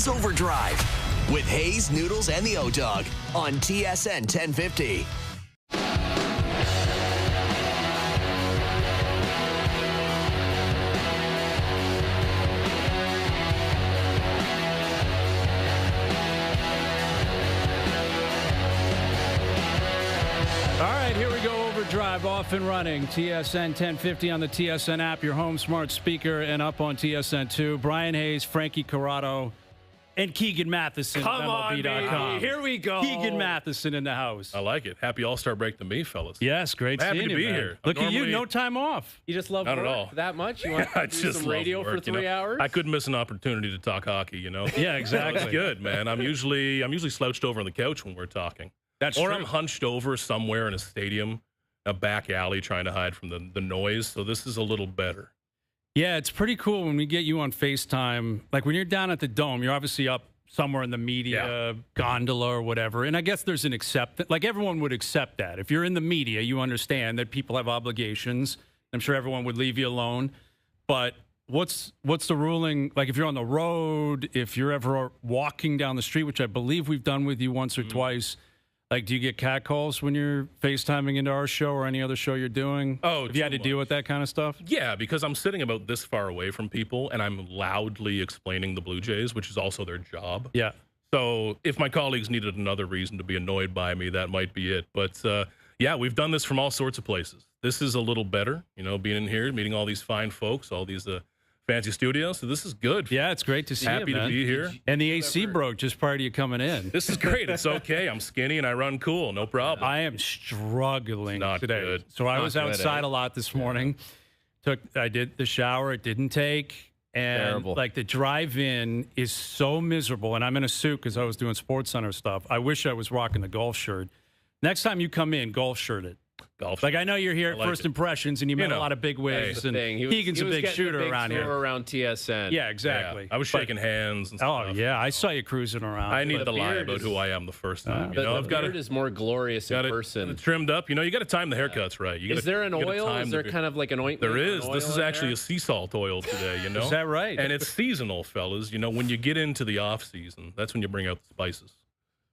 is OverDrive with Hayes, Noodles, and the O-Dog on TSN 1050. Drive off and running. TSN 1050 on the TSN app, your home smart speaker, and up on TSN 2. Brian Hayes, Frankie Corrado, and Keegan Matheson. Come on, baby. Here we go. Keegan Matheson in the house. I like it. Happy All-Star break to me, fellas. Yes, great Happy seeing to you, be man. here. Look at you, no time off. You just love Not work at all. that much? You want to do some radio work, for 3 hours? I couldn't miss an opportunity to talk hockey, you know? Yeah, exactly. That's good, man. I'm usually slouched over on the couch when we're talking. That's or true. I'm hunched over somewhere in a stadium, a back alley, trying to hide from the noise. So this is a little better. Yeah, it's pretty cool when we get you on FaceTime. Like when you're down at the Dome, you're obviously up somewhere in the media gondola or whatever. And I guess there's an acceptance. Like everyone would accept that. If you're in the media, you understand that people have obligations. I'm sure everyone would leave you alone. But what's the ruling? Like if you're on the road, if you're ever walking down the street, which I believe we've done with you once or twice. Like, do you get catcalls when you're FaceTiming into our show or any other show you're doing? Oh, have you had to deal with that kind of stuff? Yeah, because I'm sitting about this far away from people, and I'm loudly explaining the Blue Jays, which is also their job. Yeah. So if my colleagues needed another reason to be annoyed by me, that might be it. But, yeah, we've done this from all sorts of places. This is a little better, you know, being in here, meeting all these fine folks, all these fancy studios. So this is good. Yeah, it's great to see Happy you, man. to be here. And the AC broke just prior to you coming in. This is great. It's okay. I'm skinny and I run cool. No problem. I am struggling today. Good. So I was outside a lot this morning. I did the shower. It didn't take. And Terrible. like the drive-in is so miserable. And I'm in a suit because I was doing Sports Center stuff. I wish I was rocking the golf shirt. Next time you come in, golf shirt it. Golf. Like I know you're here at like First it. Impressions, and you met a lot of big wigs. That's the thing. Keegan's a big shooter around here. Around TSN. Yeah, exactly. Yeah, I was shaking hands and Oh stuff. yeah, I saw you cruising around. I need to lie beard about who I am the first time. You The, know, the I've got beard is more glorious in person. trimmed up. You know, you got to time the haircuts right. You gotta, Is there an you gotta oil? time Is there the- kind of like an ointment? There or an is. oil This is in actually there? a sea salt oil today, you know? Is that right? And it's seasonal, fellas. You know, when you get into the off season, that's when you bring out the spices.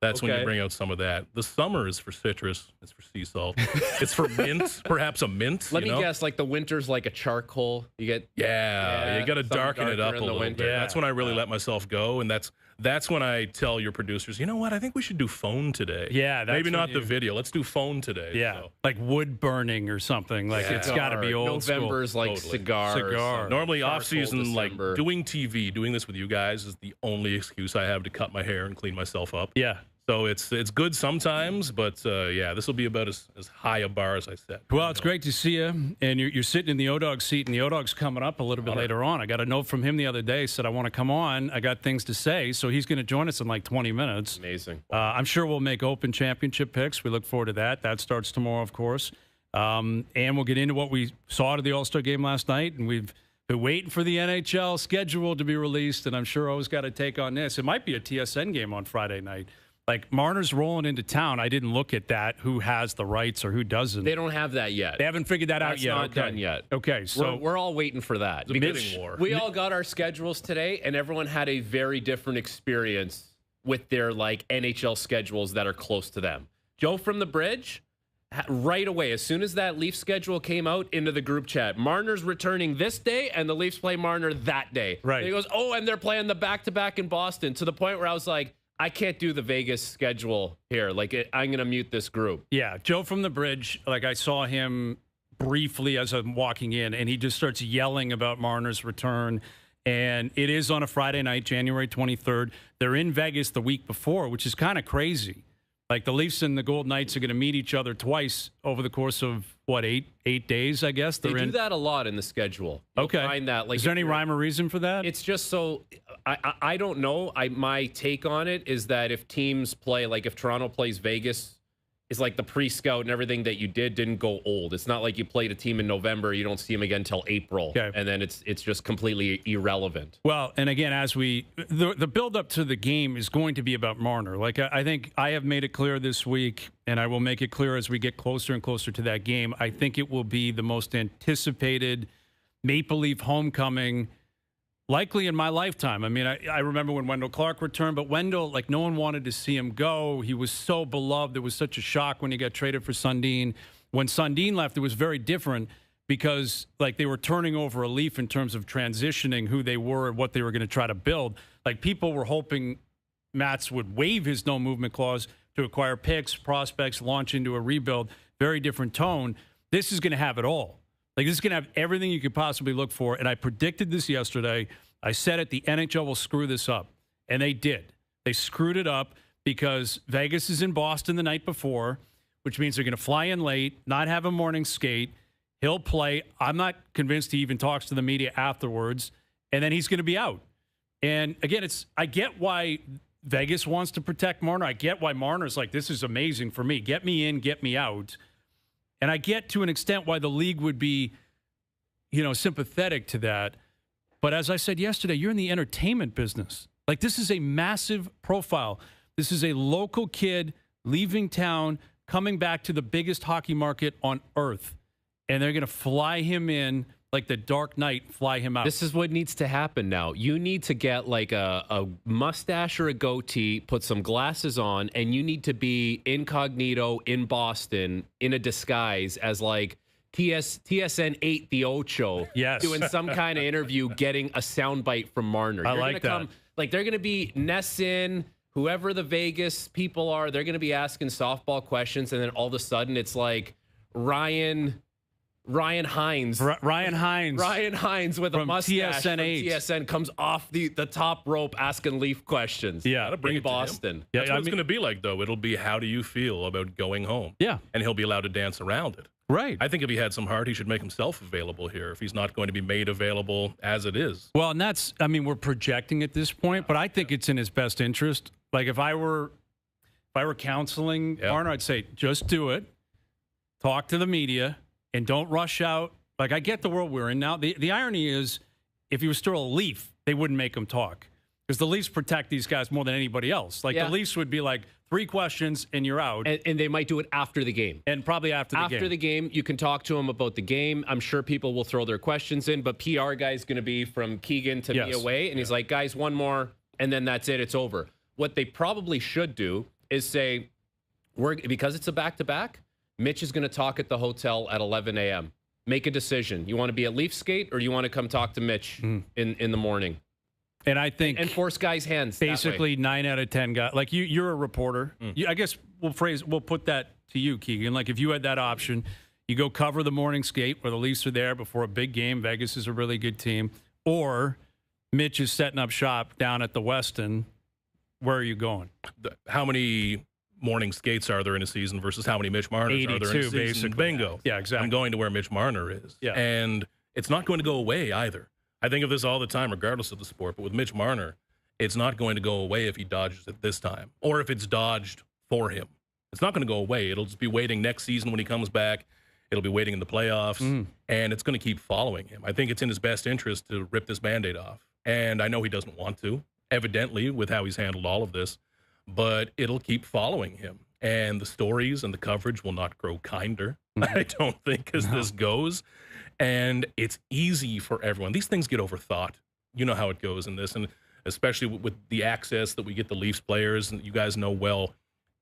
That's when you bring out some of that. The summer is for citrus. It's for sea salt. It's for mint, perhaps a mint. Let me guess, like the winter's like a charcoal. You get You got to something darken it up darker a in the little winter. bit. That's when I really let myself go, and that's when I tell your producers, you know what? I think we should do phone today. Yeah, that's maybe when not the video. Let's do phone today. Yeah, So. like wood burning or something. Like it's got to be old November's school. like Totally. cigar. Normally Charcoal off season, like December. doing TV, doing this with you guys is the only excuse I have to cut my hair and clean myself up. Yeah. So it's good sometimes, but yeah, this will be about as high a bar as I set. Well, it's great to see you, and you're sitting in the O-Dog seat, and the O-Dog's coming up a little bit later on. I got a note from him the other day, said, I want to come on. I got things to say, so he's going to join us in like 20 minutes. Amazing. I'm sure we'll make Open Championship picks. We look forward to that. That starts tomorrow, of course. And we'll get into what we saw at the All-Star game last night, and we've been waiting for the NHL schedule to be released, and I'm sure O's got a take on this. It might be a TSN game on Friday night. Like, Marner's rolling into town. I didn't look at that, who has the rights or who doesn't. They don't have that yet. They haven't figured that out That's yet. not done yet. Okay, so we're all waiting for that. It's a bidding war. We all got our schedules today, and everyone had a very different experience with their like NHL schedules that are close to them. Joe from the Bridge, right away, as soon as that Leaf schedule came out, into the group chat, Marner's returning this day, and the Leafs play Marner that day. Right. And he goes, oh, and they're playing the back-to-back in Boston, to the point where I was like, I can't do the Vegas schedule here. Like, I'm going to mute this group. yeah, Joe from the Bridge, like I saw him briefly as I'm walking in, and he just starts yelling about Marner's return. And it is on a Friday night, January 23rd. They're in Vegas the week before, which is kind of crazy. Like the Leafs and the Golden Knights are going to meet each other twice over the course of, what, eight days, I guess? They do that a lot in the schedule. You'll find that, like, is there any rhyme or reason for that? It's just so I don't know. My take on it is that if teams play, like if Toronto plays Vegas, it's like the pre-scout and everything that you didn't go old. It's not like you played a team in November, you don't see them again until April, and then it's just completely irrelevant. Well, and again, as the build up to the game is going to be about Marner. Like I think I have made it clear this week, and I will make it clear as we get closer and closer to that game. I think it will be the most anticipated Maple Leaf homecoming likely in my lifetime. I mean, I remember when Wendell Clark returned, but Wendell, like, no one wanted to see him go. He was so beloved. It was such a shock when he got traded for Sundin. When Sundin left, it was very different because, like, they were turning over a leaf in terms of transitioning who they were and what they were going to try to build. Like, people were hoping Mats would waive his no-movement clause to acquire picks, prospects, launch into a rebuild. Very different tone. This is going to have it all. Like, this is going to have everything you could possibly look for. And I predicted this yesterday. I said it, the NHL will screw this up. And they did. They screwed it up because Vegas is in Boston the night before, which means they're going to fly in late, not have a morning skate. He'll play. I'm not convinced he even talks to the media afterwards. And then he's going to be out. And again, I get why Vegas wants to protect Marner. I get why Marner's like, this is amazing for me. Get me in, get me out. And I get to an extent why the league would be, sympathetic to that. But as I said yesterday, you're in the entertainment business. Like, this is a massive profile. This is a local kid leaving town, coming back to the biggest hockey market on earth. And they're going to fly him in like the Dark Knight, fly him out. This is what needs to happen now. You need to get like a mustache or a goatee, put some glasses on, and you need to be incognito in Boston in a disguise as like TSN 8 the Ocho. Yes. Doing some kind of interview, getting a soundbite from Marner. I like that. They're going to be Nesson, whoever the Vegas people are, they're going to be asking softball questions, and then all of a sudden it's like Ryan Hines. Ryan Hines with a mustache TSN from 8. TSN comes off the top rope asking Leaf questions. Yeah. Gotta bring in it to him. Boston. That's what it's going to be like, though. It'll be, how do you feel about going home? Yeah. And he'll be allowed to dance around it. Right. I think if he had some heart, he should make himself available here if he's not going to be made available as it is. Well, and we're projecting at this point, but I think it's in his best interest. Like, if I were counseling Marner, I'd say, just do it. Talk to the media and don't rush out. Like, I get the world we're in now. The irony is, if he was still a Leaf, they wouldn't make him talk because the Leafs protect these guys more than anybody else. Like, the Leafs would be like, 3 questions and you're out. And they might do it after the game. And probably after the game. After the game, you can talk to him about the game. I'm sure people will throw their questions in, but PR guy is going to be from Keegan to me away. And he's like, guys, one more, and then that's it. It's over. What they probably should do is say, because it's a back-to-back, Mitch is going to talk at the hotel at 11 a.m. Make a decision. You want to be at Leaf skate or you want to come talk to Mitch in the morning? And I think and force guys' hands. Basically, 9 out of 10 guys. Like, you're a reporter. I guess we'll put that to you, Keegan. Like, if you had that option, you go cover the morning skate where the Leafs are there before a big game. Vegas is a really good team. Or Mitch is setting up shop down at the Westin. Where are you going? How many morning skates are there in a season versus how many Mitch Marners are there in a season? Basically. Bingo. Yeah, exactly. I'm going to where Mitch Marner is. Yeah. And it's not going to go away either. I think of this all the time, regardless of the sport. But with Mitch Marner, it's not going to go away if he dodges it this time, or if it's dodged for him. It's not going to go away. It'll just be waiting next season when he comes back. It'll be waiting in the playoffs, and it's going to keep following him. I think it's in his best interest to rip this Band-Aid off. And I know he doesn't want to, evidently, with how he's handled all of this, but it'll keep following him. And the stories and the coverage will not grow kinder, I don't think, as this goes. And it's easy for everyone. These things get overthought. You know how it goes in this. And especially with the access that we get the Leafs players, and you guys know well,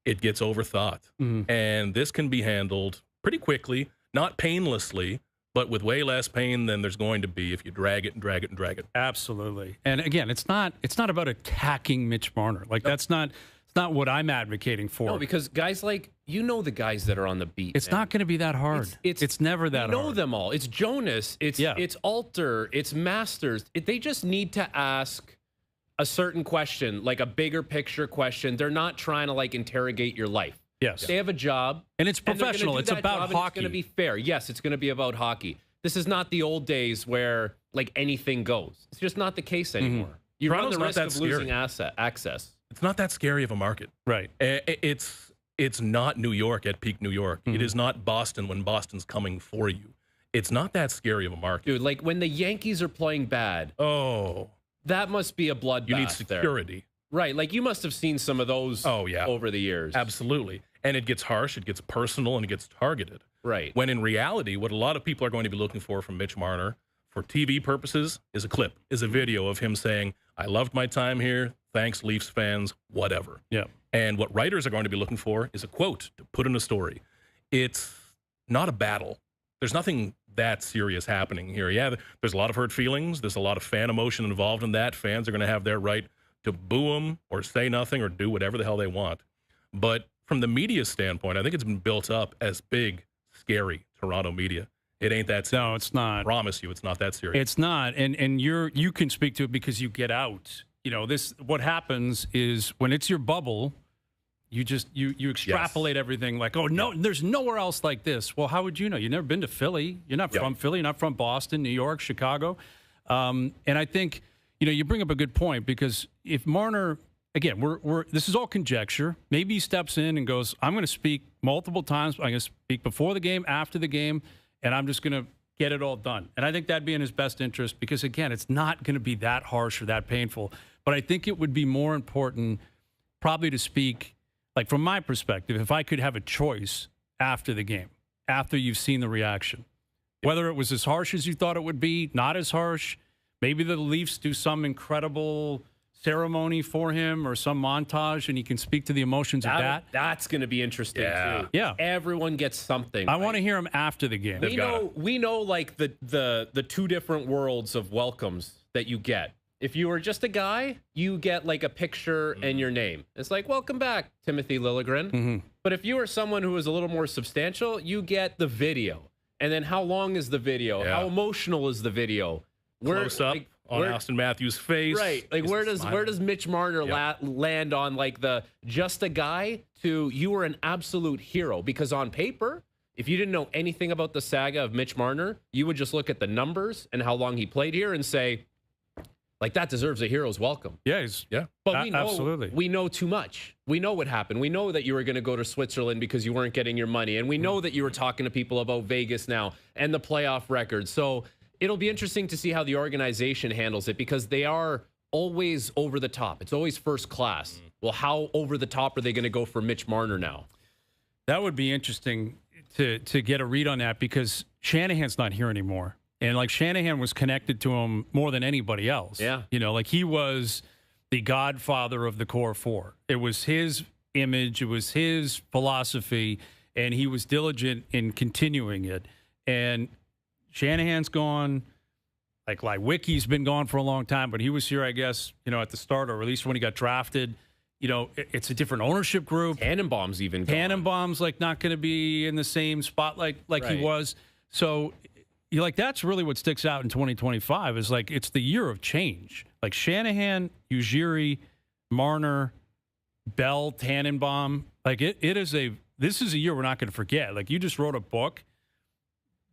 it gets overthought. And this can be handled pretty quickly, not painlessly, but with way less pain than there's going to be if you drag it and drag it and drag it. Absolutely. And again, it's not about attacking Mitch Marner. Like, that's not what I'm advocating for. No, because guys like, the guys that are on the beat. It's not going to be that hard. It's never that hard. You know them all. It's Jonas. It's Alter. It's Masters. They just need to ask a certain question, like a bigger picture question. They're not trying to like interrogate your life. Yes. They have a job. And it's professional. It's about hockey. It's going to be fair. Yes, it's going to be about hockey. This is not the old days where like anything goes. It's just not the case anymore. You run the risk of losing access. It's not that scary of a market. Right. It's not New York at peak New York. It is not Boston when Boston's coming for you. It's not that scary of a market. Dude, like when the Yankees are playing bad. Oh. That must be a bloodbath. You need security. There. Right. Like you must have seen some of those over the years. Absolutely. And it gets harsh, it gets personal, and it gets targeted. Right. When in reality, what a lot of people are going to be looking for from Mitch Marner for TV purposes, is a clip, is a video of him saying, I loved my time here. Thanks, Leafs fans, whatever. Yeah. And what writers are going to be looking for is a quote to put in a story. It's not a battle. There's nothing that serious happening here. Yeah, there's a lot of hurt feelings. There's a lot of fan emotion involved in that. Fans are going to have their right to boo him or say nothing or do whatever the hell they want. But from the media standpoint, I think it's been built up as big, scary Toronto media. It ain't that serious. No, it's not. I promise you, it's not that serious. It's not. And you can speak to it because you get out. You know, what happens is when it's your bubble, you just you extrapolate everything like, oh no, there's nowhere else like this. Well, how would you know? You've never been to Philly. You're not from Philly. You're not from Boston, New York, Chicago. And I think, you bring up a good point because if Marner, again, this is all conjecture. Maybe he steps in and goes, I'm going to speak multiple times. I'm going to speak before the game, after the game, and I'm just going to get it all done. And I think that'd be in his best interest because, again, it's not going to be that harsh or that painful. But I think it would be more important probably to speak, like from my perspective, if I could have a choice after the game, after you've seen the reaction, whether it was as harsh as you thought it would be, not as harsh, maybe the Leafs do some incredible ceremony for him or some montage and he can speak to the emotions of that. That's going to be interesting too. Yeah. Everyone gets something. I want to hear him after the game. We know like the two different worlds of welcomes that you get. If you were just a guy, you get like a picture and your name. It's like, welcome back, Timothy Liljegren. Mm-hmm. But if you are someone who is a little more substantial, you get the video. And then how long is the video? Yeah. How emotional is the video? Close up on Austin Matthews' face. Right. Like where does Mitch Marner land on like the just a guy to you were an absolute hero? Because on paper, if you didn't know anything about the saga of Mitch Marner, you would just look at the numbers and how long he played here and say, like, that deserves a hero's welcome. Yeah, but we know too much. We know what happened. We know that you were going to go to Switzerland because you weren't getting your money. And we know that you were talking to people about Vegas now and the playoff record. So it'll be interesting to see how the organization handles it because they are always over the top. It's always first class. Well, how over the top are they going to go for Mitch Marner now? That would be interesting to get a read on that because Shanahan's not here anymore. And, like, Shanahan was connected to him more than anybody else. Yeah. Like, he was the godfather of the core four. It was his image. It was his philosophy. And he was diligent in continuing it. And Shanahan's gone. Like Wicky's been gone for a long time. But he was here, I guess, at the start, or at least when he got drafted. It's a different ownership group. Tannenbaum's even gone. Tannenbaum's, like, not going to be in the same spotlight like he was. So that's really what sticks out in 2025 is like it's the year of change. Like Shanahan, Ujiri, Marner, Bell, Tannenbaum. Like this is a year we're not going to forget. Like you just wrote a book.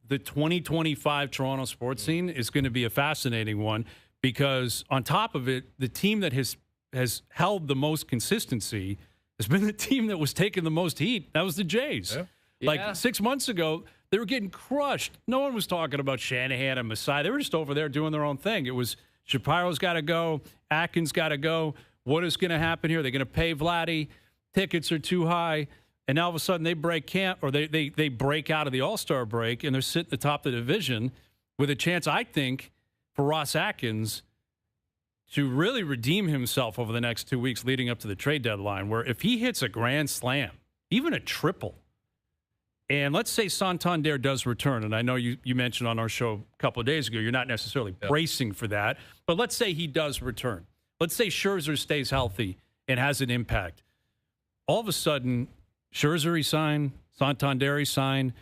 The 2025 Toronto sports scene is going to be a fascinating one because on top of it, the team that has held the most consistency has been the team that was taking the most heat. That was the Jays. Yeah. Like 6 months ago, they were getting crushed. No one was talking about Shanahan and Masai. They were just over there doing their own thing. It was Shapiro's got to go. Atkins got to go. What is going to happen here? They're going to pay Vladdy. Tickets are too high. And now all of a sudden they break camp or they break out of the All-Star break and they're sitting at the top of the division with a chance, I think, for Ross Atkins to really redeem himself over the next 2 weeks leading up to the trade deadline where if he hits a grand slam, even a triple, and let's say Santander does return, and I know you mentioned on our show a couple of days ago, you're not necessarily bracing for that, but let's say he does return. Let's say Scherzer stays healthy and has an impact. All of a sudden, Scherzer resign, Santander resign.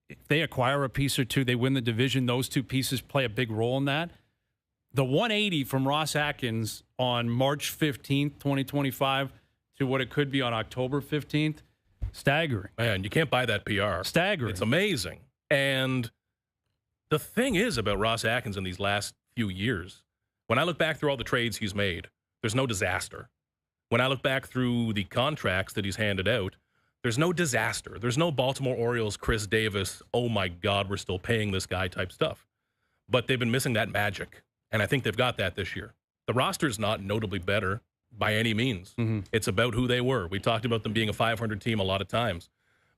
If they acquire a piece or two, they win the division. Those two pieces play a big role in that. The 180 from Ross Atkins on March 15th, 2025 to what it could be on October 15th, staggering. Man, you can't buy that PR. Staggering. It's amazing. And the thing is about Ross Atkins in these last few years, when I look back through all the trades he's made, there's no disaster. When I look back through the contracts that he's handed out, there's no disaster. There's no Baltimore Orioles, Chris Davis, oh my God, we're still paying this guy type stuff. But they've been missing that magic. And I think they've got that this year. The roster's not notably better by any means. Mm-hmm. It's about who they were. We talked about them being a 500 team a lot of times.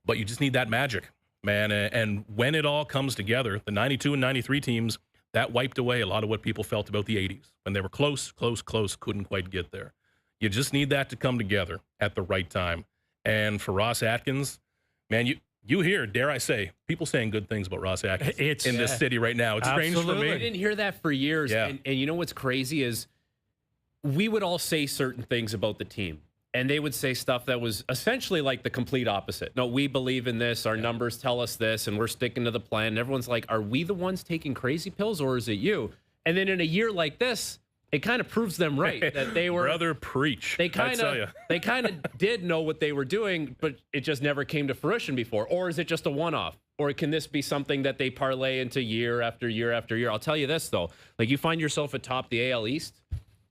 But you just need that magic, man. And when it all comes together, the 92 and 93 teams, That wiped away a lot of what people felt about the 80s when they were close, couldn't quite get there. You just need that to come together at the right time. And for Ross Atkins, man, you hear, dare I say, people saying good things about Ross Atkins in this city right now. It's strange for me. I didn't hear that for years. Yeah. And you know what's crazy is we would all say certain things about the team. And they would say stuff that was essentially like the complete opposite. No, we believe in this. Our numbers tell us this, and we're sticking to the plan. And everyone's like, are we the ones taking crazy pills, or is it you? And then in a year like this, it kind of proves them right that they were. Brother, preach. They kind of did know what they were doing, but it just never came to fruition before. Or is it just a one-off? Or can this be something that they parlay into year after year after year? I'll tell you this though: like you find yourself atop the AL East,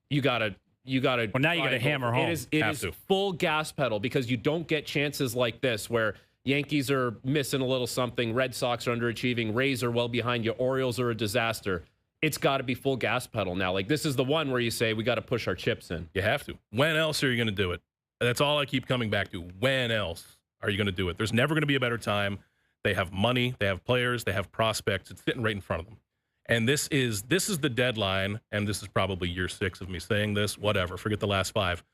you gotta. Well, now you got to hammer home. It is full gas pedal because you don't get chances like this where Yankees are missing a little something, Red Sox are underachieving, Rays are well behind you, Orioles are a disaster. It's got to be full gas pedal now. Like this is the one where you say we got to push our chips in. You have to. When else are you going to do it? That's all I keep coming back to. When else are you going to do it? There's never going to be a better time. They have money, they have players, they have prospects. It's sitting right in front of them. And this is the deadline, and this is probably year 6 of me saying this, whatever, forget the last 5.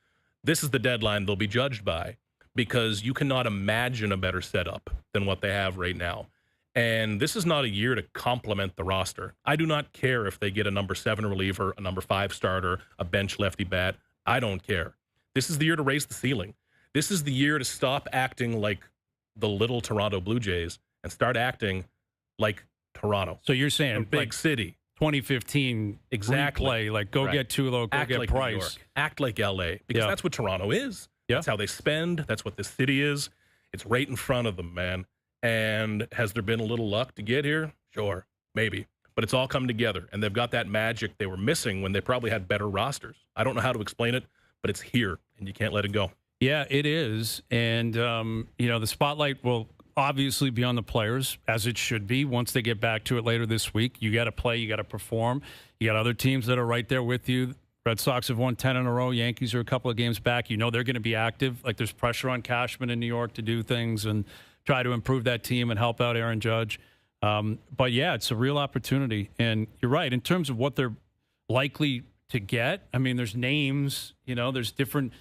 This is the deadline they'll be judged by because you cannot imagine a better setup than what they have right now. And this is not a year to complement the roster. I do not care if they get a number 7 reliever, a number 5 starter, a bench lefty bat. I don't care. This is the year to raise the ceiling. This is the year to stop acting like the little Toronto Blue Jays and start acting like Toronto. So you're saying big like city. 2015 exactly. replay, like go get Tulo, go act get like Price. New York. Act like LA because that's what Toronto is. That's how they spend. That's what this city is. It's right in front of them, man. And has there been a little luck to get here? Sure, maybe. But it's all come together, and they've got that magic they were missing when they probably had better rosters. I don't know how to explain it, but it's here, and you can't let it go. Yeah, it is. And, the spotlight will obviously be on the players, as it should be. Once they get back to it later this week, you got to play, you got to perform. You got other teams that are right there with you. Red Sox have won 10 in a row. Yankees are a couple of games back. You know they're going to be active. Like there's pressure on Cashman in New York to do things and try to improve that team and help out Aaron Judge. But, yeah, it's a real opportunity. And you're right. In terms of what they're likely to get, I mean, there's names, there's different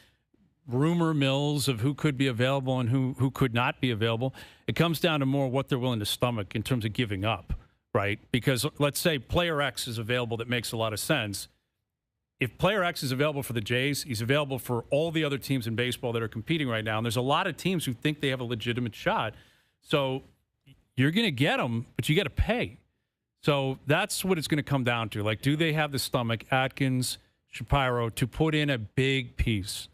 rumor mills of who could be available and who could not be available. It comes down to more what they're willing to stomach in terms of giving up, right? Because let's say player X is available that makes a lot of sense. If player X is available for the Jays, he's available for all the other teams in baseball that are competing right now. And there's a lot of teams who think they have a legitimate shot. So you're going to get them, but you got to pay. So that's what it's going to come down to. Like, do they have the stomach, Atkins, Shapiro, to put in a big piece?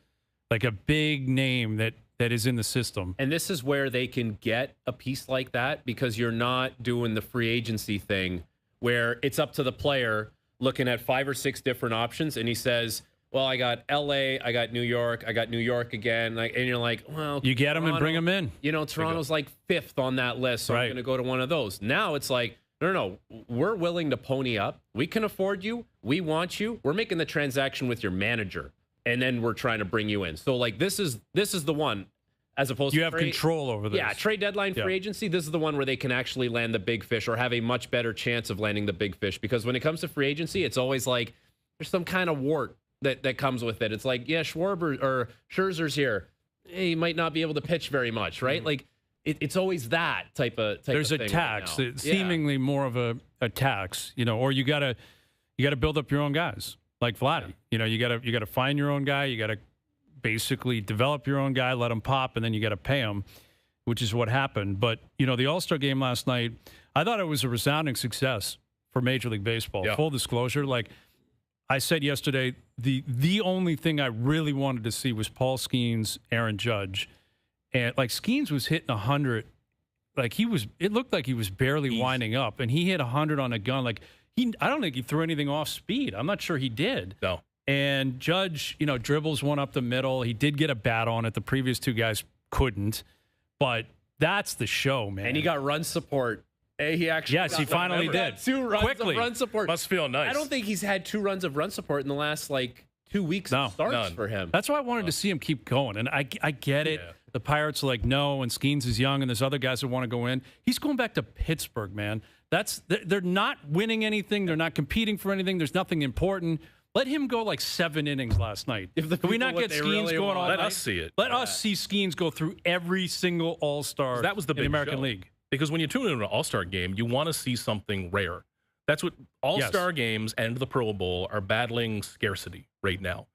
Like a big name that is in the system. And this is where they can get a piece like that because you're not doing the free agency thing where it's up to the player looking at 5 or 6 different options. And he says, well, I got LA, I got New York again. And you're like, well, you get them and bring them in. Toronto's like 5th on that list. So I'm going to go to one of those. Now it's like, no, we're willing to pony up. We can afford you. We want you. We're making the transaction with your manager. And then we're trying to bring you in. So, like, this is the one, as opposed to you have control over this. Yeah, trade deadline free agency, this is the one where they can actually land the big fish or have a much better chance of landing the big fish. Because when it comes to free agency, it's always like there's some kind of wart that comes with it. It's like, yeah, Schwarber or Scherzer's here. Hey, he might not be able to pitch very much, right? Mm-hmm. Like, it's always that type of There's of a thing tax, right now. seemingly more of a tax, or you gotta build up your own guys. Like Vladdy, you got to find your own guy. You got to basically develop your own guy, let him pop, and then you got to pay him, which is what happened. But the All-Star game last night, I thought it was a resounding success for Major League Baseball. Yeah. Full disclosure, like I said yesterday, the only thing I really wanted to see was Paul Skeens, Aaron Judge, and like Skeens was hitting 100, like it looked like he was barely winding up, and he hit 100 on a gun, like. I don't think he threw anything off speed. I'm not sure he did. No. And Judge, dribbles one up the middle. He did get a bat on it. The previous 2 guys couldn't. But that's the show, man. And he got run support. He actually he finally did. 2 runs quickly. of run support. Must feel nice. I don't think he's had 2 runs of run support in the last, 2 weeks of starts for him. That's why I wanted to see him keep going. And I get it. Yeah. The Pirates are like, no, and Skeens is young, and there's other guys that want to go in. He's going back to Pittsburgh, man. They're not winning anything. They're not competing for anything. There's nothing important. Let him go like 7 innings last night. Can we not get Skeens really going all Let night? us see it. Let us see Skeens go through every single All-Star that was the big in the American show. League. Because when you tune into an All-Star game, you want to see something rare. That's what All-Star games and the Pro Bowl are battling scarcity right now.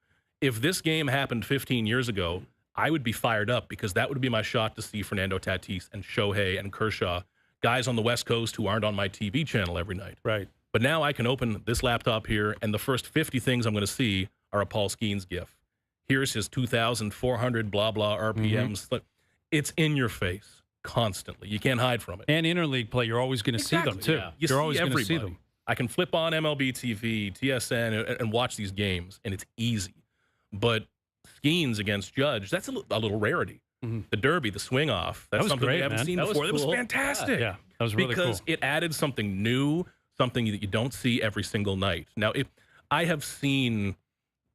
If this game happened 15 years ago, I would be fired up because that would be my shot to see Fernando Tatis and Shohei and Kershaw, guys on the West Coast who aren't on my TV channel every night. Right. But now I can open this laptop here, and the first 50 things I'm going to see are a Paul Skeens gif. Here's his 2,400 blah, blah RPMs. It's in your face constantly. You can't hide from it. And interleague play, you're always going to see them, too. Yeah. You're always going to see them. I can flip on MLB TV, TSN, and watch these games, and it's easy. But Skeens against Judge, that's a little rarity. Mm-hmm. The Derby, the swing off, that's something we haven't seen before. That was fantastic. Yeah, that was really cool. Because it added something new, something that you don't see every single night. Now, if I have seen,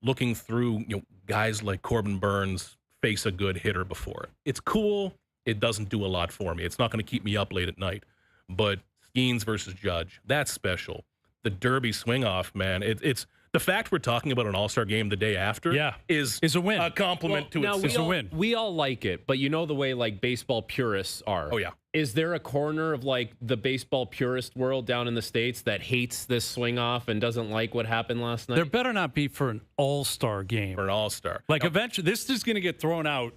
looking through, guys like Corbin Burns face a good hitter before. It's cool. It doesn't do a lot for me. It's not going to keep me up late at night. But Skeens versus Judge, that's special. The Derby swing off, man. It's the fact we're talking about an All-Star game the day after is a win. A compliment to it. It's a win. We all like it, but you know the way like baseball purists are. Oh, yeah. Is there a corner of like the baseball purist world down in the States that hates this swing off and doesn't like what happened last night? There better not be for an All-Star game. For an All-Star. Like eventually, this is going to get thrown out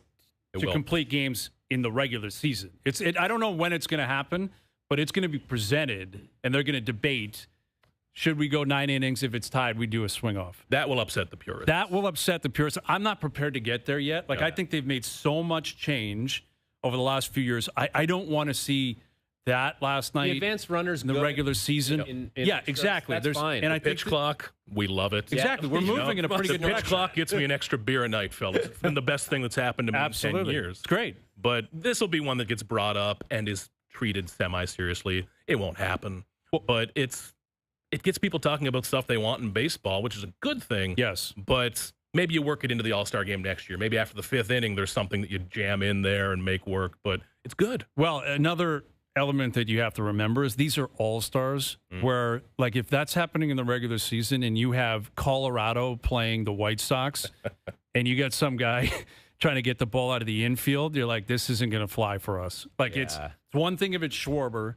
to complete games in the regular season. I don't know when it's going to happen, but it's going to be presented, and they're going to debate. Should we go 9 innings? If it's tied, we do a swing off. That will upset the purists. That will upset the purists. I'm not prepared to get there yet. I think they've made so much change over the last few years. I don't want to see that last night. The advanced runners in the regular season. In exactly. That's fine. And I pitch clock, we love it. Exactly. We're moving in a pretty good pitch direction. clock gets me an extra beer a night, fellas. It's been the best thing that's happened to me in 10 years. It's great. But this will be one that gets brought up and is treated semi-seriously. It won't happen. But it gets people talking about stuff they want in baseball, which is a good thing. Yes. But maybe you work it into the All-Star game next year. Maybe after the 5th inning, there's something that you jam in there and make work. But it's good. Well, another element that you have to remember is these are All-Stars where, like, if that's happening in the regular season and you have Colorado playing the White Sox and you got some guy trying to get the ball out of the infield, you're like, this isn't going to fly for us. Like, it's one thing if it's Schwarber,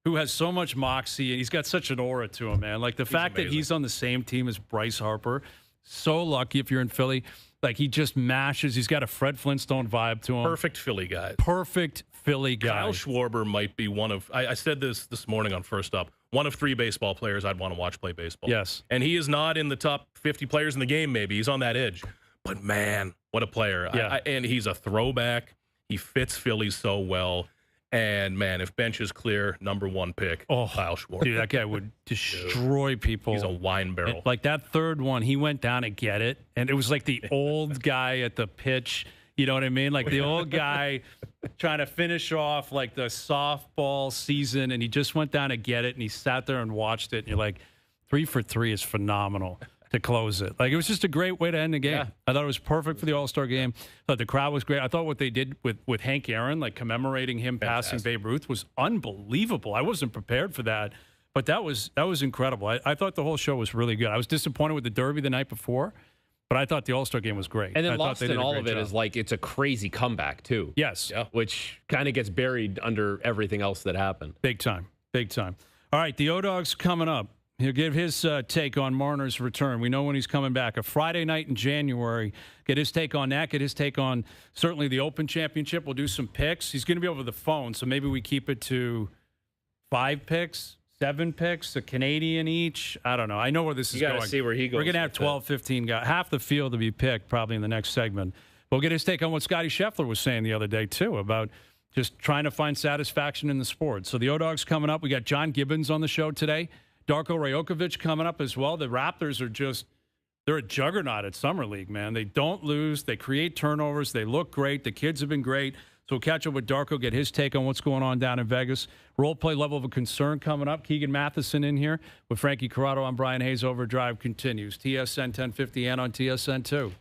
who has so much moxie, and he's got such an aura to him, man. Like, the fact that he's on the same team as Bryce Harper, so lucky if you're in Philly. Like, he just mashes. He's got a Fred Flintstone vibe to him. Perfect Philly guy. Perfect Philly guy. Kyle Schwarber might be one of, I said this morning on First Up, one of 3 baseball players I'd want to watch play baseball. Yes. And he is not in the top 50 players in the game, maybe. He's on that edge. But, man, what a player. Yeah. And he's a throwback. He fits Philly so well. And, man, if bench is clear, number 1 pick, Kyle Schwarber. Dude, that guy would destroy people. He's a wine barrel. Like that third one, he went down to get it, and it was like the old guy at the pitch. You know what I mean? Like the old guy trying to finish off like the softball season, and he just went down to get it, and he sat there and watched it, and you're like, 3 for 3 is phenomenal to close it. Like, it was just a great way to end the game. Yeah. I thought it was perfect for the All-Star game. I thought the crowd was great. I thought what they did with Hank Aaron, like commemorating him passing Babe Ruth, was unbelievable. I wasn't prepared for that, but that was incredible. I thought the whole show was really good. I was disappointed with the Derby the night before, but I thought the All-Star game was great. And then lost in all of it is like, it's a crazy comeback too. Yes. Yeah. Which kind of gets buried under everything else that happened. Big time. Big time. All right, the O-Dog's coming up. He'll give his take on Marner's return. We know when he's coming back. A Friday night in January. Get his take on that. Get his take on certainly the Open Championship. We'll do some picks. He's going to be over the phone, so maybe we keep it to 5 picks, 7 picks, a Canadian each. I don't know. I know where this is going. You got to see where he goes. We're going to have 12, 15 guys. Half the field to be picked probably in the next segment. We'll get his take on what Scotty Scheffler was saying the other day, too, about just trying to find satisfaction in the sport. So the O-Dog's coming up. We got John Gibbons on the show today. Darko Rajokovic coming up as well. The Raptors are they're a juggernaut at Summer League, man. They don't lose. They create turnovers. They look great. The kids have been great. So we'll catch up with Darko, get his take on what's going on down in Vegas. Role play level of a concern coming up. Keegan Matheson in here with Frankie Corrado. I'm Brian Hayes. OverDrive continues. TSN 1050 and on TSN 2.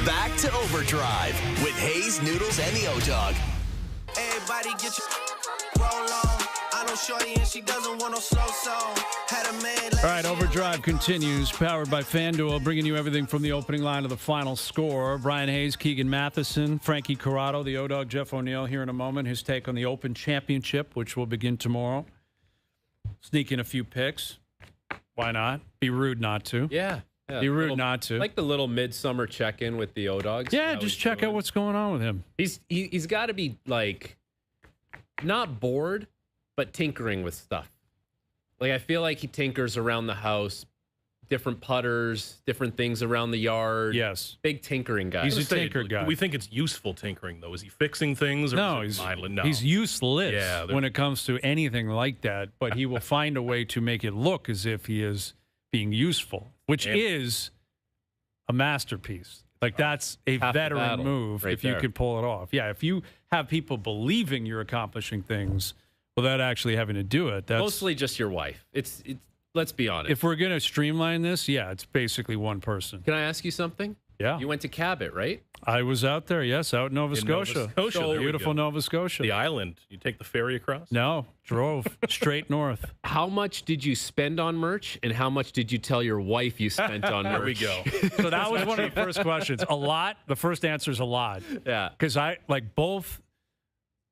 Back to Overdrive with Hayes, Noodles, and the O-Dog. Everybody get your roll on. I know shorty and she doesn't want no slow song. Had a man. All right, Overdrive continues, powered by FanDuel, bringing you everything from the opening line to the final score. Brian Hayes, Keegan Matheson, Frankie Corrado, the O-Dog, Jeff O'Neill here in a moment. His take on the Open Championship, which will begin tomorrow. Sneak in a few picks. Why not? Be rude not to. Yeah. Be rude not to. Like the little midsummer check-in with the O-Dogs. Yeah, just check out what's going on with him. He's got to be, like, not bored, but tinkering with stuff. Like, I feel like he tinkers around the house, different putters, different things around the yard. Yes. Big tinkering guy. He's a tinker guy. Do we think it's useful tinkering, though? Is he fixing things? Or No, is it idling? No, he's useless Yeah, when it comes to anything like that, but he will find a way to make it look as if he is being useful, which is a masterpiece. Like, that's a veteran move if you can pull it off. Yeah, if you have people believing you're accomplishing things without actually having to do it. That's mostly just your wife. It's let's be honest. If we're going to streamline this, yeah, it's basically one person. Can I ask you something? Yeah. You went to Cabot, right? I was out there, yes, out in Nova Scotia. Nova Scotia, there we Beautiful go. Nova Scotia. The island. You take the ferry across? No, drove straight north. How much did you spend on merch, and how much did you tell your wife you spent on merch? There we go. So that was one of the first questions. A lot. The first answer is a lot. Yeah. Because I like both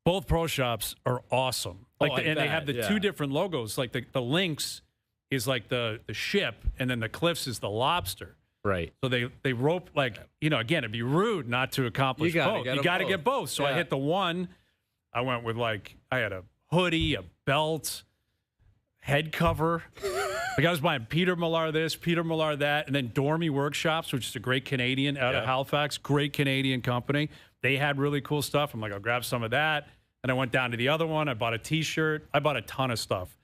pro shops are awesome. Like, and they have the two different logos. Like the Lynx is like the ship, and then the Cliffs is the lobster. Right. So they rope, like, again, it'd be rude not to accomplish both. You got to get both. So I hit the one. I went with, like, I had a hoodie, a belt, head cover. Like, I was buying Peter Millar this, Peter Millar that, and then Dormy Workshops, which is a great Canadian out of Halifax, great Canadian company. They had really cool stuff. I'm like, I'll grab some of that. And I went down to the other one. I bought a T-shirt. I bought a ton of stuff.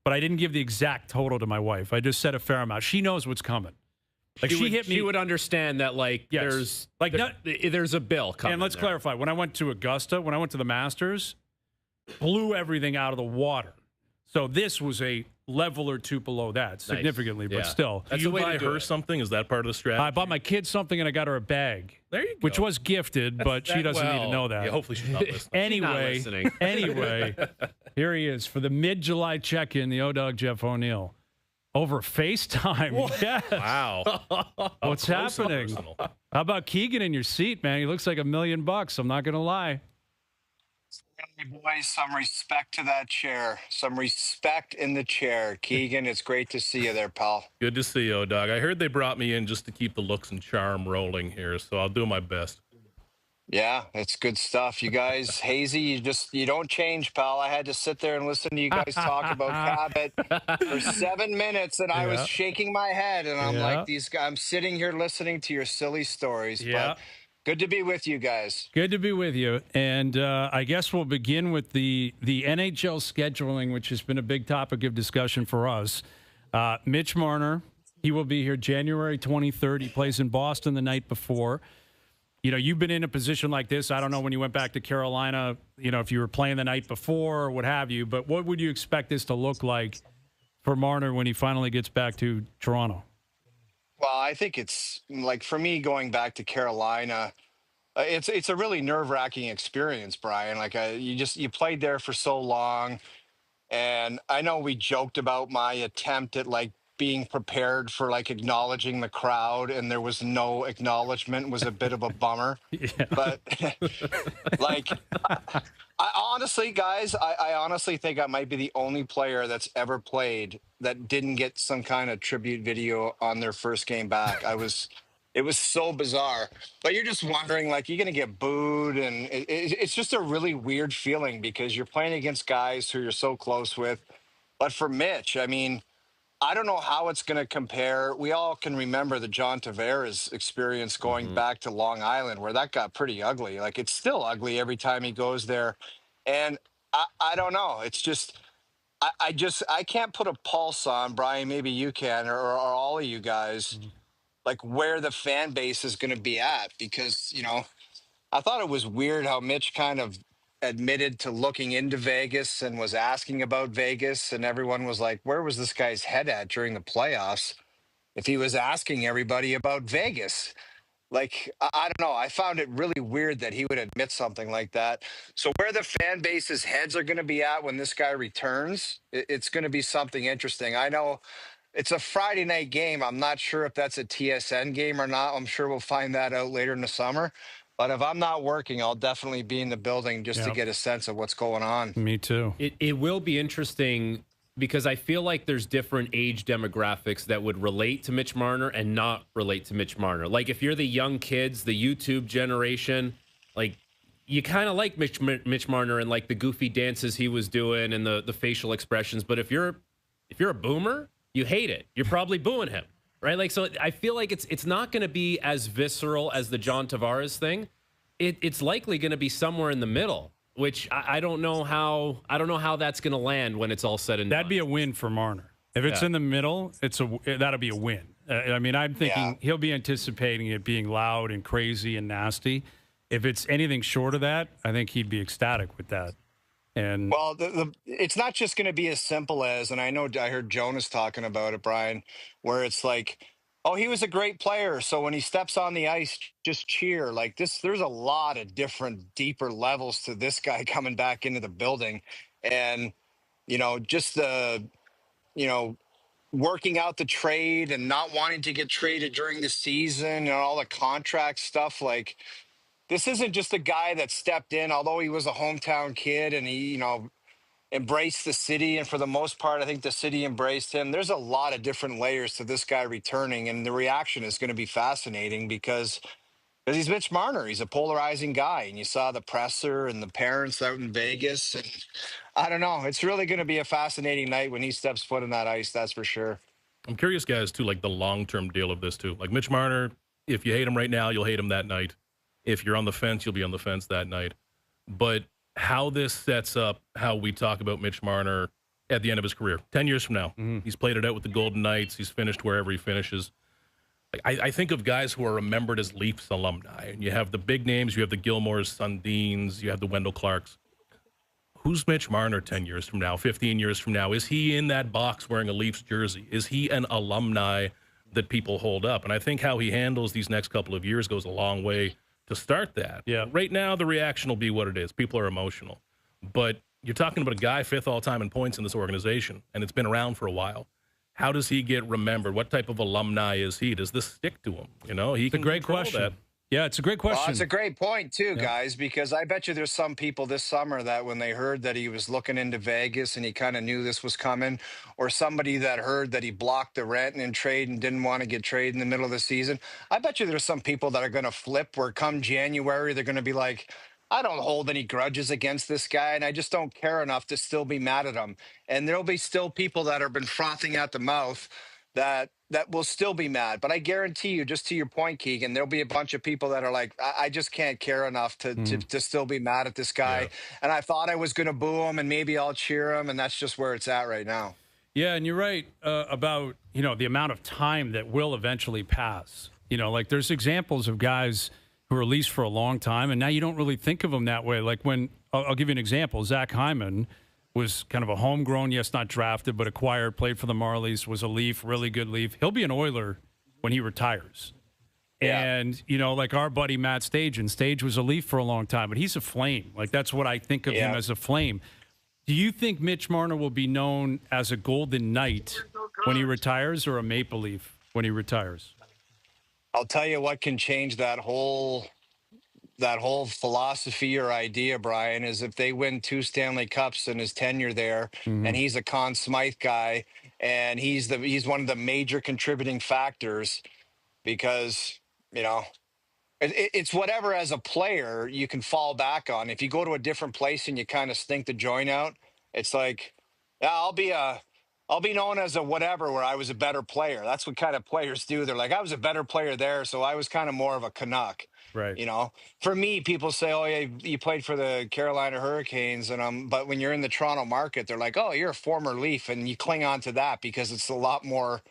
But I didn't give the exact total to my wife. I just said a fair amount. She knows what's coming. Like, she hit me. She would understand that, like, Yes. there's a bill coming. And let's clarify. When I went to Augusta, when I went to the Masters, blew everything out of the water. So this was a level or two below that, significantly, but still. Did you buy her something? Is that part of the strategy? I bought my kid something, and I got her a bag. There you go. Which was gifted, but she doesn't need to know that. Yeah, hopefully she's not listening. Anyway, here he is for the mid-July check-in, the O-Dog Jeff O'Neill. Over FaceTime. Yes. Wow. What's happening? How about Keegan in your seat, man? He looks like $1 million. I'm not going to lie. Hey, boys, some respect to that chair. Some respect in the chair. Keegan, it's great to see you there, pal. Good to see you, O-Dog. I heard they brought me in just to keep the looks and charm rolling here, so I'll do my best. Yeah, it's good stuff. You guys, Hazy, you don't change, pal. I had to sit there and listen to you guys talk about Cabot for 7 minutes, and I was shaking my head, and I'm like, these guys, I'm sitting here listening to your silly stories. But good to be with you guys. Good to be with you. And I guess we'll begin with the NHL scheduling, which has been a big topic of discussion for us. Mitch Marner, he will be here January 23rd. He plays in Boston the night before. You've been in a position like this. I don't know when you went back to Carolina, if you were playing the night before or what have you, but what would you expect this to look like for Marner when he finally gets back to Toronto? Well, I think it's like, for me, going back to Carolina, it's a really nerve-wracking experience, Brian. Like, you played there for so long, and I know we joked about my attempt at, like, being prepared for, like, acknowledging the crowd, and there was no acknowledgement. Was a bit of a bummer. But like, I honestly, guys, I honestly think I might be the only player that's ever played that didn't get some kind of tribute video on their first game back. It was so bizarre. But you're just wondering, like, you're going to get booed, and it's just a really weird feeling because you're playing against guys who you're so close with. But for Mitch, I mean, I don't know how it's going to compare. We all can remember the John Tavares experience going back to Long Island, where that got pretty ugly. Like, it's still ugly every time he goes there. And I don't know. It's just, I can't put a pulse on, Brian, maybe you can, or all of you guys, like, where the fan base is going to be at. Because, I thought it was weird how Mitch kind of admitted to looking into Vegas and was asking about Vegas, and everyone was like, where was this guy's head at during the playoffs if he was asking everybody about Vegas? Like, I don't know. I found it really weird that he would admit something like that. So where the fan base's heads are going to be at when this guy returns, it's going to be something interesting. I know it's a Friday night game. I'm not sure if that's a TSN game or not. I'm sure we'll find that out later in the summer. But if I'm not working, I'll definitely be in the building just to Yep. get a sense of what's going on. Me too. It will be interesting because I feel like there's different age demographics that would relate to Mitch Marner and not relate to Mitch Marner. Like if you're the young kids, the YouTube generation, like you kind of like Mitch Marner and like the goofy dances he was doing and the facial expressions. But if you're a boomer, you hate it. You're probably booing him, right? Like so, I feel like it's not going to be as visceral as the John Tavares thing. It's likely going to be somewhere in the middle. Which I don't know how that's going to land when it's all said and done. That'd be a win for Marner. If it's in the middle, that'll be a win. I mean, I'm thinking he'll be anticipating it being loud and crazy and nasty. If it's anything short of that, I think he'd be ecstatic with that. And well, it's not just going to be as simple as, and I know I heard Jonas talking about it, Brian, where it's like, oh, he was a great player, so when he steps on the ice, just cheer. Like this, there's a lot of different, deeper levels to this guy coming back into the building. And, just the, working out the trade and not wanting to get traded during the season and all the contract stuff. Like, this isn't just a guy that stepped in, although he was a hometown kid and he, embraced the city, and for the most part I think the city embraced him. There's a lot of different layers to this guy returning, and the reaction is going to be fascinating because he's Mitch Marner. He's a polarizing guy, and you saw the presser and the parents out in Vegas, and I don't know, it's really going to be a fascinating night when he steps foot on that ice, that's for sure. I'm curious, guys, too, like the long-term deal of this too. Like Mitch Marner, if you hate him right now, you'll hate him that night. If you're on the fence, you'll be on the fence that night. But how this sets up how we talk about Mitch Marner at the end of his career, 10 years from now. He's played it out with the Golden Knights. He's finished wherever he finishes. I think of guys who are remembered as Leafs alumni. And you have the big names. You have the Gilmores, Sundins. You have the Wendell Clarks. Who's Mitch Marner 10 years from now, 15 years from now? Is he in that box wearing a Leafs jersey? Is he an alumni that people hold up? And I think how he handles these next couple of years goes a long way to start that. Yeah. Right now, the reaction will be what it is. People are emotional. But you're talking about a guy 5th all-time in points in this organization, and it's been around for a while. How does he get remembered? What type of alumni is he? Does this stick to him? It's a great question. That. Yeah, it's a great question. Well, it's a great point, too, guys, because I bet you there's some people this summer that when they heard that he was looking into Vegas and he kind of knew this was coming, or somebody that heard that he blocked the rent and trade and didn't want to get traded in the middle of the season, I bet you there's some people that are going to flip where come January, they're going to be like, I don't hold any grudges against this guy, and I just don't care enough to still be mad at him. And there'll be still people that have been frothing at the mouth that will still be mad. But I guarantee you, just to your point, Keegan, there'll be a bunch of people that are like, I just can't care enough to still be mad at this guy. Yeah. And I thought I was going to boo him and maybe I'll cheer him. And that's just where it's at right now. Yeah, and you're right about, the amount of time that will eventually pass. Like there's examples of guys who were leased for a long time, and now you don't really think of them that way. Like when, I'll give you an example, Zach Hyman was kind of a homegrown, yes, not drafted, but acquired, played for the Marlies, was a Leaf, really good Leaf. He'll be an Oiler when he retires. Yeah. And, like our buddy Matt Stage, and Stage was a Leaf for a long time, but he's a Flame. Like that's what I think of him, as a Flame. Do you think Mitch Marner will be known as a Golden Knight when he retires or a Maple Leaf when he retires? I'll tell you what can change that whole philosophy or idea, Brian, is if they win 2 Stanley Cups in his tenure there, and he's a Conn Smythe guy, and he's one of the major contributing factors, because it's whatever as a player you can fall back on. If you go to a different place and you kind of stink the joint out, it's like, yeah, I'll be known as a whatever where I was a better player. That's what kind of players do. They're like, I was a better player there, so I was kind of more of a Canuck. Right. For me, people say, oh, yeah, you played for the Carolina Hurricanes. But when you're in the Toronto market, they're like, oh, you're a former Leaf. And you cling on to that because it's a lot more,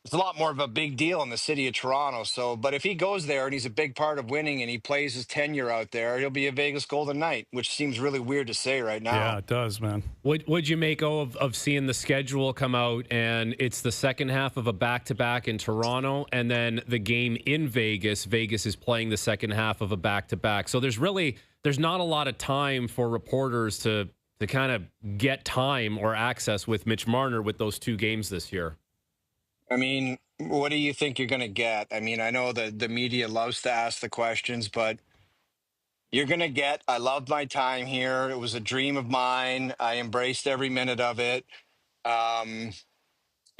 it's a lot more of a big deal in the city of Toronto. So, but if he goes there and he's a big part of winning and he plays his tenure out there, he'll be a Vegas Golden Knight, which seems really weird to say right now. Yeah, it does, man. What'd you make of seeing the schedule come out and it's the second half of a back-to-back in Toronto and then the game in Vegas? Vegas is playing the second half of a back-to-back. So there's not a lot of time for reporters to kind of get time or access with Mitch Marner with those two games this year. I mean, what do you think you're going to get? I mean, I know the media loves to ask the questions, but you're going to get, I loved my time here. It was a dream of mine. I embraced every minute of it. And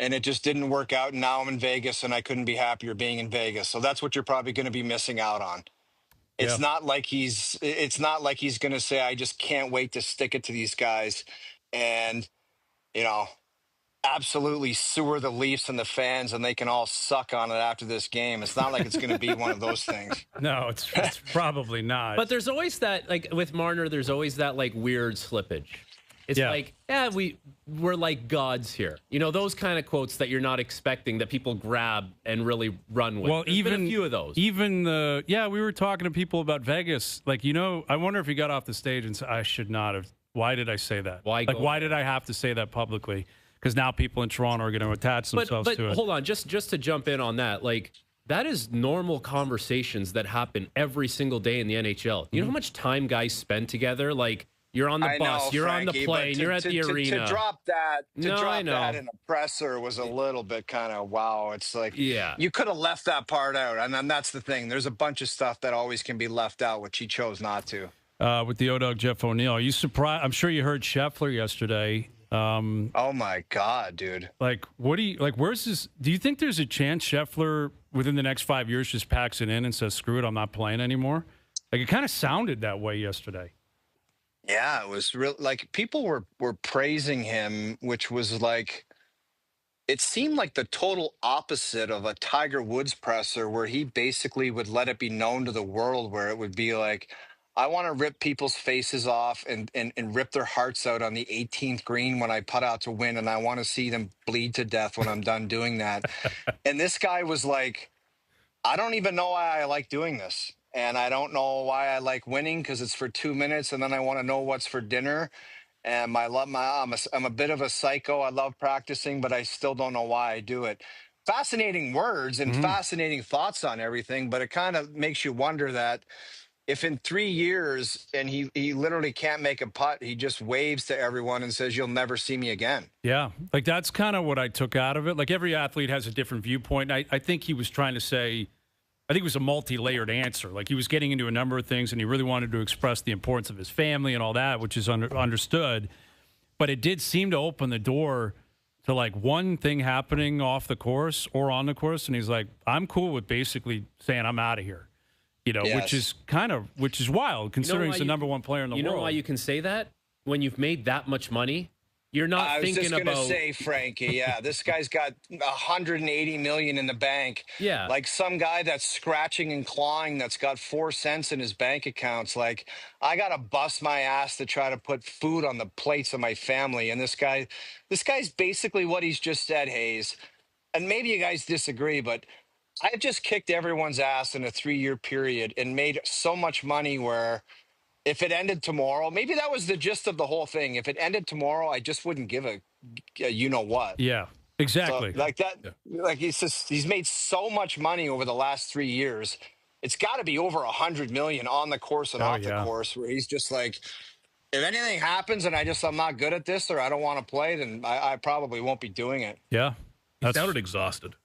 it just didn't work out. And now I'm in Vegas and I couldn't be happier being in Vegas. So that's what you're probably going to be missing out on. It's not like he's going to say, I just can't wait to stick it to these guys. And, absolutely sewer the Leafs and the fans and they can all suck on it after this game. It's not like it's going to be one of those things. No, it's probably not. But there's always that, like with Marner, there's always that like weird slippage. It's like, we're like gods here. Those kind of quotes that you're not expecting that people grab and really run with. Well, There's been a few of those. Even we were talking to people about Vegas. Like, I wonder if he got off the stage and said, I should not have. Why did I say that? Why did I have to say that publicly? Because now people in Toronto are going to attach themselves to it. But hold on, just to jump in on that, like that is normal conversations that happen every single day in the NHL. You know how much time guys spend together? Like you're on the bus, you're on the plane, you're at the arena. To drop that in a presser was a little bit kind of wow. It's like you could have left that part out, and then that's the thing. There's a bunch of stuff that always can be left out, which he chose not to. With the O-Dog Jeff O'Neill, are you surprised? I'm sure you heard Scheffler yesterday. Oh my God, dude! Like, what do you like? Where's this? Do you think there's a chance Scheffler within the next 5 years just packs it in and says, "Screw it, I'm not playing anymore"? Like, it kind of sounded that way yesterday. Yeah, it was real. Like people were praising him, which was like, it seemed like the total opposite of a Tiger Woods presser, where he basically would let it be known to the world, where it would be like, I want to rip people's faces off and rip their hearts out on the 18th green when I putt out to win. And I want to see them bleed to death when I'm done doing that. And this guy was like, I don't even know why I like doing this. And I don't know why I like winning because it's for 2 minutes. And then I want to know what's for dinner. And I'm a bit of a psycho. I love practicing, but I still don't know why I do it. Fascinating words and fascinating thoughts on everything. But it kind of makes you wonder that, if in 3 years and he literally can't make a putt, he just waves to everyone and says, you'll never see me again. Yeah, like that's kind of what I took out of it. Like every athlete has a different viewpoint. I think he was trying to say, I think it was a multi-layered answer. Like he was getting into a number of things and he really wanted to express the importance of his family and all that, which is understood. But it did seem to open the door to like one thing happening off the course or on the course. And he's like, I'm cool with basically saying I'm out of here. Which is wild considering he's the number one player in the world. You know why you can say that? When you've made that much money, you're not thinking about. I was just going to say, Frankie, this guy's got $180 million in the bank. Yeah. Like some guy that's scratching and clawing that's got 4 cents in his bank accounts. Like, I got to bust my ass to try to put food on the plates of my family. And this guy's basically what he's just said, Hayes. And maybe you guys disagree, but I've just kicked everyone's ass in a 3-year period and made so much money where if it ended tomorrow, maybe that was the gist of the whole thing. If it ended tomorrow, I just wouldn't give a you-know-what. Yeah, exactly. So, like that, like he's made so much money over the last 3 years. It's got to be over $100 million on the course and off the course, where he's just like, if anything happens and I'm not good at this or I don't want to play, then I probably won't be doing it. Yeah. He sounded exhausted.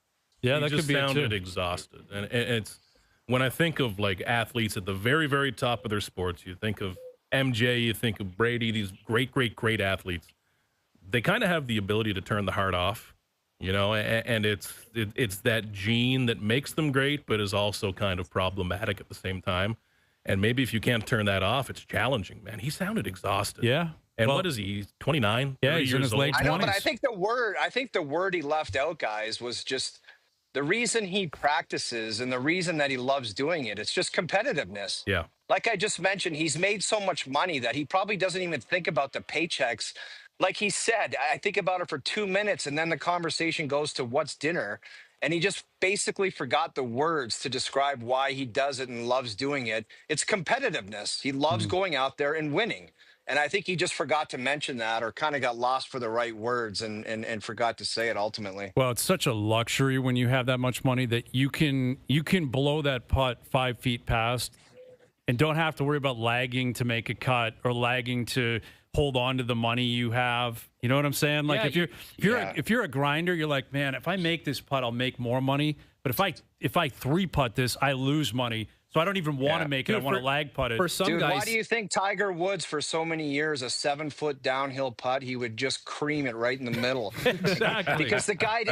Yeah, that just could be sounded exhausted. And it's when I think of like athletes at the very, very top of their sports, you think of MJ, you think of Brady, these great, great, great athletes. They kind of have the ability to turn the heart off, and it's that gene that makes them great, but is also kind of problematic at the same time. And maybe if you can't turn that off, it's challenging, man. He sounded exhausted. Yeah. And what is he? He's 29? Yeah, he's in his late 20s. I know, but I think the word he left out, guys, was just the reason he practices and the reason that he loves doing it. It's just competitiveness. Yeah. Like I just mentioned, he's made so much money that he probably doesn't even think about the paychecks. Like he said, I think about it for 2 minutes and then the conversation goes to what's dinner. and he just basically forgot the words to describe why he does it and loves doing it. It's competitiveness. He loves going out there and winning. And I think he just forgot to mention that, or kind of got lost for the right words and forgot to say it ultimately. Well, it's such a luxury when you have that much money that you can blow that putt 5 feet past and don't have to worry about lagging to make a cut or lagging to hold on to the money you have. You know what I'm saying? Like if you're a grinder, you're like, man, if I make this putt, I'll make more money. But if I 3-putt this, I lose money. So I don't even want to make it. I want to lag putt it. For some Dude, guys, why do you think Tiger Woods, for so many years, a 7-foot downhill putt, he would just cream it right in the middle? Exactly. Because the guy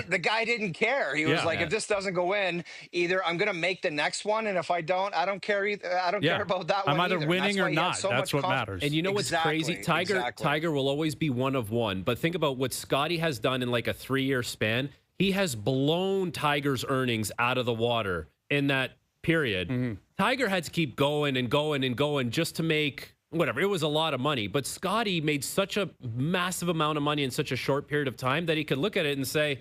didn't care. He was like, if this doesn't go in, either I'm going to make the next one, and if I don't care either. I don't care about that one. I'm either either. winning or not. That's what matters. And you know what's crazy? Tiger will always be one of one. But think about what Scotty has done in like a 3-year span. He has blown Tiger's earnings out of the water in that period. Mm-hmm. Tiger had to keep going and going and going just to make whatever. It was a lot of money. But Scotty made such a massive amount of money in such a short period of time that he could look at it and say,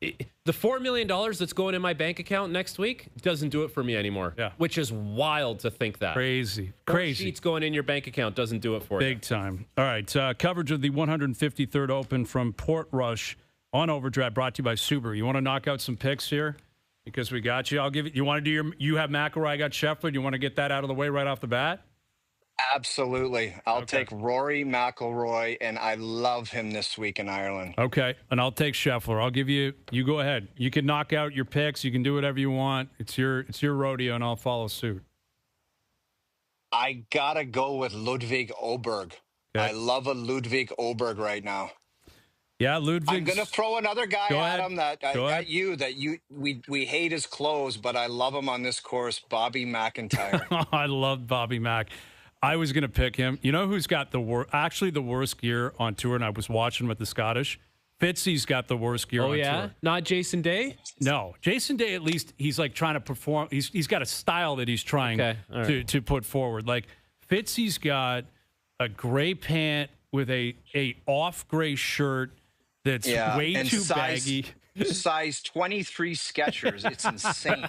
the $4 million that's going in my bank account next week doesn't do it for me anymore. Yeah. Which is wild to think that. Crazy. Sheets going in your bank account doesn't do it for you. Big time. All right. Coverage of the 153rd Open from Portrush on OverDrive, brought to you by Subaru. You want to knock out some picks here? Because we got you. I'll give it. You want to do you have McIlroy, I got Scheffler. You want to get that out of the way right off the bat? Absolutely. I'll take Rory McIlroy, and I love him this week in Ireland. Okay, and I'll take Scheffler. I'll give you. You go ahead. You can knock out your picks. You can do whatever you want. It's your rodeo, and I'll follow suit. I gotta go with Ludwig Oberg. Okay. I love a Ludwig Oberg right now. Yeah, Ludwig. I'm gonna throw another guy at him we hate his clothes, but I love him on this course. Bobby McIntyre. I love Bobby Mack. I was gonna pick him. You know who's got the worst gear on tour? And I was watching with the Scottish. Fitzy's got the worst gear on tour. Not Jason Day? No. Jason Day, at least he's like trying to perform. He's got a style that he's trying to put forward. Like Fitzy's got a gray pant with a off gray shirt that's way too baggy. Size 23 Skechers. It's insane.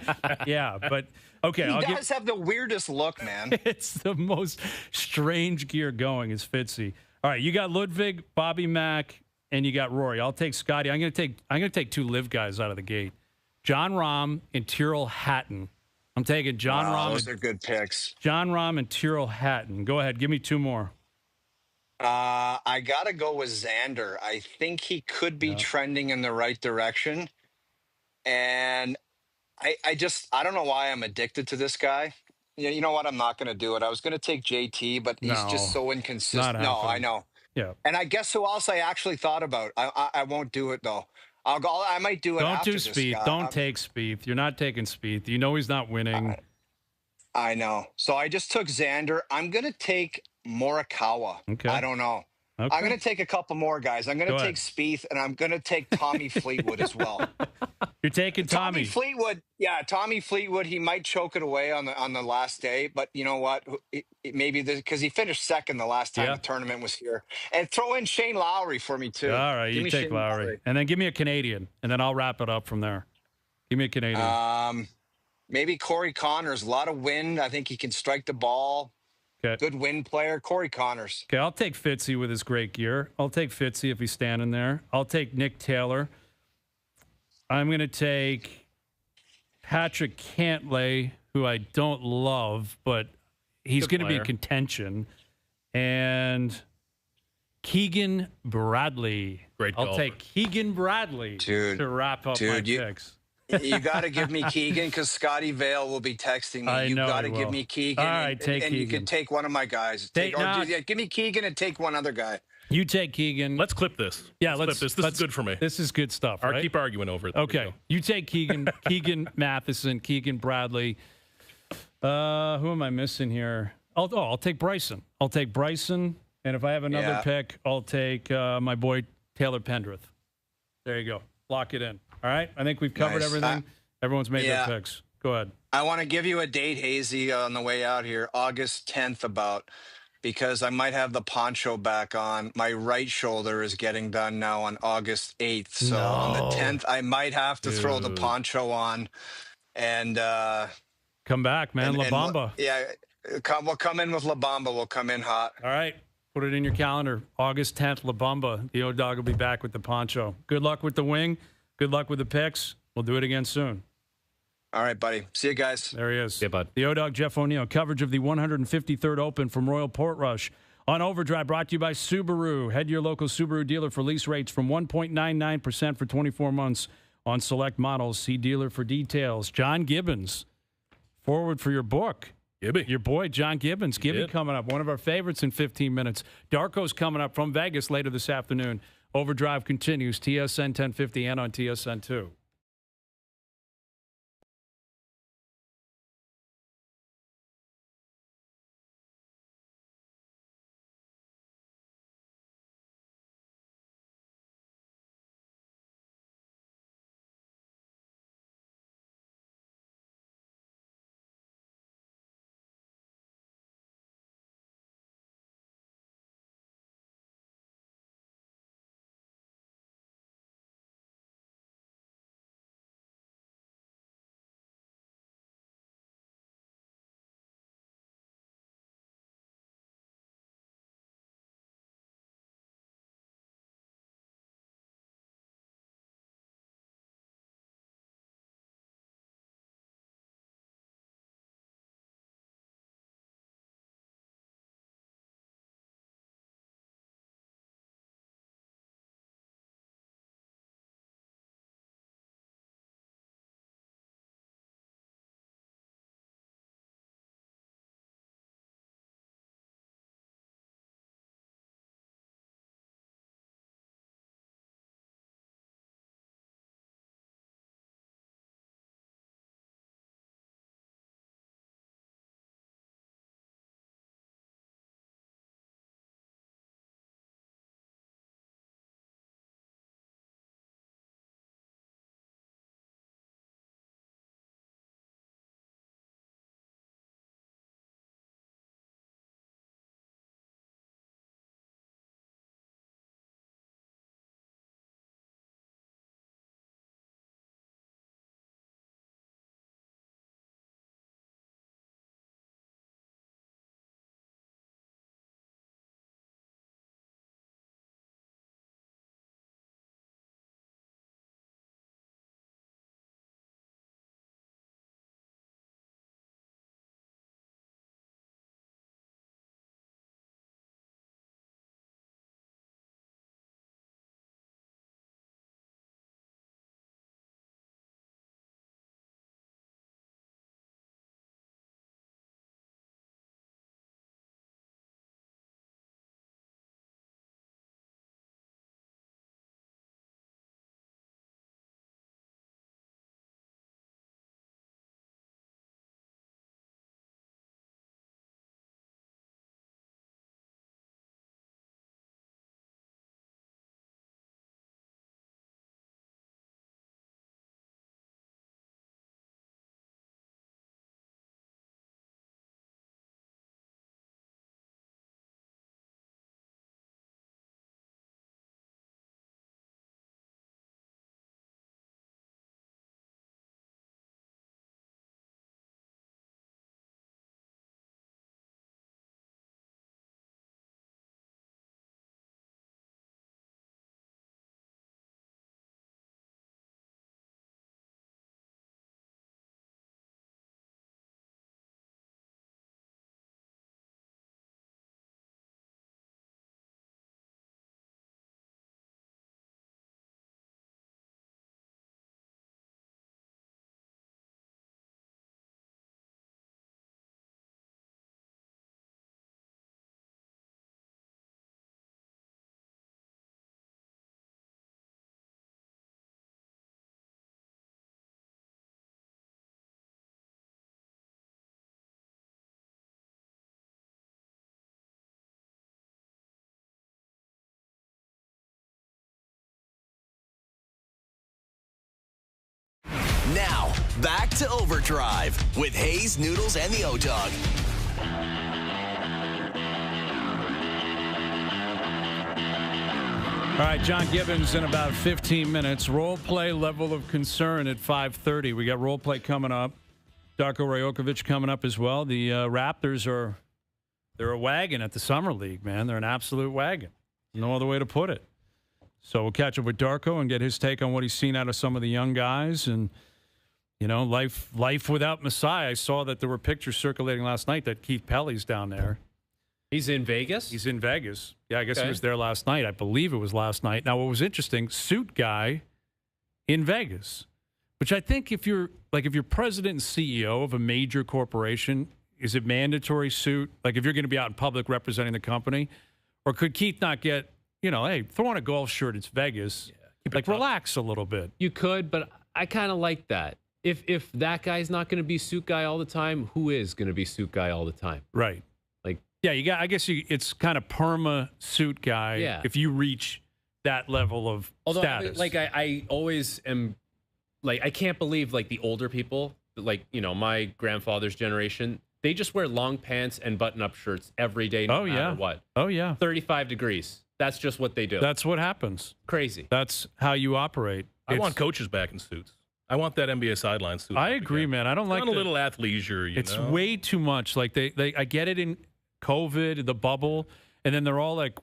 Yeah, but okay. He does have the weirdest look, man. It's the most strange gear going is Fitzy. All right, you got Ludwig, Bobby Mack, and you got Rory. I'll take Scotty. I'm gonna take 2 live guys out of the gate. John Rahm and Tyrrell Hatton. I'm taking John Rahm. Those are good picks. John Rahm and Tyrrell Hatton. Go ahead. Give me 2 more. I got to go with Xander. I think he could be trending in the right direction. And I don't know why I'm addicted to this guy. You know what? I'm not going to do it. I was going to take JT, but he's just so inconsistent. No, I know. Yeah. And I guess who else I actually thought about? I won't do it, though. I might do it after this guy. Don't do Spieth. Don't take Spieth. You're not taking Spieth. You know he's not winning. I know. So I just took Xander. I'm going to take Morikawa. Okay. I don't know. Okay. I'm going to take a couple more guys. I'm going to take Spieth, and I'm going to take Tommy Fleetwood as well. You're taking Tommy Fleetwood. Yeah, Tommy Fleetwood. He might choke it away on the last day, but you know what? Maybe because he finished second the last time the tournament was here. And throw in Shane Lowry for me too. All right, you take Lowry, and then give me a Canadian, and then I'll wrap it up from there. Give me a Canadian. Maybe Corey Connors. A lot of wind. I think he can strike the ball. Okay. Good wind player, Corey Connors. Okay, I'll take Fitzy with his great gear. I'll take Fitzy if he's standing there. I'll take Nick Taylor. I'm going to take Patrick Cantlay, who I don't love, but he's going to be in contention. And Keegan Bradley. Great golfer. I'll take Keegan Bradley to wrap up my picks. You got to give me Keegan because Scotty Vale will be texting me. You got to give me Keegan. All right, take Keegan. You can take one of my guys. Give me Keegan and take one other guy. You take Keegan. Let's clip this. Yeah, let's clip this. This is good for me. This is good stuff. Right? Keep arguing over it. Okay. You take Keegan, Keegan Matheson, Keegan Bradley. Who am I missing here? I'll take Bryson. I'll take Bryson. And if I have another pick, I'll take my boy Taylor Pendrith. There you go. Lock it in. All right. I think we've covered everything. Everyone's made their picks. Go ahead. I want to give you a date, Hazy, on the way out here. August 10th about. because I might have the poncho back on. My right shoulder is getting done now on August 8th. So on the 10th, I might have to throw the poncho on and come back, man. La and Bamba. we'll come in with La Bamba. We'll come in hot. All right. Put it in your calendar. August 10th, La Bamba. The O-Dog will be back with the poncho. Good luck with the wing. Good luck with the picks. We'll do it again soon. All right, buddy. See you guys. There he is. Yeah, bud. The O-Dog, Jeff O'Neill. Coverage of the 153rd Open from Royal Portrush on OverDrive, brought to you by Subaru. Head to your local Subaru dealer for lease rates from 1.99% for 24 months on select models. See dealer for details. John Gibbons, forward for your book. Gibby. Your boy, John Gibbons. Gibby coming up. One of our favorites in 15 minutes. Darko's coming up from Vegas later this afternoon. OverDrive continues. TSN 1050 and on TSN 2. Now, back to OverDrive with Hayes, Noodles, and the O-Dog. All right, John Gibbons in about 15 minutes. Role play level of concern at 5:30. We got role play coming up. Darko Rajokovic coming up as well. The Raptors they're a wagon at the Summer League, man. They're an absolute wagon. No other way to put it. So we'll catch up with Darko and get his take on what he's seen out of some of the young guys. And, you know, life without Masai. I saw that there were pictures circulating last night that Keith Pelly's down there. He's in Vegas? He's in Vegas. Yeah, I guess he was there last night. I believe it was last night. Now, what was interesting, suit guy in Vegas, which I think if you're president and CEO of a major corporation, is it mandatory suit? Like if you're going to be out in public representing the company? Or could Keith not get, you know, hey, throw on a golf shirt, it's Vegas. Yeah, relax a little bit. You could, but I kind of like that. If that guy's not going to be suit guy all the time, who is going to be suit guy all the time? Right. Yeah, I guess it's kind of perma suit guy. Yeah. If you reach that level of status. I always am, I can't believe the older people, my grandfather's generation, they just wear long pants and button-up shirts every day, no matter what. Oh yeah. 35 degrees. That's just what they do. That's what happens. Crazy. That's how you operate. I want coaches back in suits. I want that NBA sideline suit. I agree, man. I don't like a little athleisure. It's way too much. Like I get it in COVID, the bubble, and then they're all like,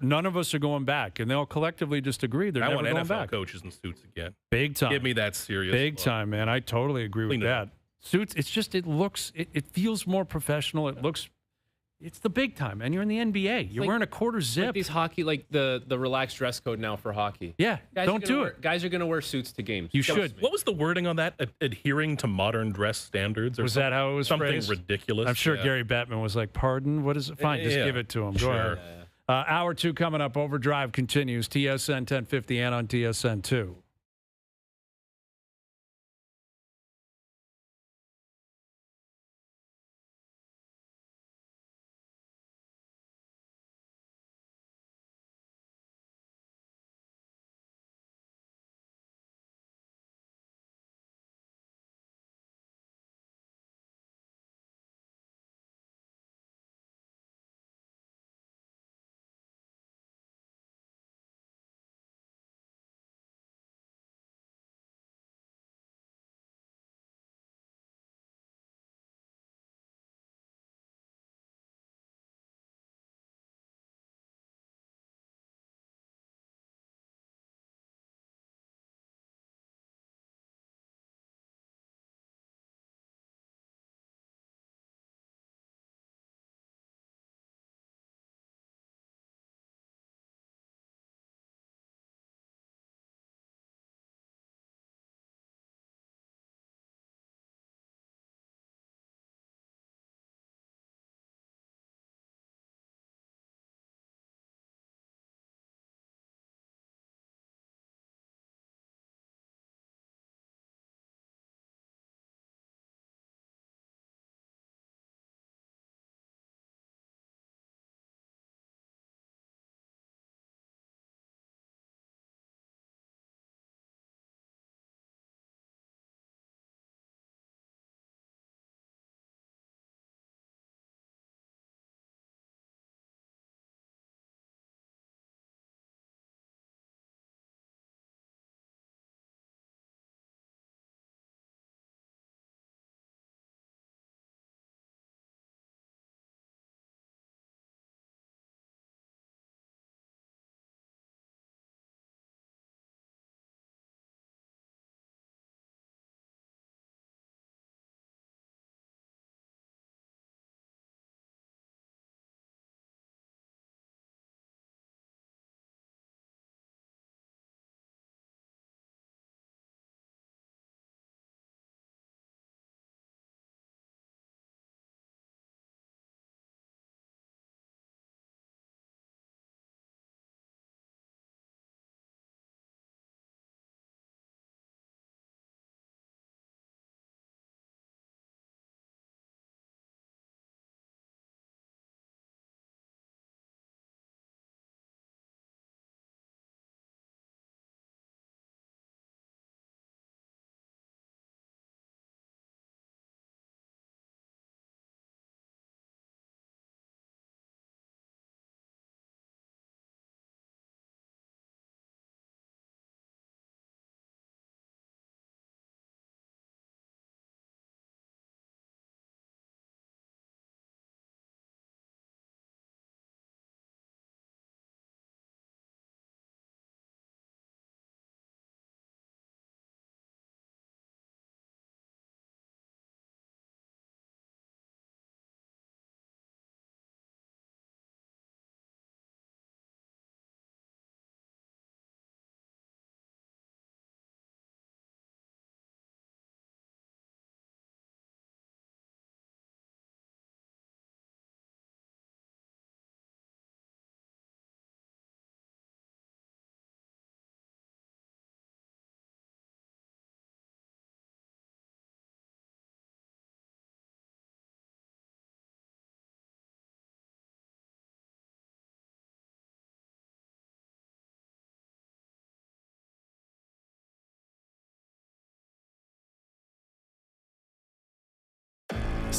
none of us are going back, and they all collectively just agree they're never going back. I want NFL coaches in suits again. Big time. Give me that serious. Big time, man. I totally agree with that. Suits. It's just it feels more professional. It's the big time, and you're in the NBA. You're wearing a quarter zip. Like these hockey, the relaxed dress code now for hockey. Yeah, don't do it. Guys are going to wear suits to games. You should. What was the wording on that? Adhering to modern dress standards? Or was that how it was something phrased? Ridiculous? I'm sure Gary Bettman was like, "Pardon? What is it? Fine, just give it to him." Go ahead. Hour 2 coming up. OverDrive continues. TSN 1050 and on TSN 2.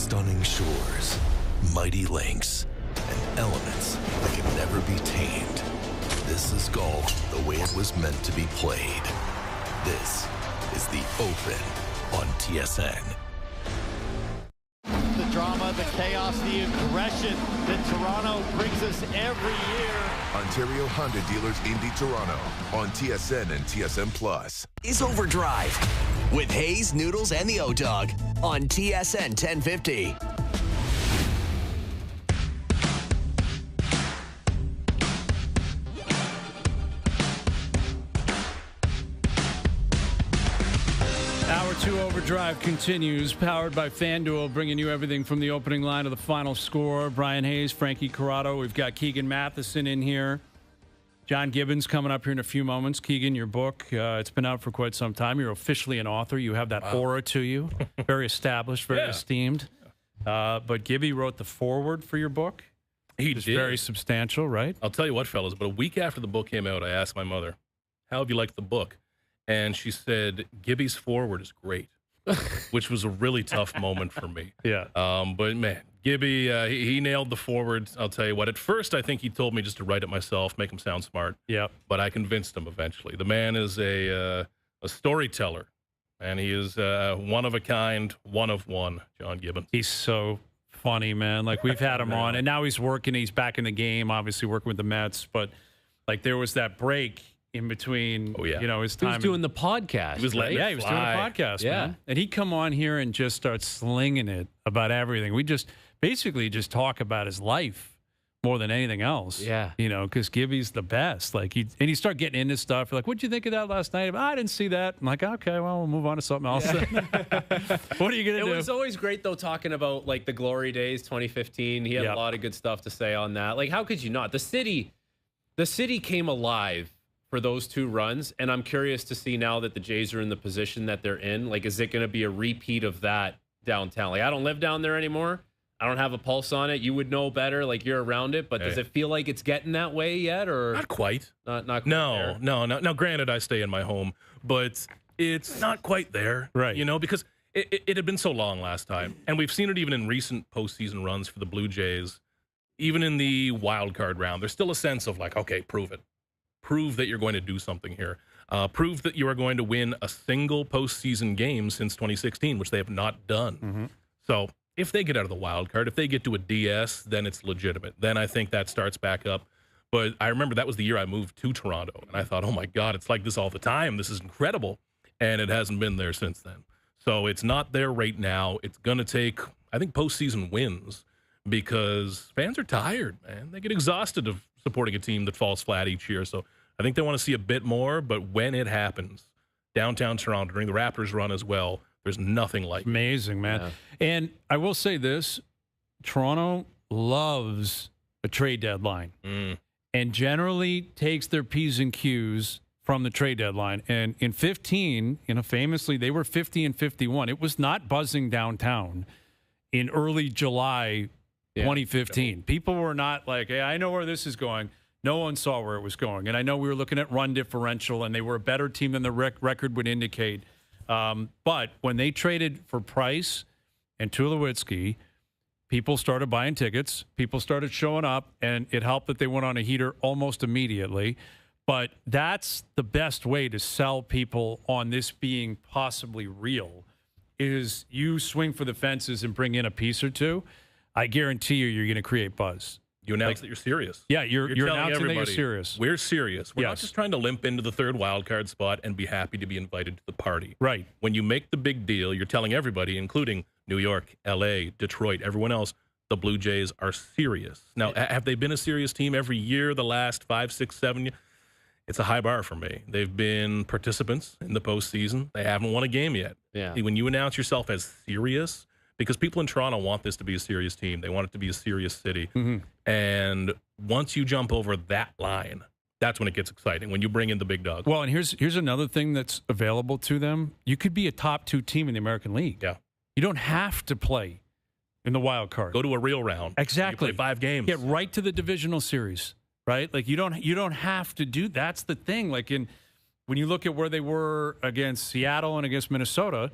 Stunning shores, mighty lakes, and elements that can never be tamed. This is golf the way it was meant to be played. This is The Open on TSN. The drama, the chaos, the aggression that Toronto brings us every year. Ontario Honda Dealers Indy Toronto on TSN and TSN+. Is OverDrive with Hayes, Noodles, and the O-Dog on TSN 1050. Hour 2 OverDrive continues, powered by FanDuel, bringing you everything from the opening line to the final score. Brian Hayes, Frankie Corrado. We've got Keegan Matheson in here. John Gibbons coming up here in a few moments. Keegan, your book, it's been out for quite some time. You're officially an author. You have that aura to you. Very established, very esteemed. But Gibby wrote the foreword for your book. He did. Very substantial, right? I'll tell you what, fellas, but a week after the book came out, I asked my mother, how have you liked the book? And she said, Gibby's foreword is great, which was a really tough moment for me. Yeah. But, man, Gibby, he nailed the foreword. I'll tell you what. At first, I think he told me just to write it myself, make him sound smart. Yep. But I convinced him eventually. The man is a storyteller, and he is one of a kind, one of one, John Gibbons. He's so funny, man. Like, we've had him on, and now he's working. He's back in the game, obviously working with the Mets. But, like, there was that break in between, his time. He was doing the podcast. He was letting he was doing a podcast, man. And he'd come on here and just start slinging it about everything. We just basically just talk about his life more than anything else. Yeah. Because Gibby's the best. Like, he start getting into stuff. Like, what'd you think of that last night? I didn't see that. I'm like, okay, well, we'll move on to something else. What are you going to do? It was always great, though, talking about, like, the glory days, 2015. He had a lot of good stuff to say on that. Like, how could you not? The city came alive for those two runs, and I'm curious to see now that the Jays are in the position that they're in, like, is it going to be a repeat of that downtown? Like, I don't live down there anymore. I don't have a pulse on it. You would know better, like, you're around it, but does it feel like it's getting that way yet, or not quite? Not quite No. there. Now, granted, I stay in my home, but it's not quite there, right? Because it had been so long last time, and we've seen it even in recent postseason runs for the Blue Jays, even in the wild card round. There's still a sense of, like, okay, prove it. Prove that you're going to do something here. Prove that you are going to win a single postseason game since 2016, which they have not done. Mm-hmm. So if they get out of the wild card, if they get to a DS, then it's legitimate. Then I think that starts back up. But I remember that was the year I moved to Toronto, and I thought, oh, my God, it's like this all the time. This is incredible. And it hasn't been there since then. So it's not there right now. It's going to take, I think, postseason wins because fans are tired, man. They get exhausted of supporting a team that falls flat each year. So I think they want to see a bit more, but when it happens, downtown Toronto, during the Raptors run as well, there's nothing like it. Amazing, man. Yeah. And I will say this, Toronto loves a trade deadline and generally takes their P's and Q's from the trade deadline. And in 15, famously, they were 50 and 51. It was not buzzing downtown in early July 2015. People were not like, hey, I know where this is going. No one saw where it was going. And I know we were looking at run differential, and they were a better team than the record would indicate. But when they traded for Price and Tulowitzki, people started buying tickets. People started showing up, and it helped that they went on a heater almost immediately. But that's the best way to sell people on this being possibly real, is you swing for the fences and bring in a piece or two. I guarantee you're going to create buzz. You announce that you're serious. Yeah, you're announcing that you're serious. We're serious. We're not just trying to limp into the third wild card spot and be happy to be invited to the party. Right. When you make the big deal, you're telling everybody, including New York, L.A., Detroit, everyone else, the Blue Jays are serious. Now, have they been a serious team every year the last 5, 6, 7 years? It's a high bar for me. They've been participants in the postseason. They haven't won a game yet. Yeah. When you announce yourself as serious, because people in Toronto want this to be a serious team. They want it to be a serious city. Mm-hmm. And once you jump over that line, that's when it gets exciting, when you bring in the big dog. Well, and here's another thing that's available to them. You could be a top 2 team in the American League. Yeah. You don't have to play in the wild card. Go to a real round. Exactly. You play 5 games. Get right to the divisional series, right? Like, you don't have to do. That's the thing. Like, when you look at where they were against Seattle and against Minnesota,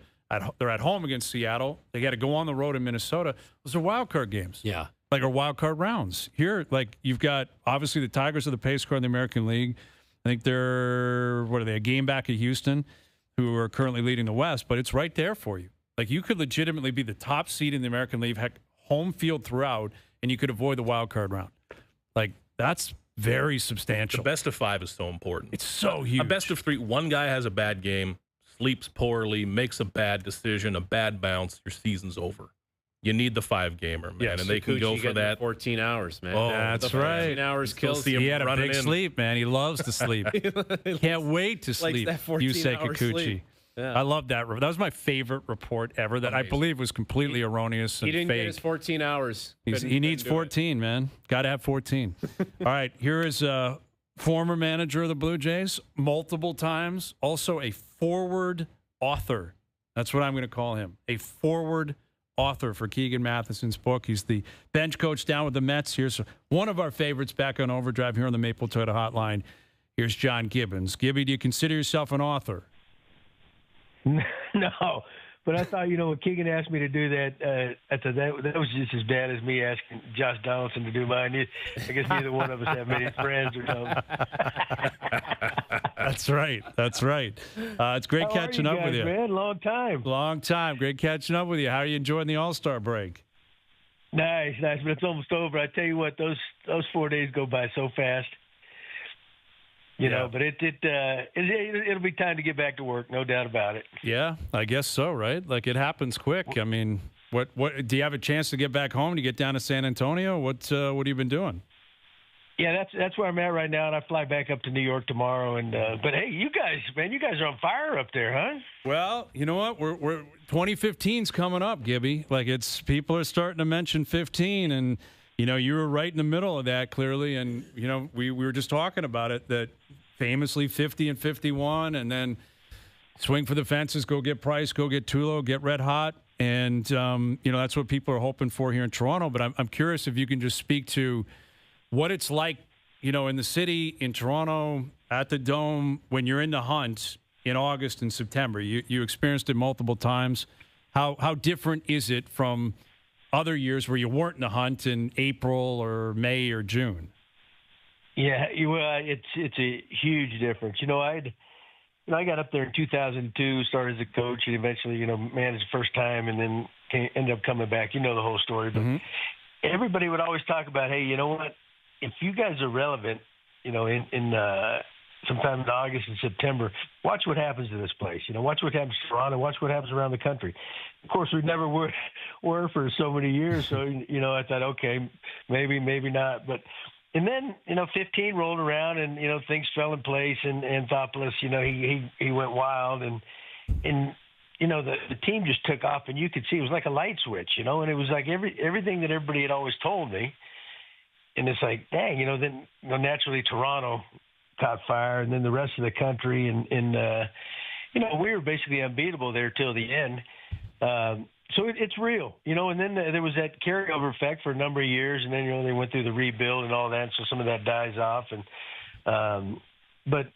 They're at home against Seattle. They got to go on the road in Minnesota. Those are wild card games. Yeah. Like, are wild card rounds. Here, like, you've got, obviously, the Tigers are the pace car in the American League. I think they're, a game back at Houston, who are currently leading the West, but it's right there for you. Like, you could legitimately be the top seed in the American League, heck, home field throughout, and you could avoid the wild card round. Like, that's very substantial. The best of 5 is so important. It's so huge. A best of 3, one guy has a bad game, sleeps poorly, makes a bad decision, a bad bounce, your season's over. You need the 5-gamer, man, yes, and they can go for that. 14 hours, man. Oh, that's right. 14 hours kills. He had a big sleep, man. He loves to sleep. Can't wait to sleep. Yusei Kikuchi. Yeah. I love that. That was my favorite report ever that I believe was completely erroneous and fake. He didn't get his 14 hours. He needs 14, man. Got to have 14. All right, here is a former manager of the Blue Jays, multiple times, also a forward author. That's what I'm going to call him, a forward author for Keegan Matheson's book. He's the bench coach down with the Mets. Here's one of our favorites back on Overdrive here on the Maple Toyota Hotline. Here's John Gibbons. Gibby, do you consider yourself an author? No, but I thought, when Keegan asked me to do that, I thought that was just as bad as me asking Josh Donaldson to do mine. I guess neither one of us have many friends or something. That's right. That's right. It's great catching up with you. Man? Long time. Great catching up with you. How are you enjoying the All-Star break? Nice. But it's almost over. I tell you what, those 4 days go by so fast. You know, but it'll be time to get back to work, no doubt about it. Yeah, I guess so, right? Like, it happens quick. I mean, what do you have a chance to get back home, to get down to San Antonio? What have you been doing? Yeah, that's where I'm at right now, and I fly back up to New York tomorrow. And but hey, you guys are on fire up there, huh? Well, you know what? We're 2015's coming up, Gibby. Like, people are starting to mention 15, and you were right in the middle of that, clearly. And we were just talking about it, that famously 50 and 51, and then swing for the fences, go get Price, go get Tulo, get red hot. And, that's what people are hoping for here in Toronto. But I'm curious if you can just speak to what it's like, in the city, in Toronto, at the Dome, when you're in the hunt in August and September. You experienced it multiple times. How different is it from other years where you weren't in the hunt in April or May or June? Yeah, it's a huge difference. I got up there in 2002, started as a coach, and eventually, managed the first time, and then ended up coming back. You know the whole story. But everybody would always talk about, hey, you know what? If you guys are relevant, in sometime in August and September, watch what happens to this place. Watch what happens to Toronto. Watch what happens around the country. Of course, we never were for so many years. So, I thought, okay, maybe not. And then, 15 rolled around, and, things fell in place, and Anthopoulos, he went wild, and the team just took off, and you could see it was like a light switch, and it was like everything that everybody had always told me. And it's like, dang, then naturally Toronto caught fire, and then the rest of the country, and we were basically unbeatable there till the end. So it's real, and then there was that carryover effect for a number of years, and then, they went through the rebuild and all that, so some of that dies off. And but,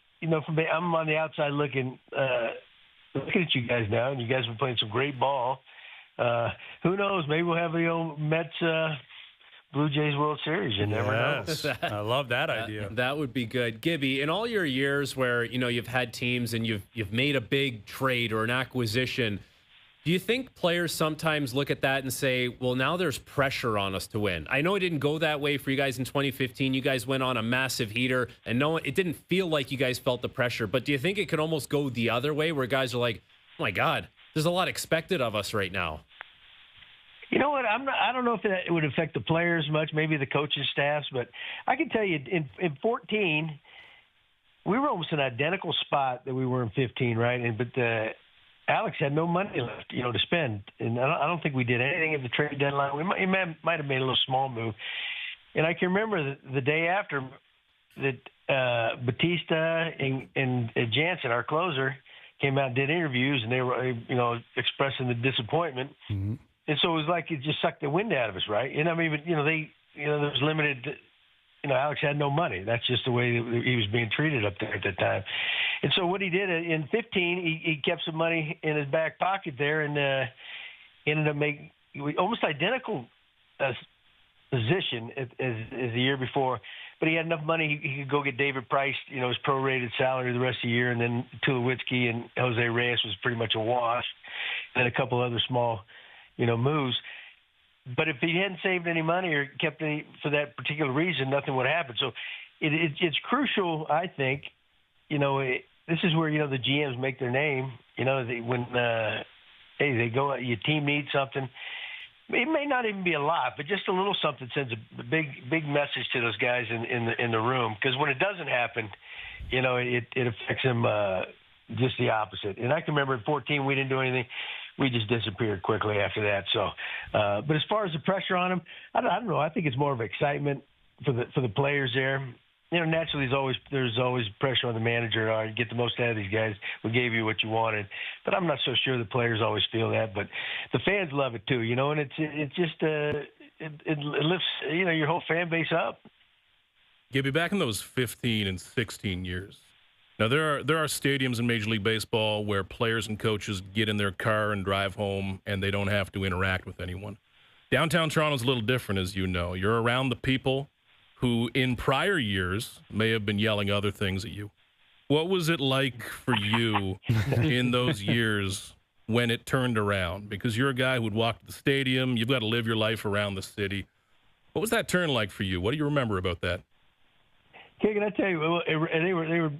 for me, I'm on the outside looking at you guys now, and you guys have been playing some great ball. Who knows? Maybe we'll have the old Mets Blue Jays World Series. You never know. I love that idea. That would be good. Gibby, in all your years where, you've had teams and you've made a big trade or an acquisition, do you think players sometimes look at that and say, well, now there's pressure on us to win? I know it didn't go that way for you guys in 2015. You guys went on a massive heater, and it didn't feel like you guys felt the pressure. But do you think it could almost go the other way, where guys are like, oh, my God, there's a lot expected of us right now? You know what? I don't know if that would affect the players much, maybe the coaching staffs. But I can tell you, in 14, we were almost in an identical spot that we were in 15, right? But Alex had no money left, to spend, and I don't think we did anything at the trade deadline. We might have made a little small move, and I can remember the day after that Batista and Jansen, our closer, came out and did interviews, and they were, expressing the disappointment, and so it was like it just sucked the wind out of us, right? And I mean, there was limited. Alex had no money. That's just the way that he was being treated up there at that time. And so what he did in 15, he kept some money in his back pocket there and ended up making almost identical position as the year before. But he had enough money, he could go get David Price, his prorated salary the rest of the year, and then Tulowitzki and Jose Reyes was pretty much a wash, and a couple other small, moves. But if he hadn't saved any money or kept any for that particular reason, nothing would happen. So it's crucial, I think. This is where the GMs make their name. When they go, your team needs something. It may not even be a lot, but just a little something sends a big message to those guys in the room. Because when it doesn't happen, it affects them just the opposite. And I can remember in 14 we didn't do anything. We just disappeared quickly after that. So, but as far as the pressure on them, I don't know. I think it's more of excitement for the players there. Naturally, there's always pressure on the manager. Get the most out of these guys. We gave you what you wanted, but I'm not so sure the players always feel that. But the fans love it too, and it just lifts your whole fan base up. Gibby, back in those 15 and 16 years. Now there are stadiums in Major League Baseball where players and coaches get in their car and drive home, and they don't have to interact with anyone. Downtown Toronto's a little different, as you know. You're around the people who in prior years may have been yelling other things at you. What was it like for you in those years when it turned around? Because you're a guy who would walk to the stadium. You've got to live your life around the city. What was that turn like for you? What do you remember about that? Can I tell you, they were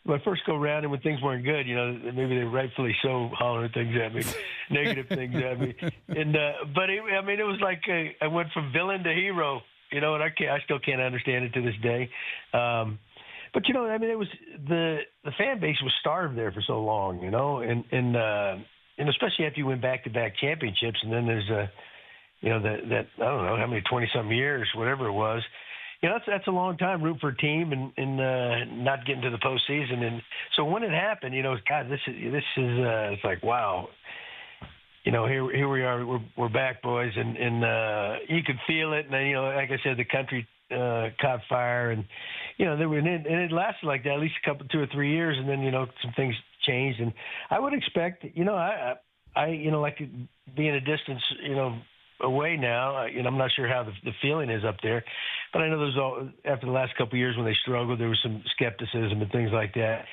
my first go round, and when things weren't good, maybe they rightfully so hollering things at me, negative things at me. And but it was like I went from villain to hero. And I still can't understand it to this day. But it was the fan base was starved there for so long, and especially after you win back-to-back championships, and then there's that I don't know how many 20-something years, whatever it was. That's a long time rooting for a team and not getting to the postseason. And so when it happened, God, this is it's like wow. Here we are. We're back, boys, and you could feel it. And like I said, the country caught fire, and it lasted like that at least 2 or 3 years, and then some things changed. And I would expect, I like to be in a distance, away now. I'm not sure how the feeling is up there, but I know after the last couple of years when they struggled, there was some skepticism and things like that.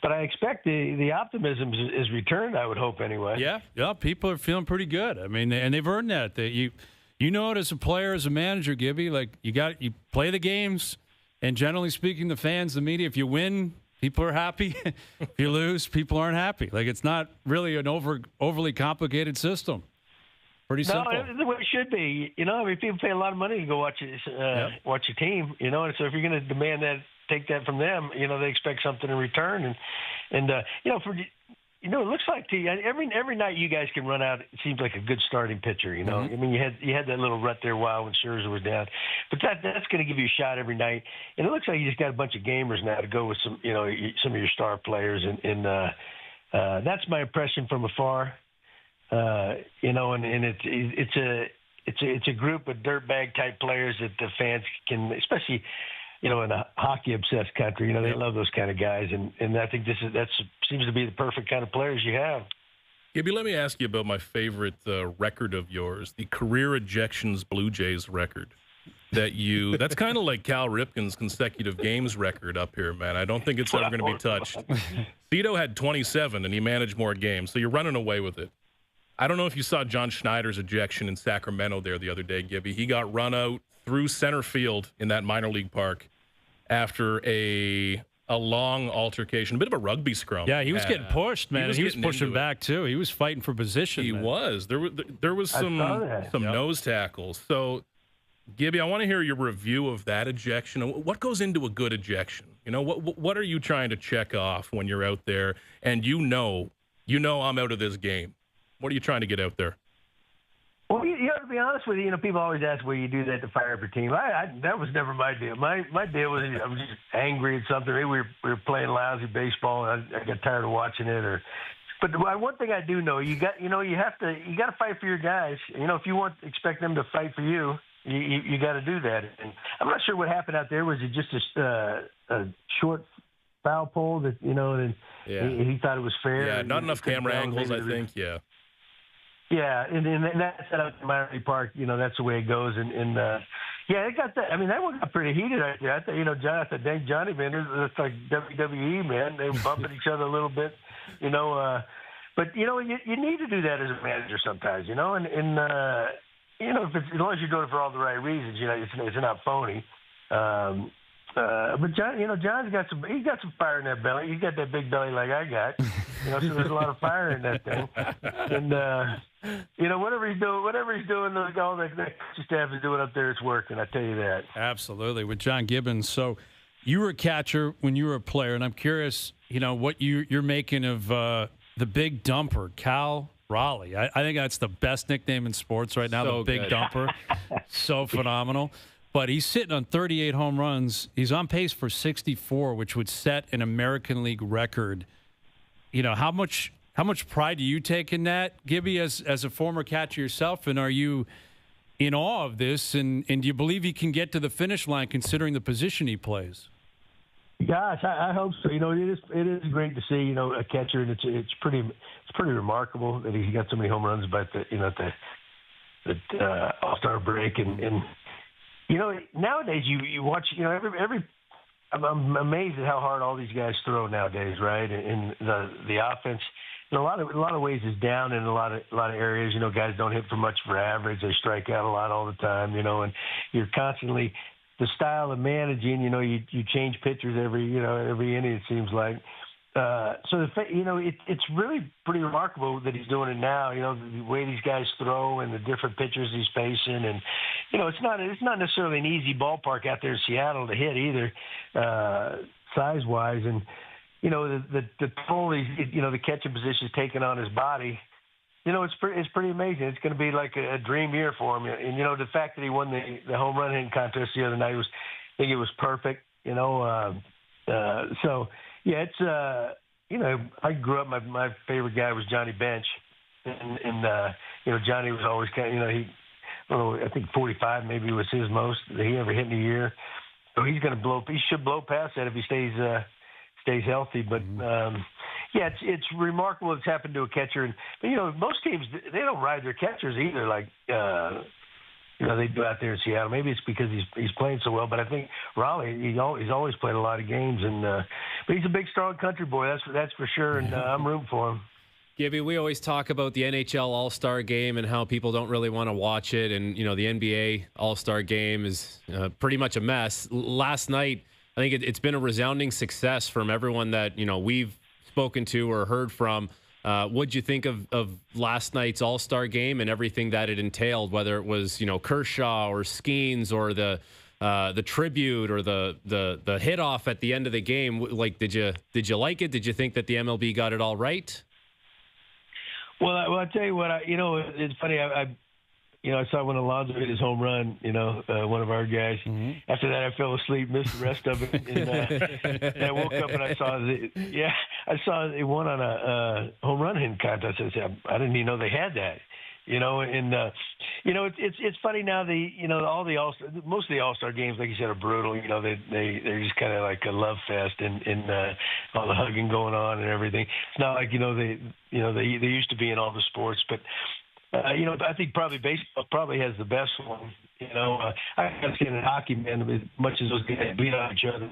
But I expect the optimism is returned, I would hope, anyway. Yeah, people are feeling pretty good. I mean, and they've earned that. You know it as a player, as a manager, Gibby. Like, you play the games, and generally speaking, the fans, the media, if you win, people are happy. If you lose, people aren't happy. Like, it's not really an overly complicated system. Pretty simple. No, it's the way it should be. People pay a lot of money to go watch your team, and so if you're going to demand that, take that from them, they expect something in return. And it looks like every night you guys can run out, it seems like a good starting pitcher, Mm-hmm. I mean, you had that little rut there a while when Scherzer was down. But that's going to give you a shot every night. And it looks like you just got a bunch of gamers now to go with some of your star players. And that's my impression from afar. And it's a group of dirtbag type players that the fans can, especially in a hockey-obsessed country, they love those kind of guys, and I think that seems to be the perfect kind of players you have. Gibby, let me ask you about my favorite record of yours, the career ejections Blue Jays record. That's kind of like Cal Ripken's consecutive games record up here, man. I don't think it's ever going to be touched. Cito had 27, and he managed more games, so you're running away with it. I don't know if you saw John Schneider's ejection in Sacramento there the other day, Gibby. He got run out through center field in that minor league park after a long altercation, a bit of a rugby scrum. Yeah, he was getting pushed, man. He was pushing back, too. He was fighting for position. He was. There was some nose tackles. So, Gibby, I want to hear your review of that ejection. What goes into a good ejection? What are you trying to check off when you're out there and you know I'm out of this game? What are you trying to get out there? Well, to be honest with you, people always ask, "Will you do that to fire up your team?" That was never my deal. My deal was I was just angry at something. Maybe we were playing lousy baseball, and I got tired of watching it. But one thing I do know, you got to fight for your guys. If you expect them to fight for you, you got to do that. And I'm not sure what happened out there. Was it just a short foul pole that and he thought it was fair. Yeah, not enough camera angles, I think. Yeah, and that set up in Miami Park. That's the way it goes. And it got that. I mean, that one got pretty heated right there. I thought, dang, Johnny, man, it's like WWE, man. They were bumping each other a little bit, But you need to do that as a manager sometimes, and if as long as you're doing it for all the right reasons, it's not phony. But John, John's got some fire in that belly. He's got that big belly like I got, so there's a lot of fire in that thing. And whatever he's doing, all that staff is doing up there, it's working. I tell you that. Absolutely, with John Gibbons. So you were a catcher when you were a player, and I'm curious, what you're making of the big dumper, Cal Raleigh. I think that's the best nickname in sports right now. So the big good. dumper, so phenomenal. But he's sitting on 38 home runs. He's on pace for 64, which would set an American League record. How much pride do you take in that, Gibby, as a former catcher yourself? And are you in awe of this? And do you believe he can get to the finish line considering the position he plays? Gosh, I hope so. It is great to see a catcher, and it's pretty remarkable that he got so many home runs by the All-Star break and. Nowadays you watch, I'm amazed at how hard all these guys throw nowadays, right? And the offense, in a lot of ways, is down in a lot of areas. Guys don't hit for much for average. They strike out a lot all the time. And you're constantly the style of managing. You change pitchers every inning. It seems like. It's really pretty remarkable that he's doing it now. The way these guys throw and the different pitchers he's facing, and it's not necessarily an easy ballpark out there in Seattle to hit either, size wise. And the toll the catching position is taking on his body. It's pretty amazing. It's going to be like a dream year for him. And the fact that he won the home run hitting contest the other night I think it was perfect. So. Yeah, it's I grew up. My favorite guy was Johnny Bench, and Johnny was always I think 45 maybe was his most that he ever hit in a year. So he should blow past that if he stays healthy. But it's remarkable it's happened to a catcher. But most teams they don't ride their catchers either. Like they do out there in Seattle. Maybe it's because he's playing so well, but I think Raleigh, he's always played a lot of games, but he's a big, strong country boy. That's for sure, and I'm rooting for him. Gibby, we always talk about the NHL All-Star Game and how people don't really want to watch it, and the NBA All-Star Game is pretty much a mess. Last night, I think it's been a resounding success from everyone that we've spoken to or heard from. What'd you think of last night's All-Star Game and everything that it entailed, whether it was, Kershaw or Skeens or the tribute or the hit off at the end of the game? Like, did you like it? Did you think that the MLB got it all right? Well, I'll tell you what, it's funny. I saw when Alonso hit his home run, one of our guys. Mm-hmm. After that, I fell asleep, missed the rest of it. And I woke up and I saw they won on a home run hitting contest. I said, I didn't even know they had that. It's funny now. Most of the All-Star games, like you said, are brutal. They're just kind of like a love fest and all the hugging going on and everything. It's not like they used to be in all the sports, but. I think probably baseball probably has the best one. I understand in hockey, man, as much as those guys beat on each other,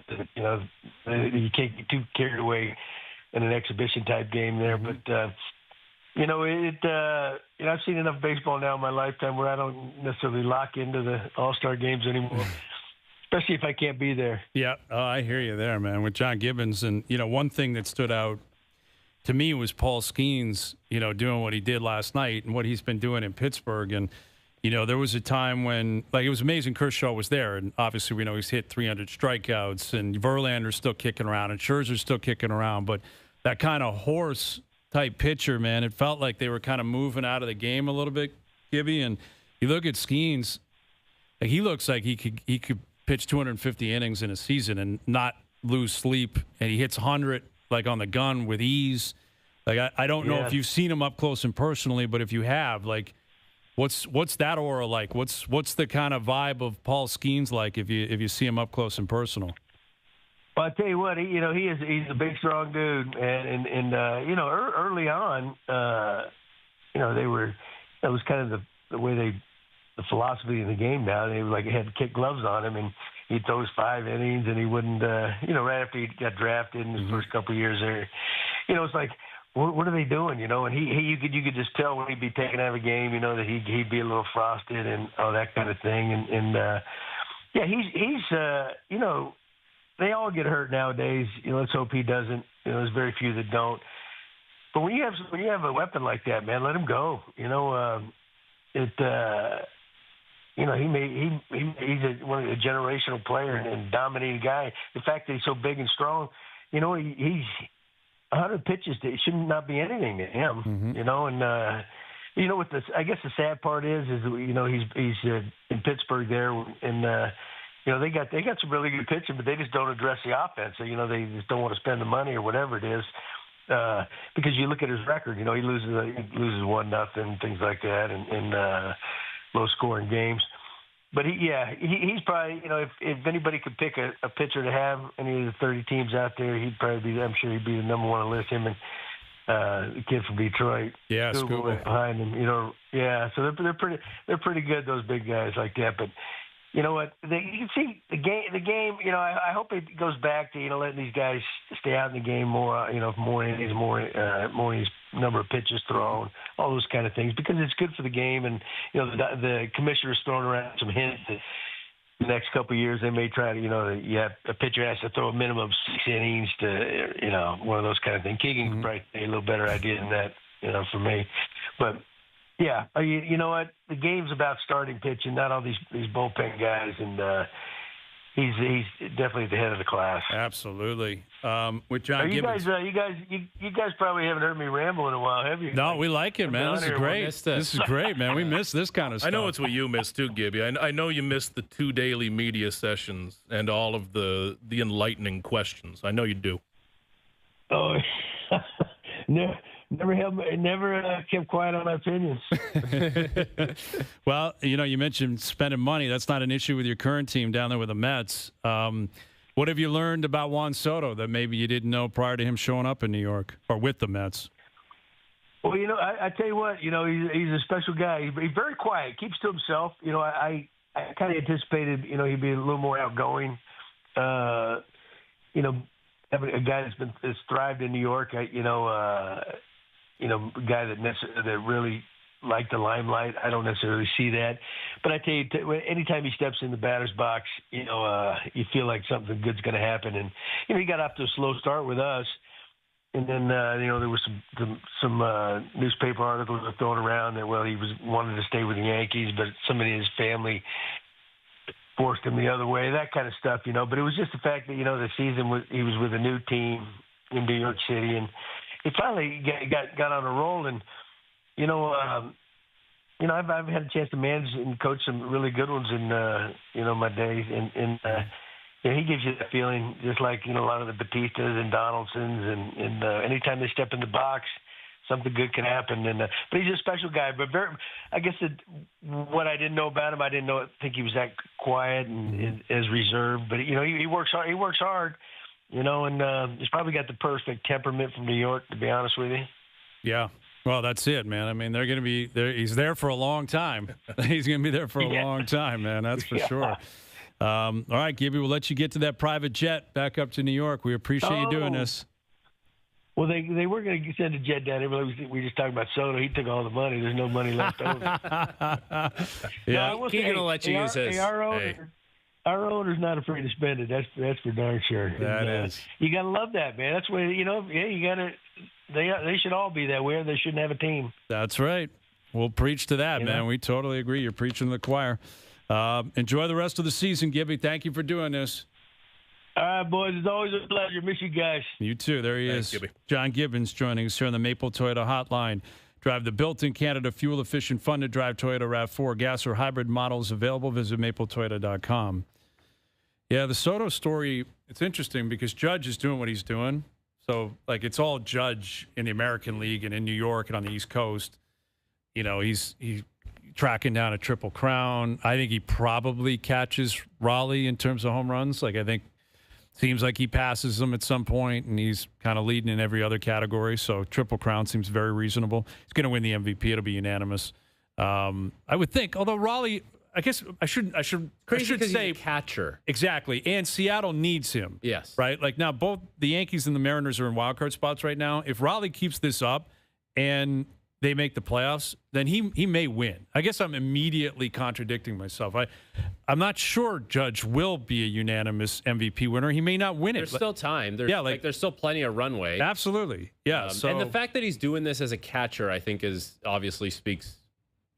you can't get too carried away in an exhibition type game there. But I've seen enough baseball now in my lifetime where I don't necessarily lock into the All-Star games anymore. Especially if I can't be there. Yeah, I hear you there, man. With John Gibbons, and one thing that stood out to me was Paul Skeens, doing what he did last night and what he's been doing in Pittsburgh. And, there was a time when, it was amazing Kershaw was there. And obviously we know he's hit 300 strikeouts and Verlander's still kicking around and Scherzer's still kicking around. But that kind of horse-type pitcher, man, it felt like they were kind of moving out of the game a little bit, Gibby. And you look at Skeens, he looks like he could pitch 250 innings in a season and not lose sleep. And he hits 100 on the gun with ease. I don't know if you've seen him up close and personally, but if you have, what's that aura like? What's the kind of vibe of Paul Skeens like if you see him up close and personal? Well, I tell you what, he's a big, strong dude, and early on, that was kind of the way the philosophy of the game now. They had to kick gloves on him, and he'd throw his 5 innings, and he wouldn't, right after he got drafted in his first couple of years there, it's like, what are they doing, and you could just tell when he'd be taken out of a game, that he'd be a little frosted and all that kind of thing, he's they all get hurt nowadays. Let's hope he doesn't. There's very few that don't. But when you have a weapon like that, man, let him go. He's a generational player and dominating guy. The fact that he's so big and strong, he's 100 pitches. It should not be anything to him. Mm-hmm. What I guess the sad part is he's in Pittsburgh there, and they got some really good pitching, but they just don't address the offense. So, they just don't want to spend the money or whatever it is. Because you look at his record, he loses 1-0, things like that, and low scoring games. But he's probably, if anybody could pick a pitcher to have any of the 30 teams out there, he'd probably be. I'm sure he'd be the number one on the list. Him and the kid from Detroit, Scuba behind him. So they're pretty good, those big guys like that. But you know what? You can see the game. I hope it goes back to letting these guys stay out in the game more. More innings, more innings, number of pitches thrown, all those kind of things, because it's good for the game. And the commissioner's throwing around some hints that the next couple of years they may try to. A pitcher has to throw a minimum of 6 innings to one of those kind of things. Keegan could probably say a little better idea than that. For me, but. Yeah, you know what? The game's about starting pitching, not all these bullpen guys, and he's definitely the head of the class. Absolutely. With John Gibbons. You guys probably haven't heard me ramble in a while, have you? No, we like it, man. This is great. This is great, man. We miss this kind of stuff. I know it's what you miss too, Gibby. I know you missed the 2 daily media sessions and all of the enlightening questions. I know you do. Oh, no. Never kept quiet on my opinions. Well, you mentioned spending money. That's not an issue with your current team down there with the Mets. What have you learned about Juan Soto that maybe you didn't know prior to him showing up in New York or with the Mets? Well, I tell you what, he's a special guy. He's very quiet, keeps to himself. I kind of anticipated, he'd be a little more outgoing. Having a guy that's thrived in New York, a guy that really liked the limelight. I don't necessarily see that. But I tell you, anytime he steps in the batter's box, you feel like something good's going to happen. And, he got off to a slow start with us. And then, there was some newspaper articles that were thrown around that, he wanted to stay with the Yankees, but somebody in his family forced him the other way, that kind of stuff, But it was just the fact that, the season he was with a new team in New York City, and he finally got on a roll. And, I've had a chance to manage and coach some really good ones in, my days. And he gives you that feeling just like, a lot of the Batistas and Donaldsons. And anytime they step in the box, something good can happen. And but he's a special guy. But I guess what I didn't know about him, I didn't think he was that quiet and as reserved. But, he works hard. He works hard. And he's probably got the perfect temperament from New York, to be honest with you. Yeah. Well, that's it, man. I mean, they're going to be there. He's there for a long time. He's going to be there for a long time, man. That's for sure. All right, Gibby, we'll let you get to that private jet back up to New York. We appreciate you doing this. Well, they were going to send a jet down here, but we just talking about Soto. He took all the money. There's no money left over. Yeah, he's going to let you use his. Our owner's not afraid to spend it. That's for darn sure. That is. You got to love that, man. That's where you got to. They should all be that way. Or they shouldn't have a team. That's right. We'll preach to that, man. We totally agree. You're preaching to the choir. Enjoy the rest of the season, Gibby. Thank you for doing this. All right, boys. It's always a pleasure. Miss you guys. You too. There he is. Gibby. John Gibbons joining us here on the Maple Toyota Hotline. Drive the built-in Canada fuel-efficient, fun-to-drive Toyota RAV4 gas or hybrid models available. Visit mapletoyota.com. Yeah, the Soto story, it's interesting because Judge is doing what he's doing. So, it's all Judge in the American League and in New York and on the East Coast. He's tracking down a Triple Crown. I think he probably catches Raleigh in terms of home runs. I think Seems like he passes them at some point, and he's kind of leading in every other category. So Triple Crown seems very reasonable. He's going to win the MVP. It'll be unanimous. I would think, although Raleigh, I guess I should say catcher. Exactly. And Seattle needs him. Yes. Right? Like now both the Yankees and the Mariners are in wildcard spots right now. If Raleigh keeps this up and they make the playoffs, then he may win. I guess I'm immediately contradicting myself. I'm not sure Judge will be a unanimous MVP winner. He may not win it. There's still time. There's still plenty of runway. Absolutely. Yeah. And the fact that he's doing this as a catcher, I think, is obviously speaks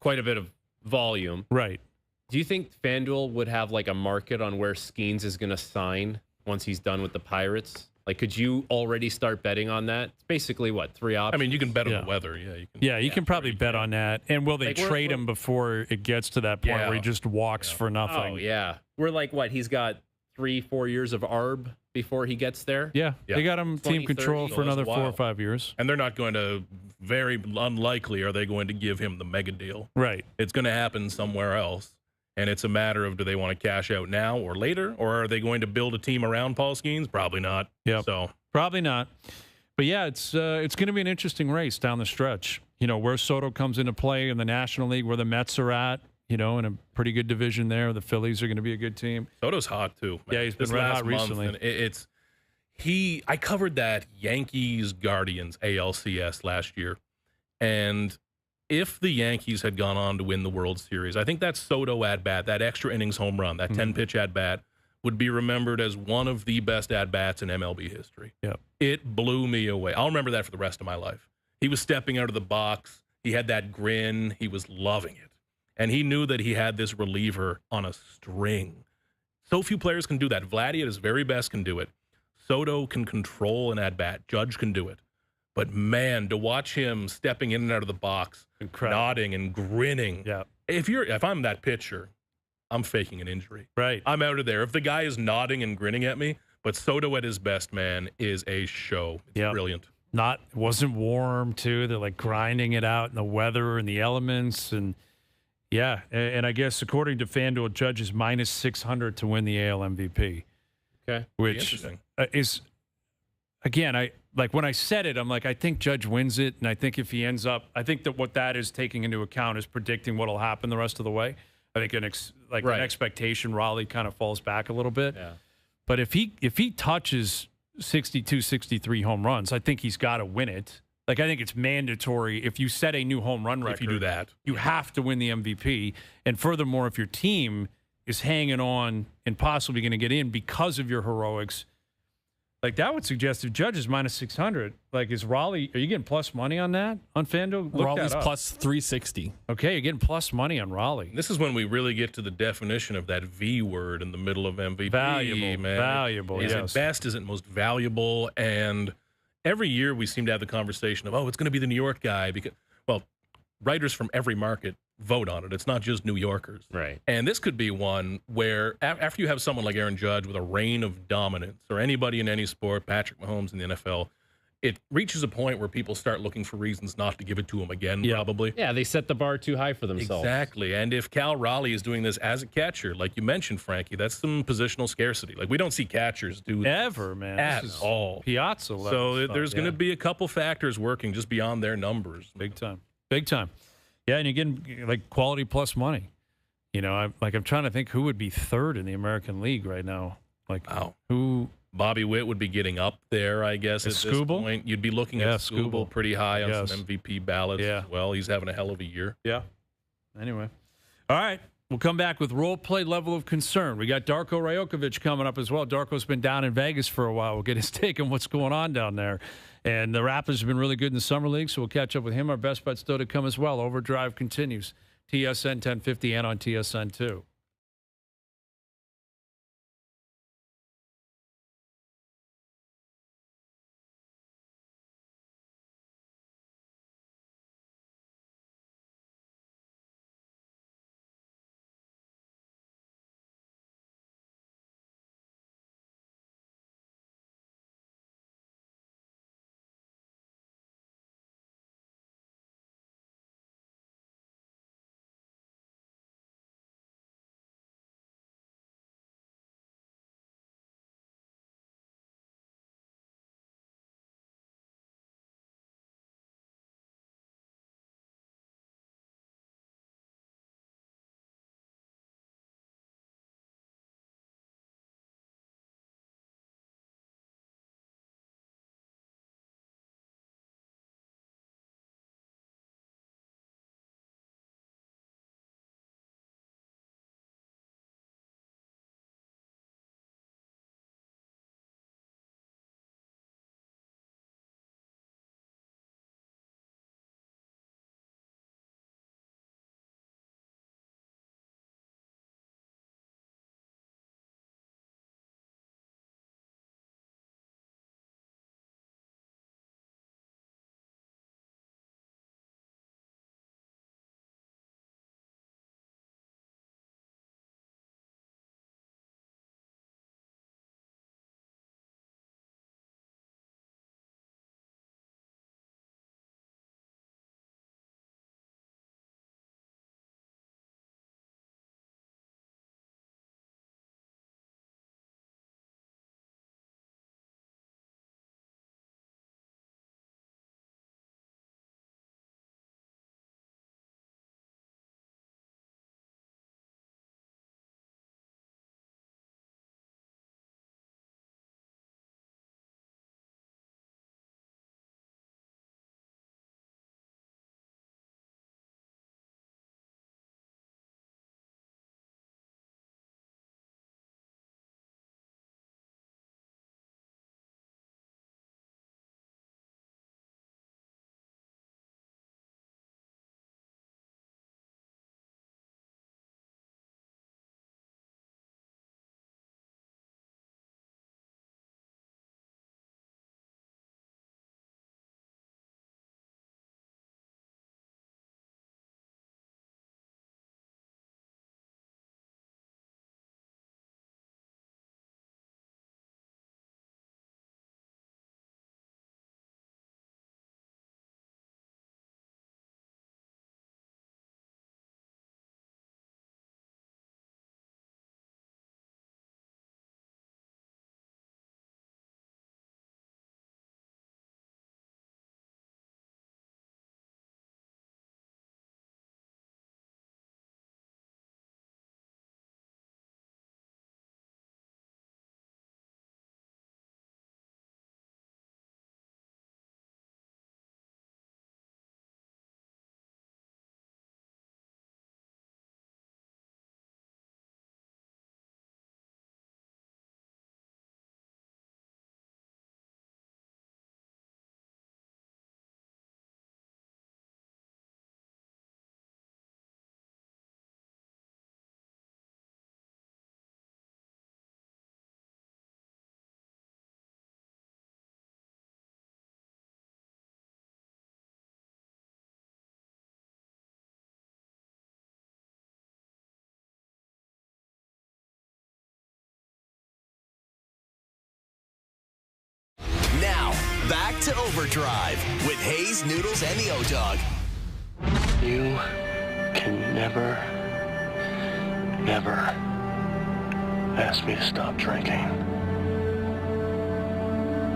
quite a bit of volume. Right. Do you think FanDuel would have like a market on where Skeens is going to sign once he's done with the Pirates? Like, could you already start betting on that? It's basically, what, 3 options? I mean, you can bet on the weather. Yeah, you can. Yeah, you can probably bet on that. And will they trade him before it gets to that point where he just walks for nothing? Oh, yeah. We're like, what, he's got 3-4 years of ARB before he gets there? Yeah. They got him team control for another 4 or 5 years. And they're not going to, very unlikely, are they going to give him the mega deal. Right. It's going to happen somewhere else. And it's a matter of, do they want to cash out now or later? Or are they going to build a team around Paul Skeens? Probably not. Yeah. So probably not. But yeah, it's going to be an interesting race down the stretch. You know, where Soto comes into play in the National League, where the Mets are at, you know, in a pretty good division there. The Phillies are going to be a good team. Soto's hot too. Man. Yeah, he's been red hot recently. And I covered that Yankees Guardians ALCS last year. And if the Yankees had gone on to win the World Series, I think that Soto at-bat, that extra innings home run, that 10-pitch at-bat, would be remembered as one of the best at-bats in MLB history. Yep. It blew me away. I'll remember that for the rest of my life. He was stepping out of the box. He had that grin. He was loving it. And he knew that he had this reliever on a string. So few players can do that. Vladdy at his very best can do it. Soto can control an at-bat. Judge can do it. But, man, to watch him stepping in and out of the box, nodding and grinning. Yeah. If I'm that pitcher, I'm faking an injury. Right. I'm out of there. If the guy is nodding and grinning at me, but Soto at his best, man, is a show. It's brilliant. It wasn't warm, too. They're, like, grinding it out in the weather and the elements. And, yeah, and I guess according to FanDuel, Judge is minus 600 to win the AL MVP. Okay. Which is, again, when I said it, I'm like, I think Judge wins it, and I think if he ends up, I think that what that is taking into account is predicting what will happen the rest of the way. I think an expectation, Raleigh kind of falls back a little bit. Yeah. But if he touches 62, 63 home runs, I think he's got to win it. Like, I think it's mandatory. If you set a new home run record, if you do that, you have to win the MVP. And furthermore, if your team is hanging on and possibly going to get in because of your heroics, like, that would suggest if Judge is minus 600, like, is Raleigh, are you getting plus money on that on FanDuel? Raleigh's plus 360. Okay, you're getting plus money on Raleigh. This is when we really get to the definition of that V word in the middle of MVP. Valuable, man. valuable, Is it best? Is it most valuable? And every year we seem to have the conversation of, it's going to be the New York guy. Because, well, writers from every market vote on it. It's not just New Yorkers. Right. And this could be one where after you have someone like Aaron Judge with a reign of dominance, or anybody in any sport, Patrick Mahomes in the NFL, it reaches a point where people start looking for reasons not to give it to him again, probably. Yeah, they set the bar too high for themselves. Exactly. And if Cal Raleigh is doing this as a catcher, like you mentioned, Frankie, that's some positional scarcity. Like, we don't see catchers do this ever, man. At all. Piazza level So stuff, there's going to be a couple factors working just beyond their numbers. Big time. Big time. Yeah, and you're getting, like, quality plus money. You know, I'm trying to think who would be third in the American League right now. Like, who? Bobby Witt would be getting up there, I guess, at this point. You'd be looking at Skubal pretty high on some MVP ballots as well. He's having a hell of a year. Yeah. Anyway. All right. We'll come back with role play level of concern. We got Darko Rajokovic coming up as well. Darko's been down in Vegas for a while. We'll get his take on what's going on down there. And the Raptors have been really good in the Summer League, so we'll catch up with him. Our best bet still to come as well. OverDrive continues. TSN 1050 and on TSN 2. Back to Overdrive with Hayes, Noodles, and the O-Dog. You can never ask me to stop drinking.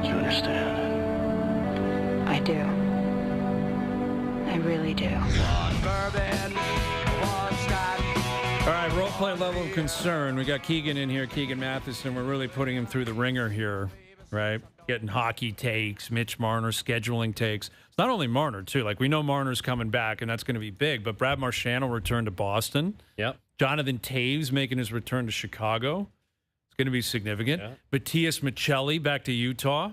Do you understand? I do. I really do. All right, role play level of concern. We got Keegan in here, Keegan Matheson. We're really putting him through the ringer here, right? Getting hockey takes, Mitch Marner scheduling takes. It's not only Marner, too. Like, we know Marner's coming back, and that's going to be big, but Brad Marchand will return to Boston. Yep. Jonathan Taves making his return to Chicago. It's going to be significant. Yeah. Matthias Michelli back to Utah.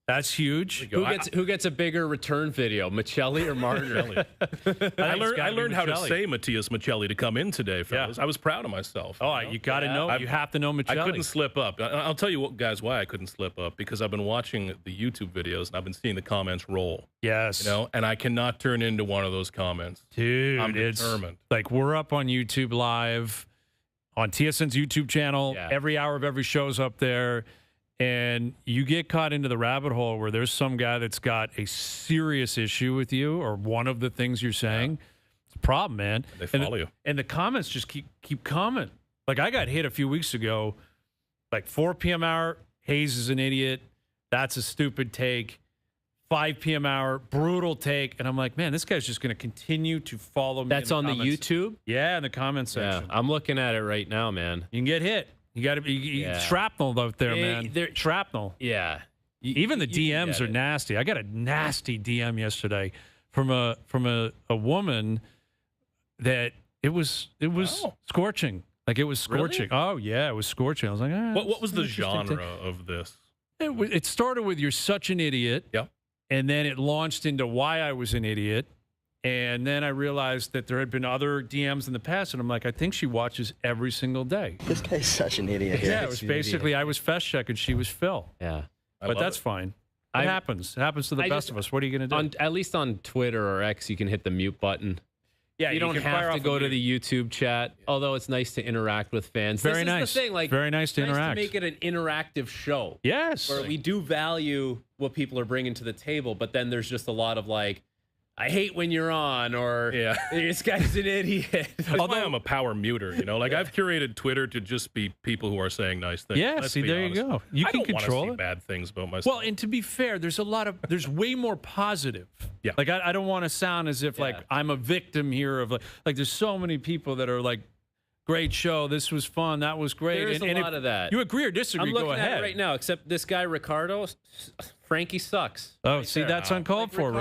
That's huge. Who gets a bigger return video, Michelli or Marner? I learned how to say Matthias Michelli to come in today, fellas. Yeah. I was proud of myself. Oh, you got to know. You have to know Michelli. I couldn't slip up. I'll tell you, guys, why I couldn't slip up. Because I've been watching the YouTube videos, and I've been seeing the comments roll. Yes. And I cannot turn into one of those comments. Dude, I'm determined. Like, we're up on YouTube Live, on TSN's YouTube channel. Yeah. Every hour of every show's up there. And you get caught into the rabbit hole where there's some guy that's got a serious issue with you or one of the things you're saying. Yeah. It's a problem, man. They follow you. And the comments just keep coming. Like, I got hit a few weeks ago, like 4 p.m. hour, Hayes is an idiot. That's a stupid take. 5 p.m. hour, brutal take. And I'm like, man, this guy's just going to continue to follow me. That's on the YouTube? Yeah, in the comments section. Yeah, I'm looking at it right now, man. You can get hit. You got to be shrapnel out there, man. Shrapnel. Yeah. Even the DMs are nasty. I got a nasty DM yesterday from a woman that it was scorching. Like, it was scorching. Really? Oh yeah, it was scorching. I was like, what was the genre of this? It started with "You're such an idiot." Yeah. And then it launched into why I was an idiot. And then I realized that there had been other DMs in the past, and I'm like, I think she watches every single day. This guy's such an idiot. Yeah, it was basically I was Fest Check and she was Phil. Yeah. But that's fine. It happens. It happens to the best of us. What are you going to do? At least on Twitter or X, you can hit the mute button. Yeah, you don't have to go to the YouTube chat, although it's nice to interact with fans. Very nice. This is the thing, like, very nice to interact. To make it an interactive show. Yes. Where we do value what people are bringing to the table, but then there's just a lot of, like, I hate when you're on, or this guy's an idiot. Although I'm a power muter, like I've curated Twitter to just be people who are saying nice things. Yeah, see, there you go. You can control it. I don't want to see bad things about myself. Well, and to be fair, there's way more positive. Yeah. Like, I don't want to sound as if like I'm a victim here of like there's so many people that are like, great show, this was fun, that was great. There's a lot of that. You agree or disagree? I'm looking go ahead. at it right now. Except this guy Ricardo, Frankie sucks. Oh, right see, there. that's uncalled for,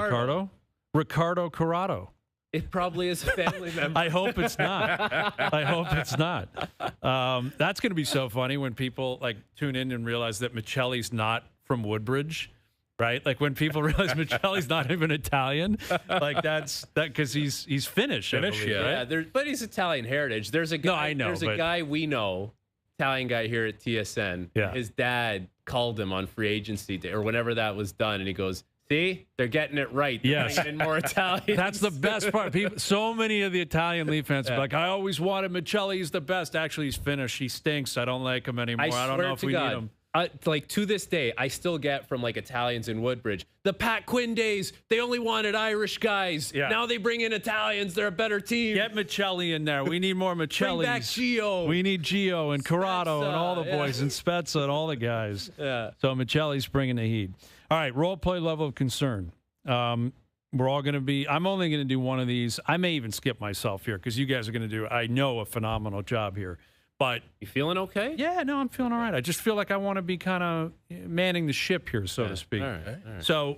Ricardo Corrado. It probably is a family member. I hope it's not. I hope it's not. That's going to be so funny when people like tune in and realize that Michelli's not from Woodbridge, right? Like when people realize Michelli's not even Italian, like that's because he's Finnish. Finnish, right? But he's Italian heritage. There's a guy. No, I know. There's a guy we know, Italian guy here at TSN. Yeah. His dad called him on free agency day or whenever that was done, and he goes, see, they're getting it right. They're yes. bringing in more Italians. That's the best part. So many of the Italian Leaf fans are like, I always wanted Michelli. He's the best. Actually, he's Finnish. He stinks. I don't like him anymore. I don't know if we need him. Like to this day, I still get from like Italians in Woodbridge, the Pat Quinn days, they only wanted Irish guys. Yeah. Now they bring in Italians. They're a better team. Get Michelli in there. We need more Michellis. Bring back Gio. We need Gio and Corrado and all the boys and Spezza and all the guys. Yeah. So Michelli's bringing the heat. All right, role play level of concern. We're all going to be, I'm only going to do one of these. I may even skip myself here because you guys are going to do, I know, a phenomenal job here. But you feeling okay? Yeah, no, I'm feeling all right. I just feel like I want to be kind of manning the ship here, so to speak. All right. So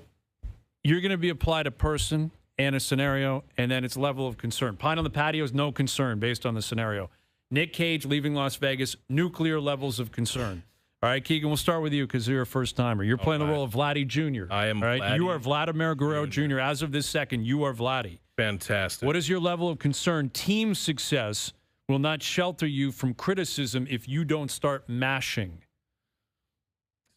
you're going to be applied a person and a scenario, and then it's level of concern. Pine on the patio is no concern based on the scenario. Nick Cage leaving Las Vegas, nuclear levels of concern. All right, Keegan, we'll start with you because you're a first-timer. You're playing the role of Vladdy Jr. I am right? Vladdy. You are Vladimir Guerrero Jr. As of this second, you are Vladdy. Fantastic. What is your level of concern? Team success will not shelter you from criticism if you don't start mashing.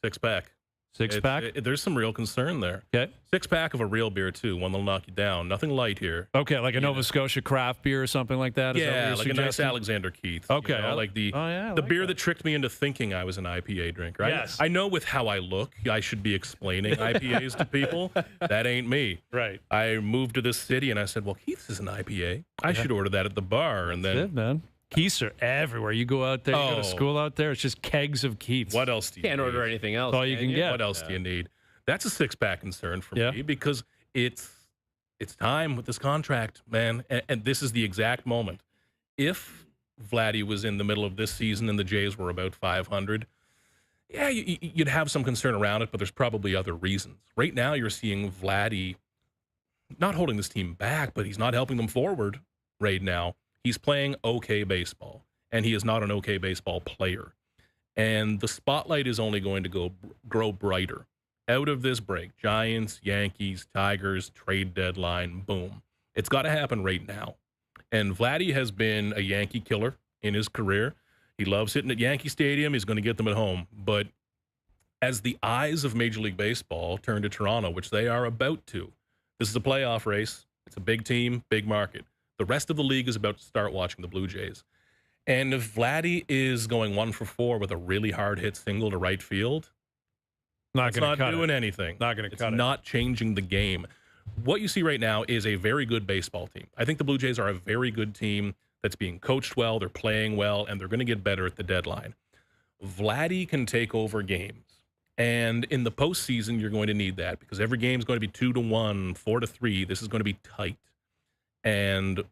6-pack. Six-pack? There's some real concern there. Okay. Six-pack of a real beer, too, one that'll knock you down. Nothing light here. Okay, like a Nova Scotia craft beer or something like that? Is that what Yeah, you're like a nice suggesting? Alexander Keith. Okay. Like the beer that tricked me into thinking I was an IPA drinker. Yes. I know with how I look, I should be explaining IPAs to people. That ain't me. Right. I moved to this city, and I said, well, Keith's is an IPA. I should order that at the bar. And then, That's it, man. Keiths are everywhere. You go out there, you go to school out there, it's just kegs of Keiths. What else do you Can't need? order anything else. That's all you can get. What else do you need? That's a six-pack concern for me because it's time with this contract, man. And this is the exact moment. If Vladdy was in the middle of this season and the Jays were about 500, yeah, you'd have some concern around it, but there's probably other reasons. Right now, you're seeing Vladdy not holding this team back, but he's not helping them forward right now. He's playing okay baseball, and he is not an okay baseball player. And the spotlight is only going to grow brighter. Out of this break, Giants, Yankees, Tigers, trade deadline, boom. It's got to happen right now. And Vladdy has been a Yankee killer in his career. He loves hitting at Yankee Stadium. He's going to get them at home. But as the eyes of Major League Baseball turn to Toronto, which they are about to, this is a playoff race. It's a big team, big market. The rest of the league is about to start watching the Blue Jays. And if Vladdy is going 1 for 4 with a really hard hit single to right field, Not doing anything. Not going to cut it. It's not changing the game. What you see right now is a very good baseball team. I think the Blue Jays are a very good team that's being coached well, they're playing well, and they're going to get better at the deadline. Vladdy can take over games. And in the postseason, you're going to need that because every game is going to be 2-1, 4-3. This is going to be tight. And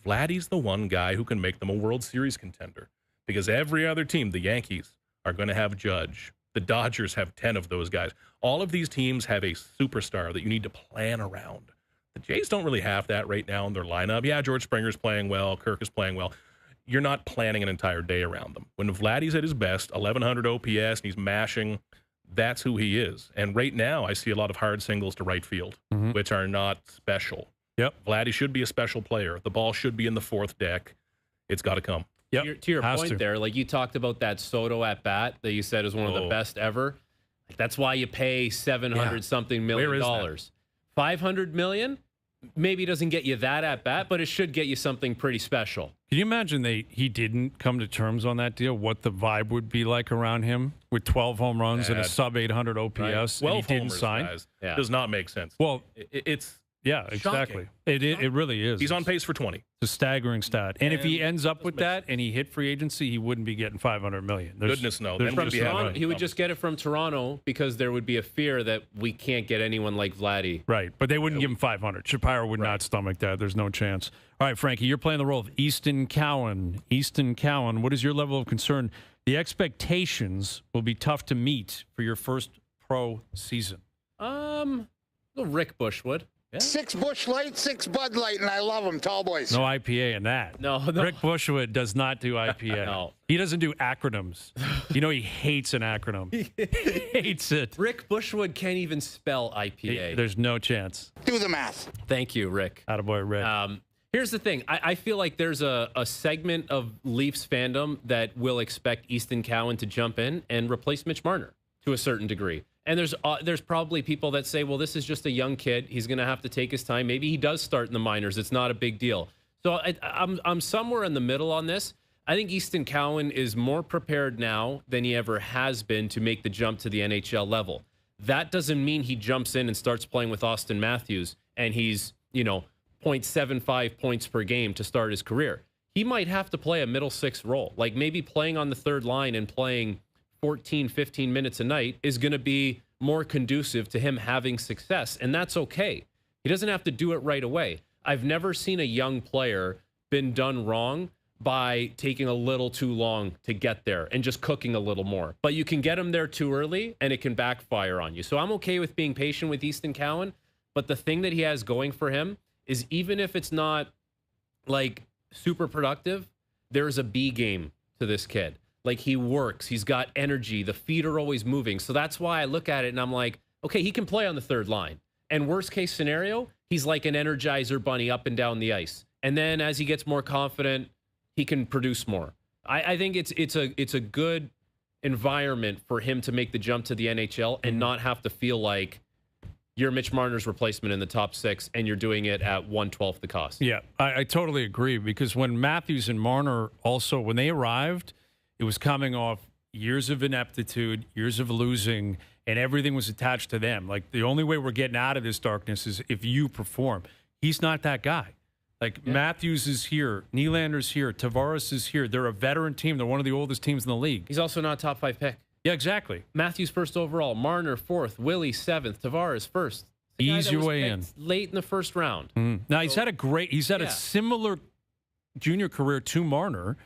Vladdy's the one guy who can make them a World Series contender because every other team, the Yankees, are going to have Judge. The Dodgers have 10 of those guys. All of these teams have a superstar that you need to plan around. The Jays don't really have that right now in their lineup. Yeah, George Springer's playing well. Kirk is playing well. You're not planning an entire day around them. When Vladdy's at his best, 1,100 OPS, and he's mashing, that's who he is. And right now, I see a lot of hard singles to right field, which are not special. Yep. Vladdy should be a special player. The ball should be in the fourth deck. It's got to come. Yep. To your point there, like you talked about that Soto at bat that you said is one of the best ever. That's why you pay $700-something million. $500 million maybe doesn't get you that at bat, but it should get you something pretty special. Can you imagine he didn't come to terms on that deal? What the vibe would be like around him with 12 home runs and a sub 800 OPS? Right. 12 and he didn't sign. Does not make sense. Well, it's yeah, exactly. It really is. He's on pace for 20. It's a staggering stat. And if he ends up with that and he hit free agency, he wouldn't be getting $500 million. Goodness no. From Toronto, he would just get it from Toronto because there would be a fear that we can't get anyone like Vladdy. Right, but they wouldn't give him 500. Shapiro would not stomach that. There's no chance. All right, Frankie, you're playing the role of Easton Cowan. Easton Cowan, what is your level of concern? The expectations will be tough to meet for your first pro season. Rick Bushwood. Yeah. 6 Busch Light, 6 Bud Light, and I love them, tall boys. No IPA in that. No. Rick Bushwood does not do IPA. No. He doesn't do acronyms. You know he hates an acronym. He hates it. Rick Bushwood can't even spell IPA. There's no chance. Do the math. Thank you, Rick. Attaboy, Rick. Here's the thing. I feel like there's a segment of Leafs fandom that will expect Easton Cowan to jump in and replace Mitch Marner to a certain degree. And there's probably people that say, well, this is just a young kid. He's going to have to take his time. Maybe he does start in the minors. It's not a big deal. So I'm somewhere in the middle on this. I think Easton Cowan is more prepared now than he ever has been to make the jump to the NHL level. That doesn't mean he jumps in and starts playing with Austin Matthews and he's, 0.75 points per game to start his career. He might have to play a middle six role, like maybe playing on the third line and playing 14, 15 minutes a night is going to be more conducive to him having success, and that's okay. He doesn't have to do it right away. I've never seen a young player been done wrong by taking a little too long to get there and just cooking a little more. But you can get him there too early, and it can backfire on you. So I'm okay with being patient with Easton Cowan, but the thing that he has going for him is even if it's not, like, super productive, there's a B game to this kid. Like, he works. He's got energy. The feet are always moving. So that's why I look at it and I'm like, okay, he can play on the third line. And worst case scenario, he's like an Energizer bunny up and down the ice. And then as he gets more confident, he can produce more. I think it's a good environment for him to make the jump to the NHL and not have to feel like you're Mitch Marner's replacement in the top 6 and you're doing it at 1/12 the cost. Yeah, I totally agree, because when Matthews and Marner also, when they arrived, it was coming off years of ineptitude, years of losing, and everything was attached to them. Like, the only way we're getting out of this darkness is if you perform. He's not that guy. Like, Matthews is here, Nylander's here, Tavares is here. They're a veteran team. They're one of the oldest teams in the league. He's also not a top 5 pick. Yeah, exactly. Matthews first overall, Marner 4th, Willie 7th, Tavares 1st. Ease your way in. Late in the first round. Now, he's had a similar junior career to Marner.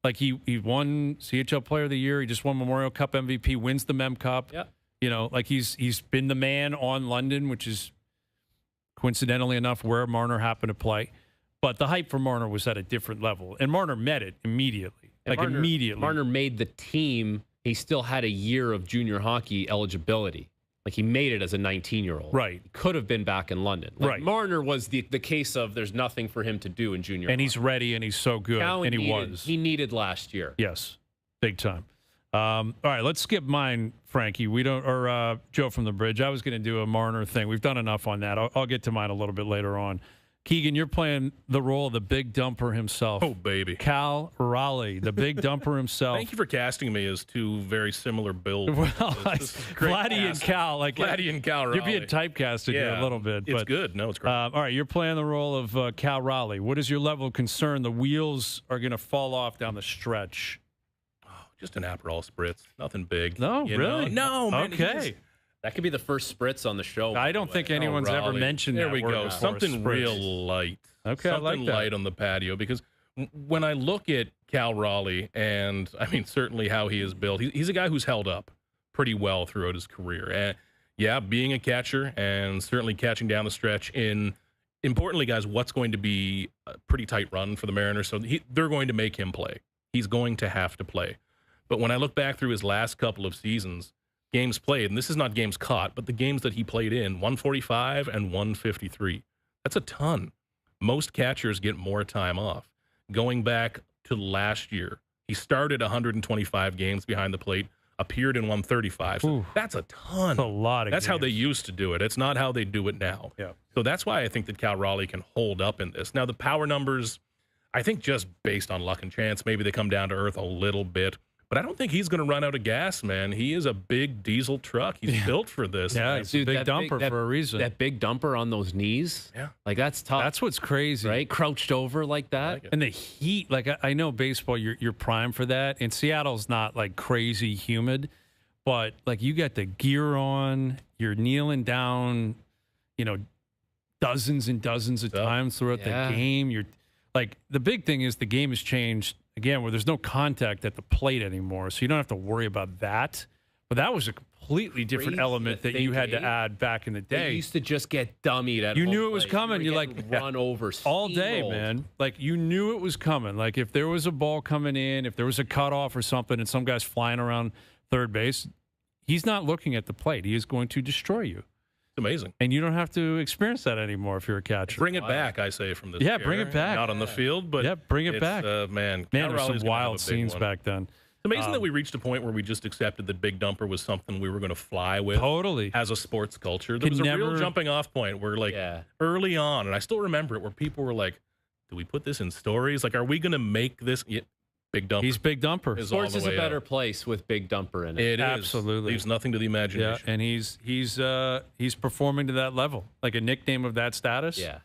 Like, he won CHL Player of the Year. He just won Memorial Cup MVP, wins the Mem Cup. Yep. You know, like, he's been the man on London, which is coincidentally enough where Marner happened to play. But the hype for Marner was at a different level, and Marner met it immediately. Marner made the team. He still had a year of junior hockey eligibility. Like, he made it as a 19-year-old. Right. He could have been back in London. Like, right. Marner was the case of there's nothing for him to do in junior and hockey. He's ready, and he's so good, and he was. He needed last year. Yes, big time. All right, let's skip mine, Frankie. We don't, or Joe from the Bridge. I was going to do a Marner thing. We've done enough on that. I'll get to mine a little bit later on. Keegan, you're playing the role of the big dumper himself. Oh, baby. Cal Raleigh, the big dumper himself. Thank you for casting me as two very similar builds. Well, Vladdy and Cal. Like, Vladdy and Cal Raleigh. You're being typecasted here a little bit. It's good. No, it's great. All right, you're playing the role of Cal Raleigh. What is your level of concern? The wheels are going to fall off down the stretch. Oh, just an Aperol spritz. Nothing big. No, really? No, man. Okay. That could be the first spritz on the show. I don't think anyone's ever mentioned there that we word go. before, Something spritz. real light. Okay, something I like that. light on the patio, because when I look at Cal Raleigh, and I mean certainly how he is built, he's a guy who's held up pretty well throughout his career. And yeah, being a catcher and certainly catching down the stretch in, importantly, guys, what's going to be a pretty tight run for the Mariners. So they're going to make him play. He's going to have to play. But when I look back through his last couple of seasons, games played, and this is not games caught, but the games that he played in, 145 and 153. That's a ton. Most catchers get more time off. Going back to last year, he started 125 games behind the plate, appeared in 135. So that's a ton. That's a lot of That's how games. they used to do it. It's not how they do it now. Yeah. So that's why I think that Cal Raleigh can hold up in this. Now, the power numbers, I think just based on luck and chance, maybe they come down to earth a little bit. But I don't think he's going to run out of gas, man. He is a big diesel truck. He's built for this. Yeah, he's a big dumper for a reason. That big dumper on those knees, like that's tough. That's what's crazy, right? Crouched over like that, like and the heat. Like, I know baseball, you're primed for that. And Seattle's not like crazy humid, but like, you got the gear on, you're kneeling down, dozens and dozens of times throughout the game. You're like, the big thing is the game has changed again, where there's no contact at the plate anymore, so you don't have to worry about that. But that was a completely different element that you had to add back in the day. They used to just get dummied at. You home knew it was plate. coming. You You're were like getting run over all day, steamrolled. man. Like, you knew it was coming. Like, if there was a ball coming in, if there was a cutoff or something, and some guy's flying around third base, he's not looking at the plate. He is going to destroy you. It's amazing. And you don't have to experience that anymore if you're a catcher. Bring it back, I say, from this. Yeah, year. bring it back. Not on the field, but bring it back. Man, there's Cal Raleigh's some gonna wild have a big scenes one. back then. It's amazing that we reached a point where we just accepted that big dumper was something we were going to fly with. Totally. As a sports culture. There was a real jumping off point where, like, early on, and I still remember it, where people were like, do we put this in stories? Like, are we going to make this? Yeah, big dumper. He's big dumper. Sports is a better place with big dumper in it. It is. Absolutely. Leaves nothing to the imagination. Yeah, and he's performing to that level. Like, a nickname of that status. Yeah.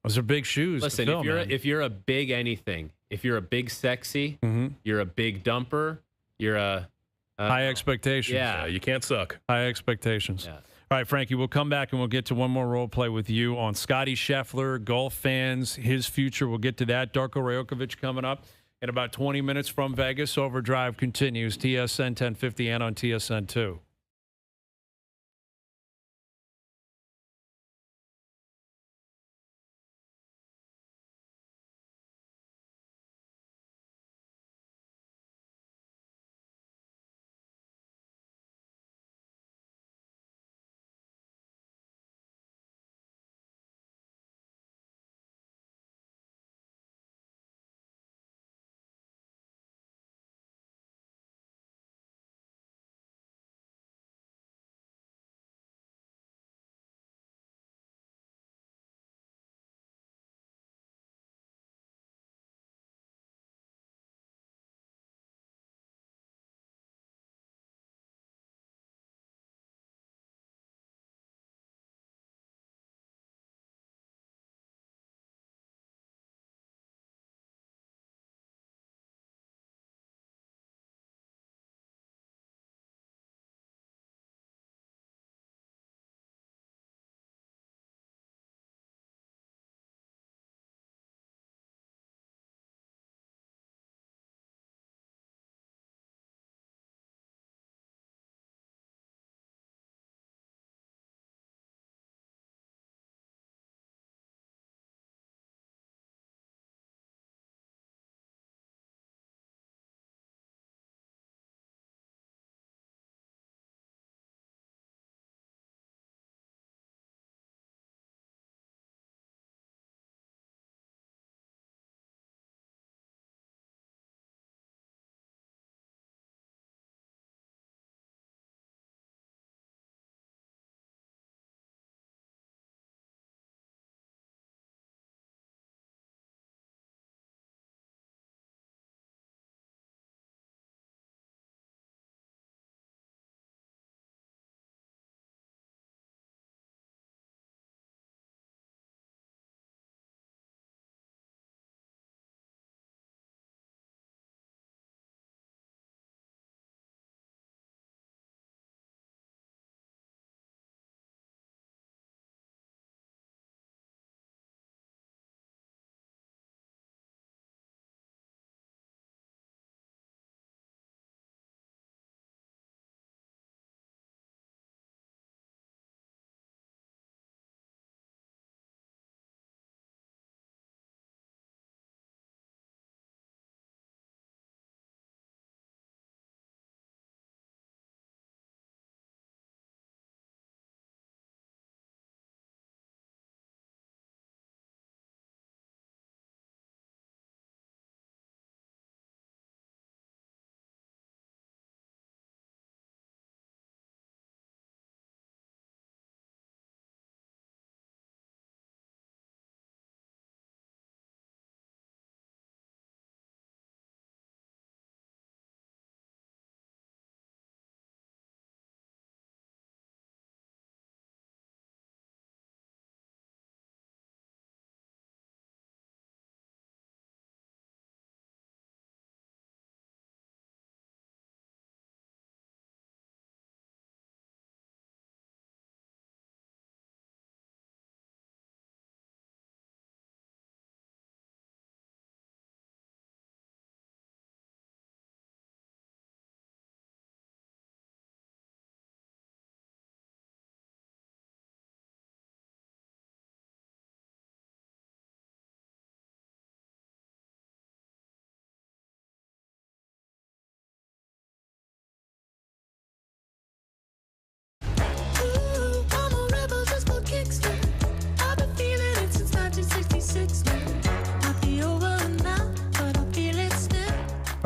Those are big shoes. Listen, to fill, if you're a big anything, if you're a big sexy, you're a big dumper, you're a high expectations. Yeah, you can't suck. High expectations. Yeah. All right, Frankie, we'll come back and we'll get to one more role play with you on Scotty Scheffler, golf fans, his future. We'll get to that. Darko Rajokovic coming up in about 20 minutes from Vegas. Overdrive continues. TSN 1050 and on TSN 2.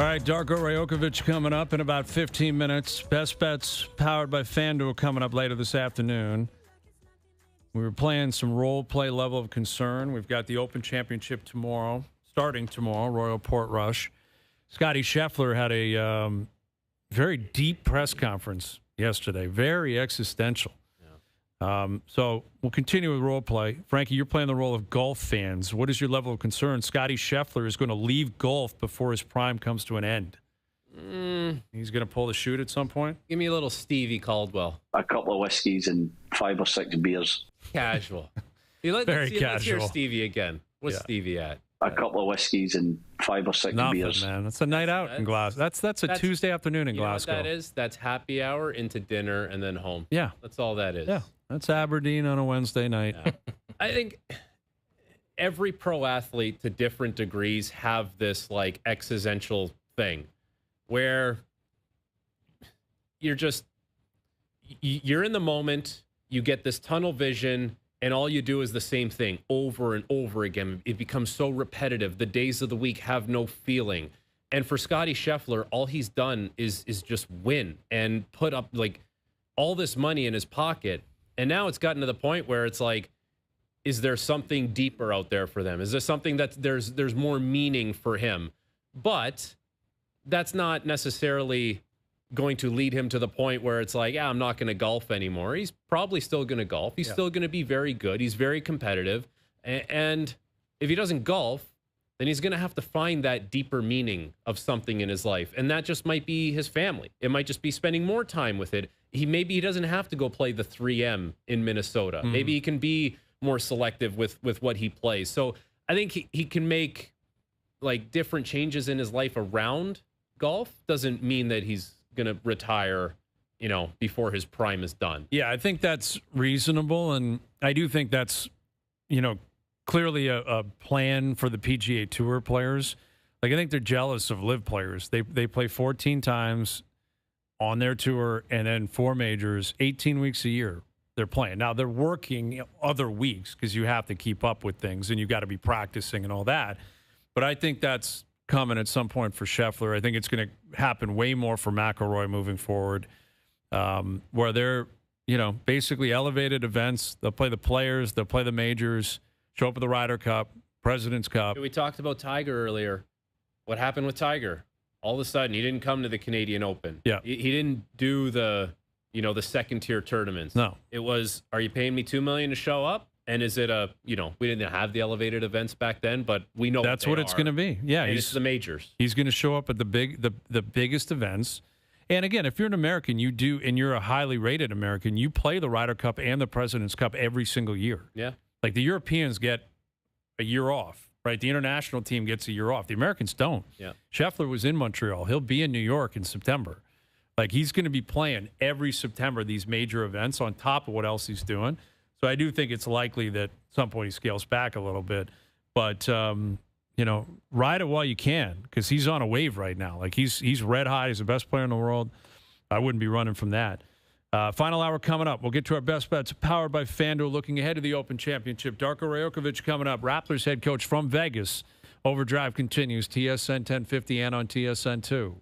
All right, Darko Rajokovic coming up in about 15 minutes. Best Bets powered by FanDuel coming up later this afternoon. We were playing some role play level of concern. We've got the Open Championship tomorrow, starting tomorrow, Royal Portrush. Scotty Scheffler had a very deep press conference yesterday, very existential. So we'll continue with role play. Frankie, you're playing the role of golf fans. What is your level of concern? Scotty Scheffler is going to leave golf before his prime comes to an end. He's going to pull the chute at some point? Give me a little Stevie Caldwell. A couple of whiskeys and 5 or 6 beers. Casual. Very casual. Let's hear Stevie again. What's Stevie at? A couple of whiskeys and 5 or 6 beers. Man. That's a night out in Glasgow. That's a Tuesday afternoon in Glasgow. You know what that is? That's happy hour into dinner and then home. Yeah. That's all that is. Yeah. That's Aberdeen on a Wednesday night. Yeah. I think every pro athlete to different degrees have this like existential thing where you're in the moment, you get this tunnel vision, and all you do is the same thing over and over again. It becomes so repetitive. The days of the week have no feeling. And for Scotty Scheffler, all he's done is just win and put up like all this money in his pocket. And now it's gotten to the point where it's like, is there something deeper out there for them? Is there something that there's more meaning for him? But that's not necessarily going to lead him to the point where it's like, I'm not going to golf anymore. He's probably still going to golf. He's still going to be very good. He's very competitive. And if he doesn't golf, then he's going to have to find that deeper meaning of something in his life. And that just might be his family. It might just be spending more time with it. Maybe he doesn't have to go play the 3M in Minnesota. Mm-hmm. Maybe he can be more selective with what he plays. So I think he can make like different changes in his life around golf. Doesn't mean that he's going to retire, before his prime is done. Yeah, I think that's reasonable. And I do think that's, clearly a plan for the PGA Tour players. Like, I think they're jealous of LIV players. They play 14 times on their tour and then 4 majors, 18 weeks a year they're playing. Now, they're working other weeks because you have to keep up with things and you got to be practicing and all that. But I think that's coming at some point for Scheffler. I think it's going to happen way more for McIlroy moving forward, where they're, basically elevated events. They'll play the players, they'll play the majors, show up at the Ryder Cup, President's Cup. We talked about Tiger earlier. What happened with Tiger? All of a sudden, he didn't come to the Canadian Open. Yeah. He didn't do the second-tier tournaments. No. It was, are you paying me $2 million to show up? And is it we didn't have the elevated events back then, but we know that's what it's going to be. Yeah. And it's the majors. He's going to show up at the biggest events. And again, if you're an American, and you're a highly rated American, you play the Ryder Cup and the President's Cup every single year. Yeah. Like the Europeans get a year off, right? The international team gets a year off. The Americans don't. Yeah. Scheffler was in Montreal. He'll be in New York in September. Like, he's going to be playing every September these major events on top of what else he's doing. So I do think it's likely that at some point he scales back a little bit. But, ride it while you can, because he's on a wave right now. Like, he's red hot. He's the best player in the world. I wouldn't be running from that. Final hour coming up. We'll get to our best bets powered by FanDuel, looking ahead to the Open Championship. Darko Rajokovic coming up. Raptors head coach from Vegas. OverDrive continues. TSN 1050 and on TSN 2.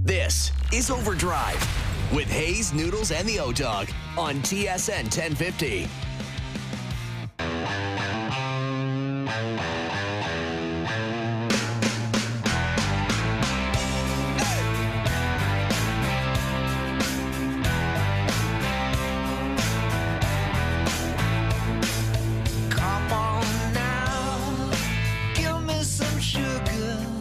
This is OverDrive with Hayes, Noodles, and the O-Dog on TSN 1050.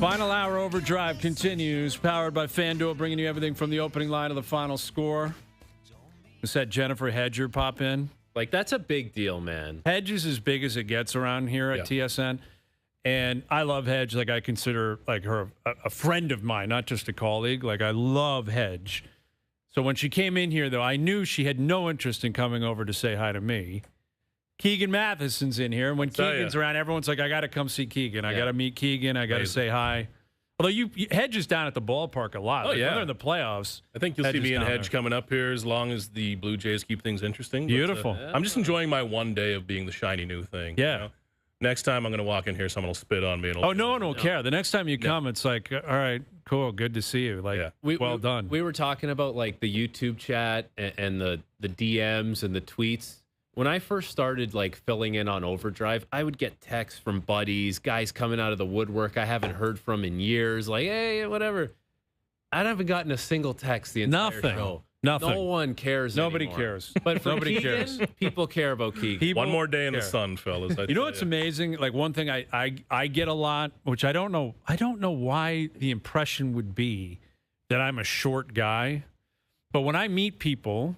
Final hour OverDrive continues, powered by FanDuel, bringing you everything from the opening line to the final score. Just had Jennifer Hedger pop in. Like, that's a big deal, man. Hedge is as big as it gets around here at TSN. And I love Hedge. Like, I consider like her a friend of mine, not just a colleague. Like, I love Hedge. So when she came in here, though, I knew she had no interest in coming over to say hi to me. Keegan Matheson's in here. And when Keegan's around, everyone's like, I got to come see Keegan. I got to meet Keegan. I got to say hi. Although Hedge is down at the ballpark a lot. When they're in the playoffs. I think you'll see me and Hedge coming up here as long as the Blue Jays keep things interesting. Beautiful. But, I'm just enjoying my one day of being the shiny new thing. Yeah. You know? Next time I'm going to walk in here, someone will spit on me. And no one will care. The next time you come, it's like, all right, cool, good to see you. Like, well done. We were talking about like the YouTube chat and the DMs and the tweets. When I first started like filling in on OverDrive, I would get texts from buddies, guys coming out of the woodwork I haven't heard from in years, like, hey, whatever. I haven't gotten a single text the entire show. Nothing. No one cares Nobody anymore. cares. But for Nobody Keegan, cares. people care about Keegan. One more day in the sun, fellas. You know what's amazing? Like, one thing I get a lot, which I don't know why the impression would be that I'm a short guy. But when I meet people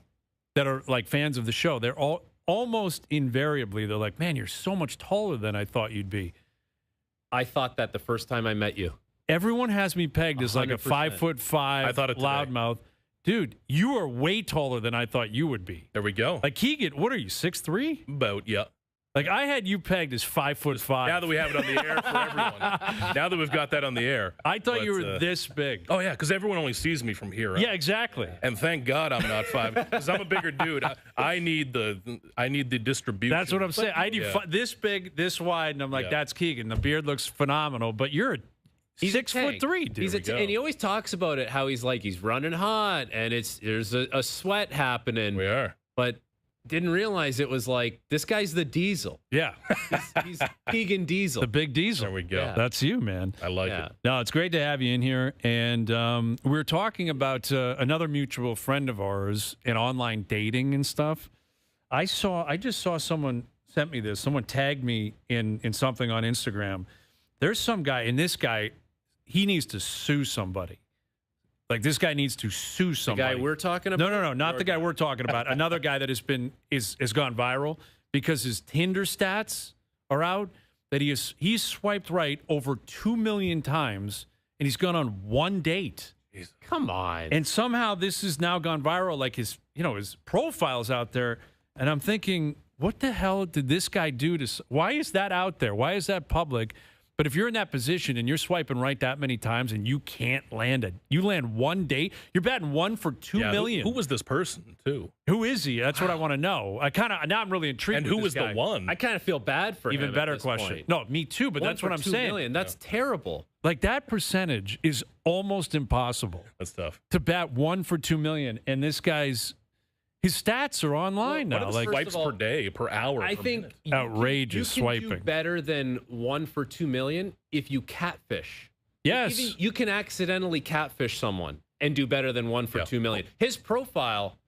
that are like fans of the show, they're almost invariably, they're like, man, you're so much taller than I thought you'd be. I thought that the first time I met you. Everyone has me pegged as like a 5'5" loudmouth. Dude, you are way taller than I thought you would be. There we go. Like, Keegan, what are you, 6'3"? About, yeah. Like, I had you pegged as 5'5". Now that we have it on the air for everyone. Now that we've got that on the air. I thought you were this big. Oh, yeah, because everyone only sees me from here. Right? Yeah, exactly. And thank God I'm not 5, because I'm a bigger dude. I need the distribution. That's what I'm saying. I need this big, this wide, and I'm like, that's Keegan. The beard looks phenomenal, but you're He's 6'3", dude. And he always talks about it, how he's running hot, and there's a sweat happening. We are. But didn't realize it was like, this guy's the Diesel. Yeah. He's Keegan Diesel. The big Diesel. There we go. Yeah. That's you, man. I like it. No, it's great to have you in here. And we were talking about another mutual friend of ours in online dating and stuff. I just saw someone sent me this. Someone tagged me in something on Instagram. There's some guy, and this guy, he needs to sue somebody. Like, this guy needs to sue somebody. The guy we're talking about? No, not the guy we're talking about. Another guy that has gone viral because his Tinder stats are out, that he's swiped right over 2 million times, and he's gone on one date. Come on. And somehow this has now gone viral. Like, his profile's out there, and I'm thinking, what the hell did this guy do why is that out there? Why is that public? But if you're in that position and you're swiping right that many times and you can't you land one date, you're batting 1 for 2 million. Who was this person, too? Who is he? That's what I want to know. Now I'm really intrigued. And with who this was guy. the one? I kind of feel bad for him. Even better question. Point. No, me too, but that's what I'm saying. 2 million. That's terrible. Like, that percentage is almost impossible. That's tough. To bat 1 for 2 million, and this guy's his stats are online now. Like swipes per day, per hour. I think outrageous swiping. You can do better than 1 for 2 million if you catfish. Yes, even you can accidentally catfish someone and do better than 1 for 2 million. His profile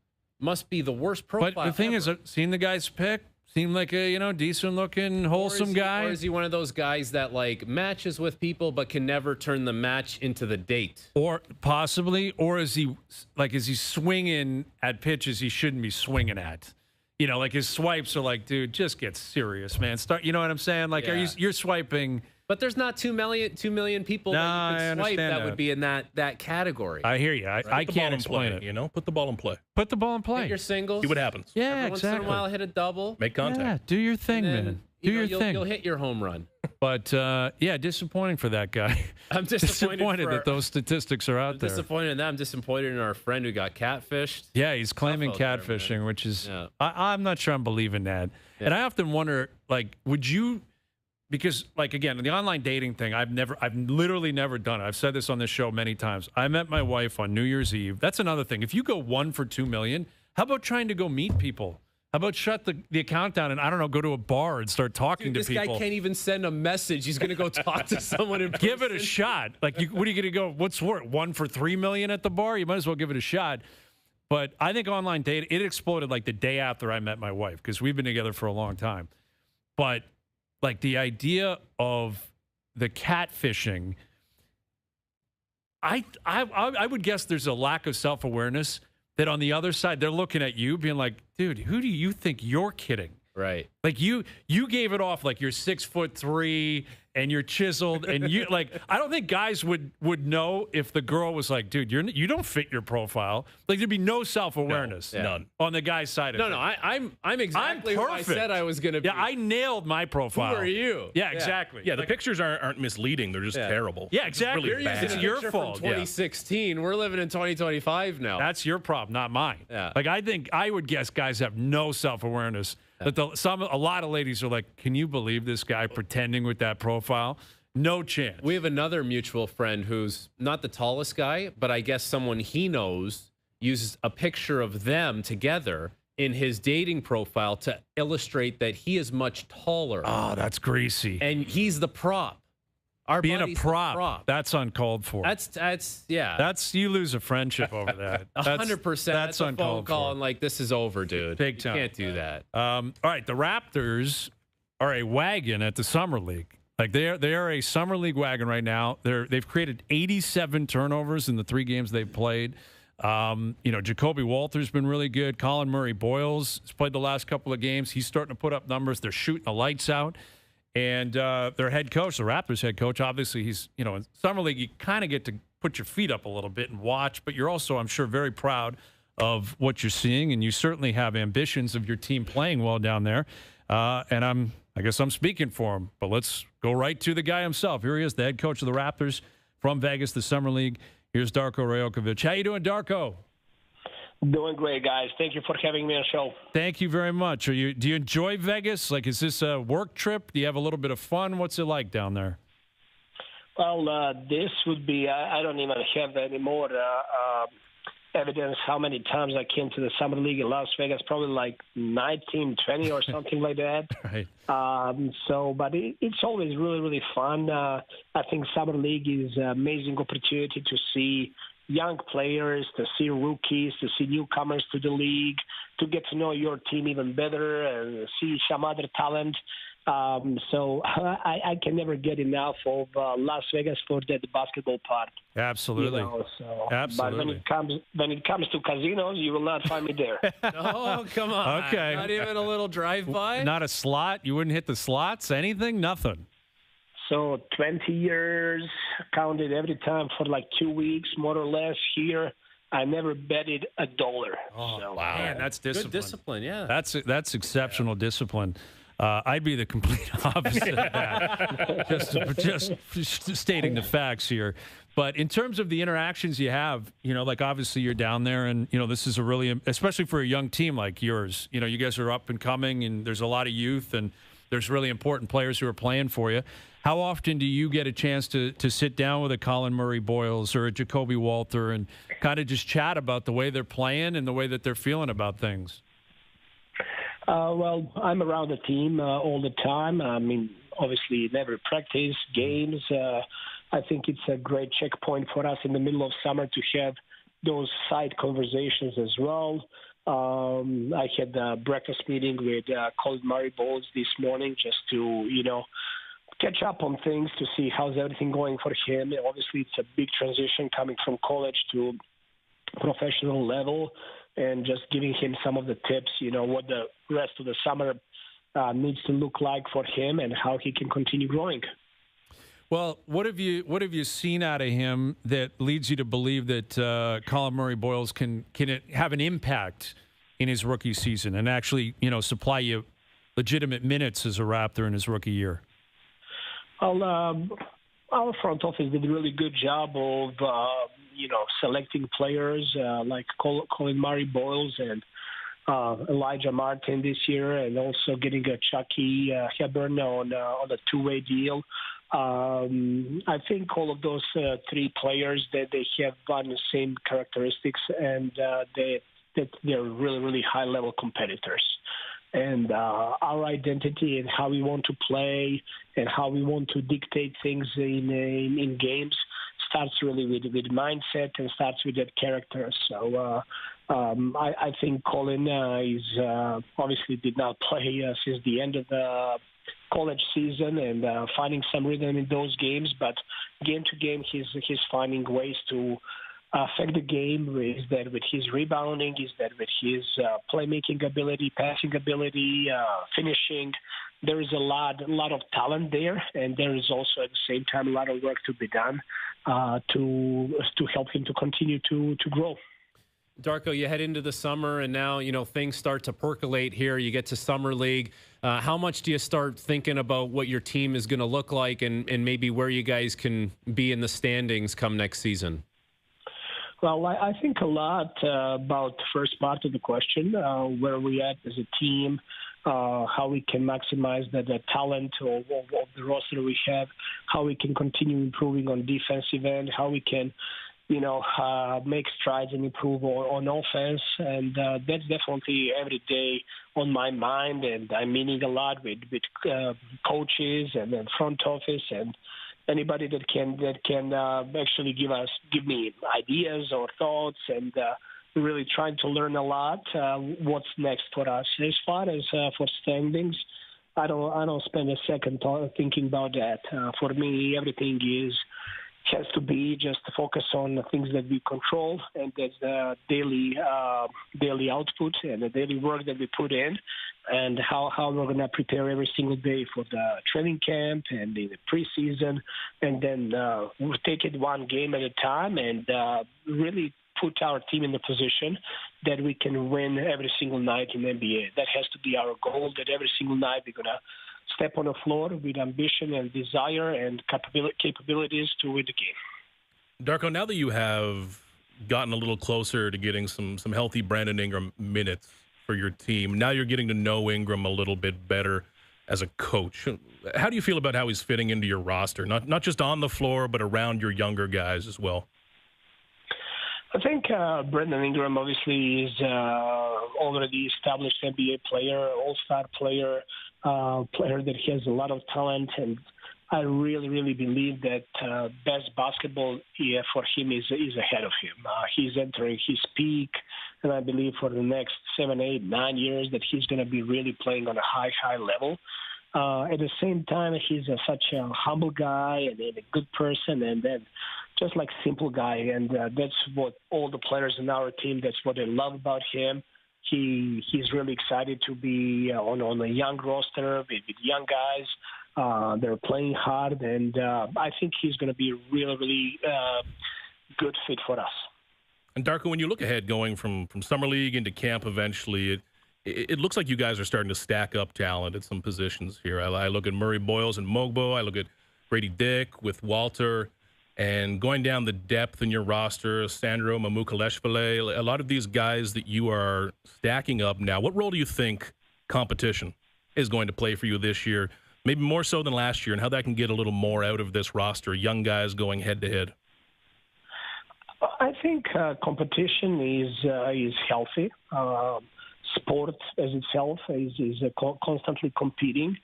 must be the worst profile. But the thing is, I've seen the guy's pic. Seemed like a decent-looking, wholesome guy. Or is he one of those guys that like matches with people but can never turn the match into the date? Or possibly, or is he swinging at pitches he shouldn't be swinging at? Like his swipes are like, dude, just get serious, man. You know what I'm saying? Like, you're swiping. But there's not 2 million people that you could swipe that would be in that category. I hear you. I can't explain it. Put the ball in play. Put the ball in play. Hit your singles. See what happens. Yeah, Every exactly. once in a while, hit a double. Make contact. Yeah, do your thing, man. Do your thing. You'll hit your home run. But, disappointing for that guy. I'm disappointed that those statistics are out there. Disappointed in that. I'm disappointed in our friend who got catfished. Yeah, he's claiming catfishing, which is I'm not sure I'm believing that. Yeah. And I often wonder, like, would you because, like, again, the online dating thing, I've literally never done it. I've said this on this show many times. I met my wife on New Year's Eve. That's another thing. If you go 1 for $2 million, how about trying to go meet people? How about shut the account down and, I don't know, go to a bar and start talking to people? This guy can't even send a message. He's going to go talk to someone in person. Give it a shot. Like, what are you going to go? What's worth 1 for $3 million at the bar? You might as well give it a shot. But I think online dating, it exploded like the day after I met my wife, because we've been together for a long time. But like the idea of the catfishing, I would guess there's a lack of self-awareness that on the other side, they're looking at you being like, dude, who do you think you're kidding? Right. Like you gave it off like you're 6'3" and you're chiseled, and you like. I don't think guys would know if the girl was like, dude, you don't fit your profile. Like there'd be no self-awareness, none on the guy's side of it. No, I'm exactly who I said I was going to be. Yeah, I nailed my profile. Who are you? Yeah, exactly. Yeah, the pictures aren't misleading. They're just terrible. Yeah, exactly. Really bad. It's your fault. From 2016. We're living in 2025 now. That's your problem, not mine. Yeah. Like I would guess guys have no self-awareness. That a lot of ladies are like, can you believe this guy pretending with that profile? No chance. We have another mutual friend who's not the tallest guy, but I guess someone he knows uses a picture of them together in his dating profile to illustrate that he is much taller. Oh, that's greasy. And he's the prop. Being a prop, that's uncalled for. That's you lose a friendship over that. 100%. That's a phone call and like, this is over, dude. Big time. You can't do that. All right, the Raptors are a wagon at the Summer League. Like they are a Summer League wagon right now. They've created 87 turnovers in the 3 games they've played. Jacoby Walter's been really good. Colin Murray-Boyles has played the last couple of games. He's starting to put up numbers. They're shooting the lights out. And their head coach, the Raptors head coach, obviously he's, in Summer League, you kind of get to put your feet up a little bit and watch, but you're also, I'm sure, very proud of what you're seeing, and you certainly have ambitions of your team playing well down there. And I guess I'm speaking for him, but let's go right to the guy himself. Here he is, the head coach of the Raptors from Vegas, the Summer League. Here's Darko Rajokovic. How you doing, Darko? Doing great, guys. Thank you for having me on the show. Thank you very much. Do you enjoy Vegas? Like, is this a work trip? Do you have a little bit of fun? What's it like down there? Well, this would be, I don't even have any more evidence how many times I came to the Summer League in Las Vegas, probably like 19, 20 or something like that. Right. But it's always really, really fun. I think Summer League is an amazing opportunity to see young players, to see rookies, to see newcomers to the league, to get to know your team even better and see some other talent. So I can never get enough of Las Vegas for that basketball part. Absolutely. Absolutely. But when it comes to casinos, you will not find me there. Oh, come on. Okay. Not even a little drive-by? Not a slot? You wouldn't hit the slots? Anything? Nothing? So 20 years, counted every time for like 2 weeks, more or less here. I never betted $1. Oh, so, wow. Man, that's discipline. Good discipline, yeah. That's exceptional discipline. I'd be the complete opposite of that. Just stating the facts here. But in terms of the interactions you have, like obviously you're down there and, this is a really, especially for a young team like yours, you guys are up and coming and there's a lot of youth and there's really important players who are playing for you. How often do you get a chance to sit down with a Colin Murray-Boyles or a Jacoby Walter and kind of just chat about the way they're playing and the way that they're feeling about things? Well, I'm around the team all the time. I mean, obviously, in every practice, games. I think it's a great checkpoint for us in the middle of summer to have those side conversations as well. I had a breakfast meeting with Colin Murray-Boyles this morning just to, catch up on things to see how's everything going for him. Obviously, it's a big transition coming from college to professional level and just giving him some of the tips, what the rest of the summer needs to look like for him and how he can continue growing. Well, what have you seen out of him that leads you to believe that Colin Murray-Boyles can have an impact in his rookie season and actually, supply you legitimate minutes as a Raptor in his rookie year? Well, our front office did a really good job of, selecting players like Colin Murray-Boyles and Elijah Martin this year, and also getting a Chucky Hepburn on a two-way deal. I think all of those three players, that they have the same characteristics, and they're really, really high-level competitors. And our identity and how we want to play and how we want to dictate things in games starts really with mindset and starts with that character. So I think Colin is obviously did not play since the end of the college season and finding some rhythm in those games, but game to game he's finding ways to affect the game. Is that with his rebounding? Is that with his playmaking ability, passing ability, finishing? There is a lot of talent there, and there is also at the same time a lot of work to be done to help him to continue to grow. Darko, you head into the summer, and now things start to percolate here. You get to Summer League. How much do you start thinking about what your team is going to look like, and maybe where you guys can be in the standings come next season? Well, I think a lot about the first part of the question, where we at as a team, how we can maximize the talent of the roster we have, how we can continue improving on defensive end, how we can make strides and improve on offense. And that's definitely every day on my mind. And I'm meeting a lot with coaches and then front office and anybody that can actually give me ideas or thoughts, and really trying to learn a lot. What's next for us as far as for standings? I don't spend a second thinking about that. For me, everything has to be just to focus on the things that we control, and that's the daily output and the daily work that we put in, and how we're going to prepare every single day for the training camp and in the preseason, and then we'll take it one game at a time and really put our team in the position that we can win every single night in the NBA. That has to be our goal, that every single night we're going to step on the floor with ambition and desire and capabilities to win the game. Darko, now that you have gotten a little closer to getting some healthy Brandon Ingram minutes for your team, now you're getting to know Ingram a little bit better as a coach. How do you feel about how he's fitting into your roster, not just on the floor, but around your younger guys as well? I think Brandon Ingram obviously is already established NBA player, all-star player, player that has a lot of talent, and I really, really believe that best basketball for him is ahead of him. He's entering his peak, and I believe for the next 7, 8, 9 years that he's going to be really playing on a high level. At the same time, he's such a humble guy and a good person, and then just like simple guy, and that's what all the players in our team, that's what they love about him. He's really excited to be on a young roster with young guys. They're playing hard, and I think he's going to be a really, really good fit for us. And Darko, when you look ahead going from Summer League into camp eventually, it looks like you guys are starting to stack up talent at some positions here. I look at Murray Boyles and Mogbo. I look at Grady Dick with Walter. And going down the depth in your roster, Sandro Mamukelashvili, a lot of these guys that you are stacking up now, what role do you think competition is going to play for you this year, maybe more so than last year, and how that can get a little more out of this roster, young guys going head-to-head? I think competition is healthy. Sport as itself is constantly competing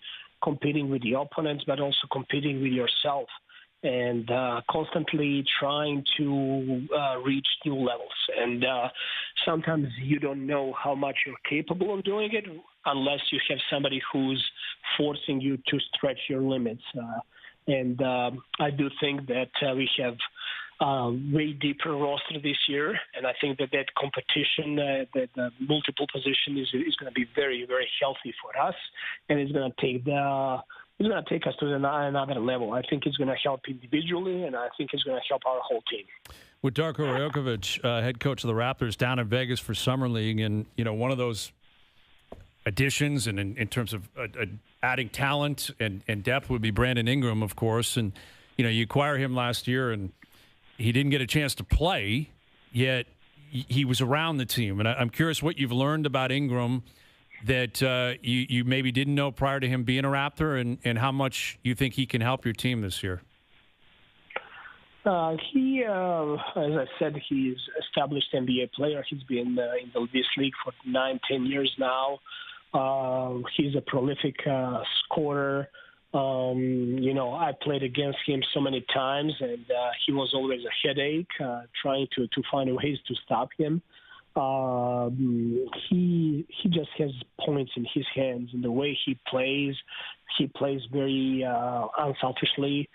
with the opponents, but also competing with yourself, and constantly trying to reach new levels. And sometimes you don't know how much you're capable of doing it unless you have somebody who's forcing you to stretch your limits. And I do think that we have way deeper roster this year, and I think that competition, that multiple position is going to be very, very healthy for us, and it's going to take us to another level. I think it's going to help individually, and I think it's going to help our whole team. With Darko Rajokovic, head coach of the Raptors, down in Vegas for Summer League, and one of those additions, and in terms of adding talent and depth, would be Brandon Ingram, of course. And you acquire him last year, and he didn't get a chance to play, yet he was around the team. And I'm curious what you've learned about Ingram that you maybe didn't know prior to him being a Raptor, and how much you think he can help your team this year. He, as I said, he's established NBA player. He's been in this league for 9-10 years now. He's a prolific scorer. I played against him so many times, and he was always a headache, trying to find ways to stop him. He just has points in his hands, and the way he plays very unselfishly.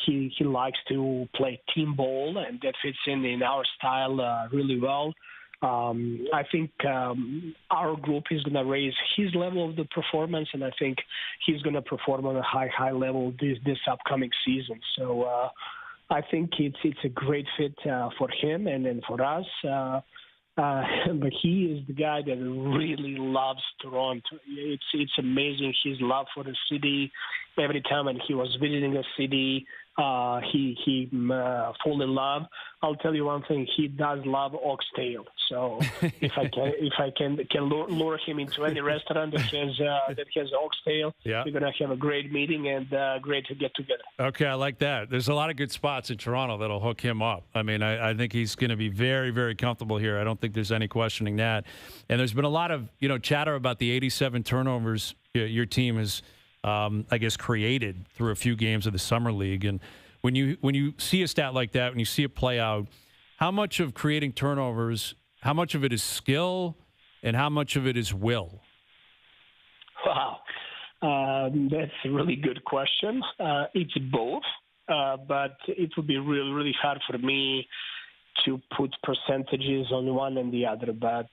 He likes to play team ball, and that fits in our style really well. I think our group is going to raise his level of the performance, and I think he's going to perform on a high level this upcoming season. So I think it's a great fit for him and then for us. But he is the guy that really loves Toronto. It's amazing his love for the city. Every time when he was visiting a city, he fall in love. I'll tell you one thing: he does love oxtail. So if I can lure him into any restaurant that has oxtail, we're gonna have a great meeting and great to get together. Okay, I like that. There's a lot of good spots in Toronto that'll hook him up. I mean, I think he's going to be very, very comfortable here. I don't think there's any questioning that. And there's been a lot of chatter about the 87 turnovers your team has. I guess, created through a few games of the Summer League. And when you see a stat like that, when you see it play out, how much of creating turnovers, how much of it is skill, and how much of it is will? Wow. That's a really good question. It's both, but it would be really, really hard for me to put percentages on one and the other. But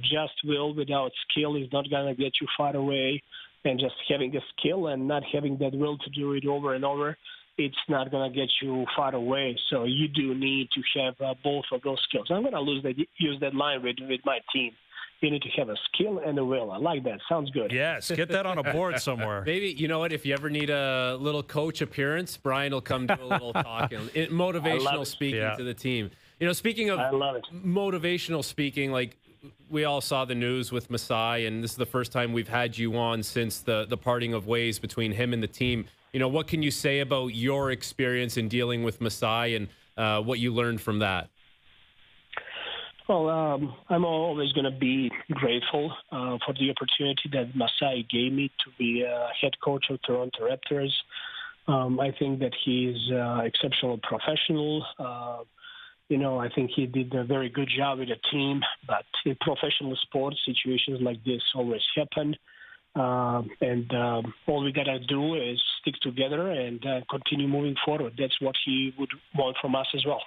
just will without skill is not going to get you far away. And just having a skill and not having that will to do it over and over, it's not going to get you far away. So you do need to have both of those skills. I'm going to use that line with my team. You need to have a skill and a will. I like that. Sounds good. Yes, get that on a board somewhere. Maybe, you know what, if you ever need a little coach appearance, Brian will come do a little talking, motivational speaking to the team. Speaking of motivational speaking, like, we all saw the news with Masai, and this is the first time we've had you on since the parting of ways between him and the team. What can you say about your experience in dealing with Masai and what you learned from that? Well, I'm always going to be grateful for the opportunity that Masai gave me to be head coach of Toronto Raptors. I think that he's exceptional professional. I think he did a very good job with the team, but in professional sports, situations like this always happen. And all we got to do is stick together and continue moving forward. That's what he would want from us as well.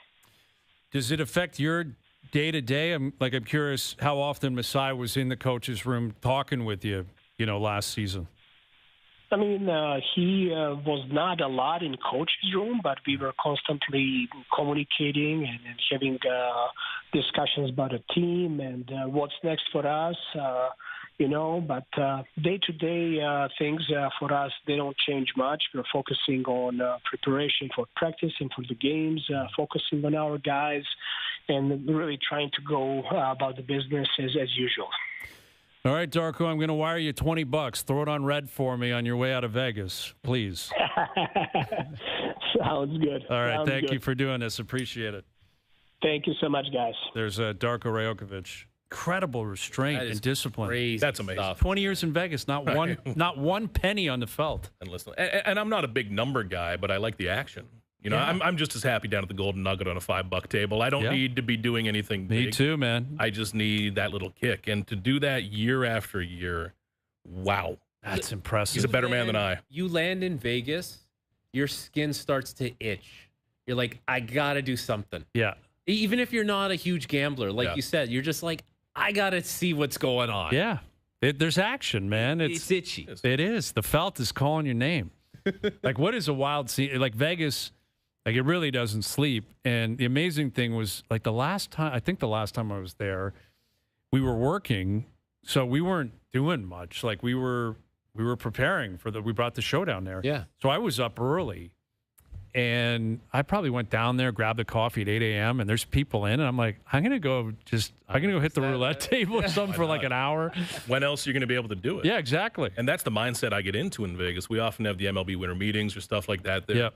Does it affect your day-to-day? I'm curious how often Masai was in the coach's room talking with you, last season. I mean, he was not a lot in coach's room, but we were constantly communicating and having discussions about the team and what's next for us, But day-to-day things for us, they don't change much. We're focusing on preparation for practice and for the games, focusing on our guys, and really trying to go about the business as usual. All right, Darko, I'm going to wire you $20. Throw it on red for me on your way out of Vegas, please. Sounds good. All right, thank you for doing this. Appreciate it. Thank you so much, guys. There's Darko Rajokovic. Incredible restraint and discipline. Crazy. That's amazing. Stuff. 20 years in Vegas, not one penny on the felt. And listen, and I'm not a big number guy, but I like the action. I'm just as happy down at the Golden Nugget on a $5 table. I don't need to be doing anything big. Me too, man. I just need that little kick. And to do that year after year, wow. That's impressive. He's a better man than I. You land in Vegas, your skin starts to itch. You're like, I got to do something. Yeah. Even if you're not a huge gambler, like you said, you're just like, I got to see what's going on. Yeah. There's action, man. It's itchy. It is. The felt is calling your name. What is a wild scene? Like Vegas... it really doesn't sleep. And the amazing thing was, the last time I was there, we were working, so we weren't doing much. We were preparing we brought the show down there. Yeah. So I was up early, And I probably went down there, grabbed a coffee at 8 a.m., and there's people in, and I'm like, I'm going to go hit the roulette table or something for like an hour. When else are you going to be able to do it? Yeah, exactly. And that's the mindset I get into in Vegas. We often have the MLB winter meetings or stuff like that there. Yep.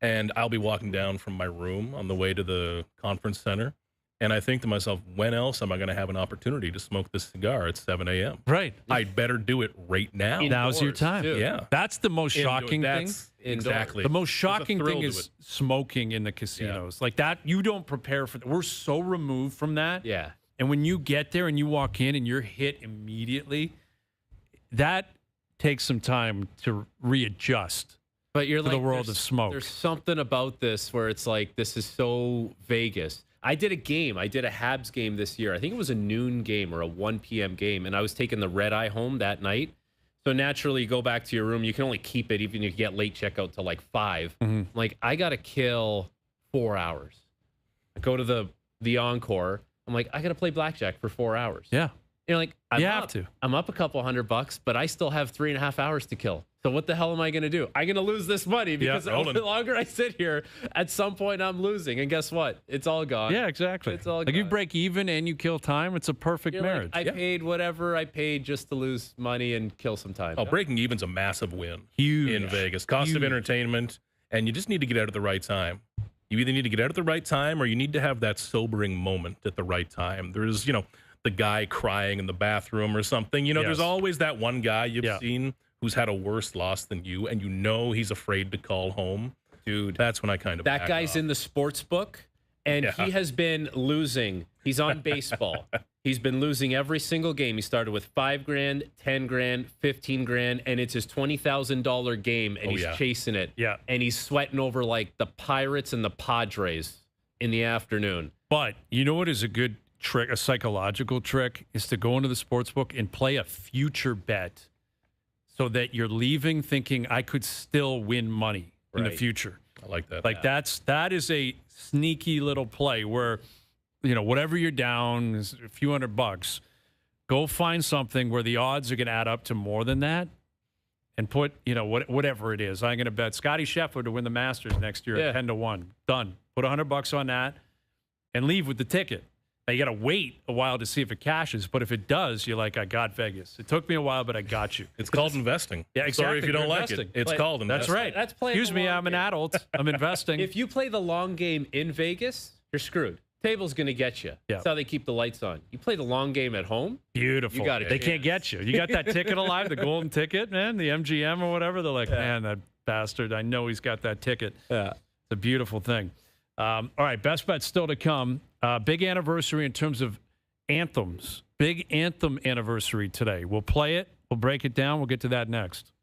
And I'll be walking down from my room on the way to the conference center. And I think to myself, when else am I going to have an opportunity to smoke this cigar at 7 a.m.? Right. I'd better do it right now. Now's your time. Too. Yeah. That's the most shocking thing. Exactly. The most shocking thing is smoking in the casinos. Yeah. Like that, you don't prepare for that. We're so removed from that. Yeah. And when you get there and you walk in and you're hit immediately, that takes some time to readjust. But you're to the world of smoke. There's something about this where it's like, this is so Vegas. I did a Habs game this year. I think it was a noon game or a 1 p.m. game, and I was taking the red eye home that night. So naturally, you go back to your room. You can only keep it even if you get late checkout till like 5. Mm-hmm. Like, I got to kill 4 hours. I go to the Encore. I'm like, I got to play blackjack for 4 hours. Yeah. You know, like, I'm up a couple $100, but I still have 3.5 hours to kill. So what the hell am I going to do? I'm going to lose this money because the longer I sit here, at some point I'm losing. And guess what? It's all gone. Yeah, exactly. It's all like gone. you break even and you kill time. It's a perfect marriage. Like, I paid whatever I paid just to lose money and kill some time. Oh, breaking even's a massive win. Huge. In Vegas. Cost of entertainment, and you just need to get out at the right time. You either need to get out at the right time or you need to have that sobering moment at the right time. There's, the guy crying in the bathroom or something. There's always that one guy you've seen who's had a worse loss than you, and he's afraid to call home. Dude, that's when I kind of that guy's off. In the sports book, and he has been losing. He's on baseball. He's been losing every single game. He started with $5,000, $10,000, $15,000, and it's his $20,000 game, and he's chasing it. Yeah, and he's sweating over like the Pirates and the Padres in the afternoon. But you know what is a good trick, a psychological trick, is to go into the sports book and play a future bet. So that you're leaving thinking I could still win money in the future. I like that. Like that is a sneaky little play where, whatever you're down is a few $100. Go find something where the odds are going to add up to more than that, and put whatever it is. I'm going to bet Scotty Scheffler to win the Masters next year at 10-1. Done. Put $100 on that, and leave with the ticket. Now, you got to wait a while to see if it cashes, but if it does, you're like, I got Vegas. It took me a while, but I got you. It's called investing. Yeah, exactly. Sorry if you don't like it. It's called investing. That's right. That's playing. Excuse me, I'm an adult. I'm investing. If you play the long game in Vegas, you're screwed. Table's going to get you. Yeah. That's how they keep the lights on. You play the long game at home. Beautiful. You got it. They can't get you. You got that ticket alive, the golden ticket, man, the MGM or whatever. They're like, man, that bastard. I know he's got that ticket. Yeah. It's a beautiful thing. All right, best bet still to come. Big anniversary in terms of anthems. Big anthem anniversary today. We'll play it. We'll break it down. We'll get to that next.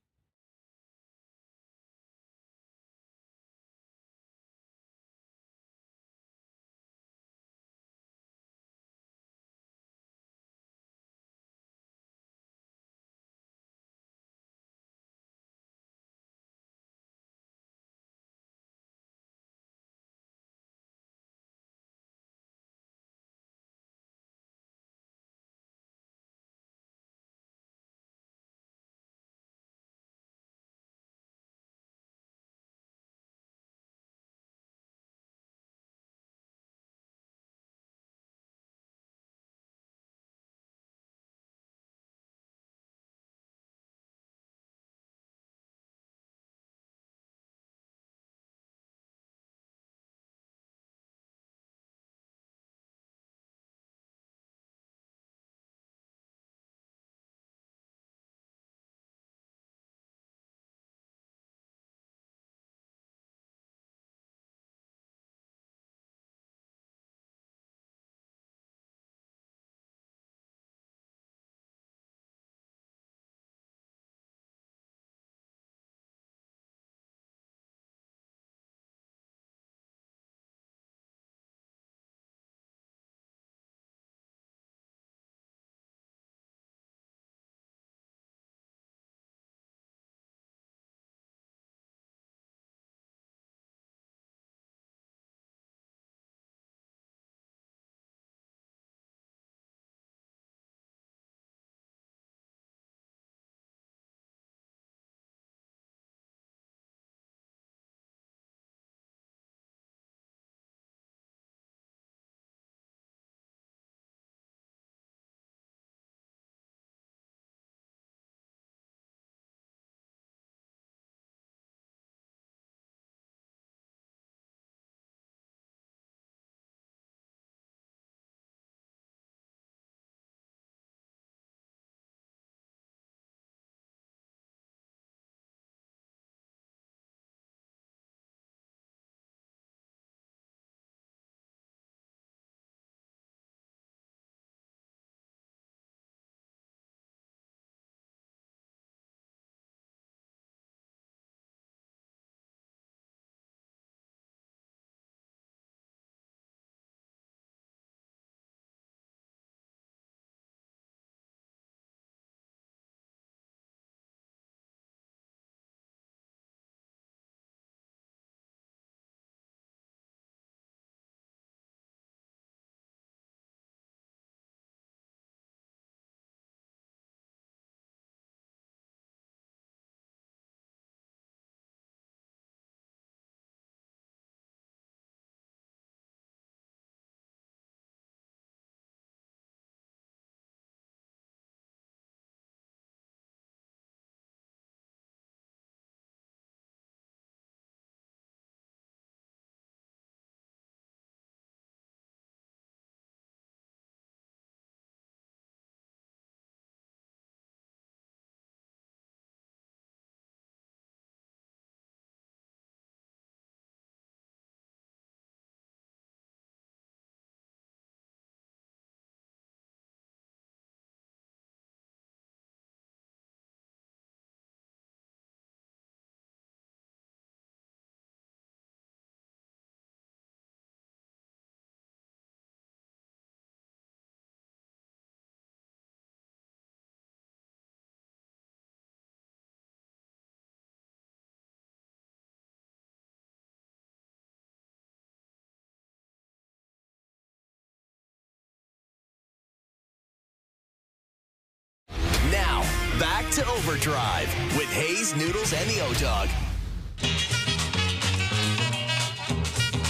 Back to Overdrive with Hayes, Noodles, and the O-Dog.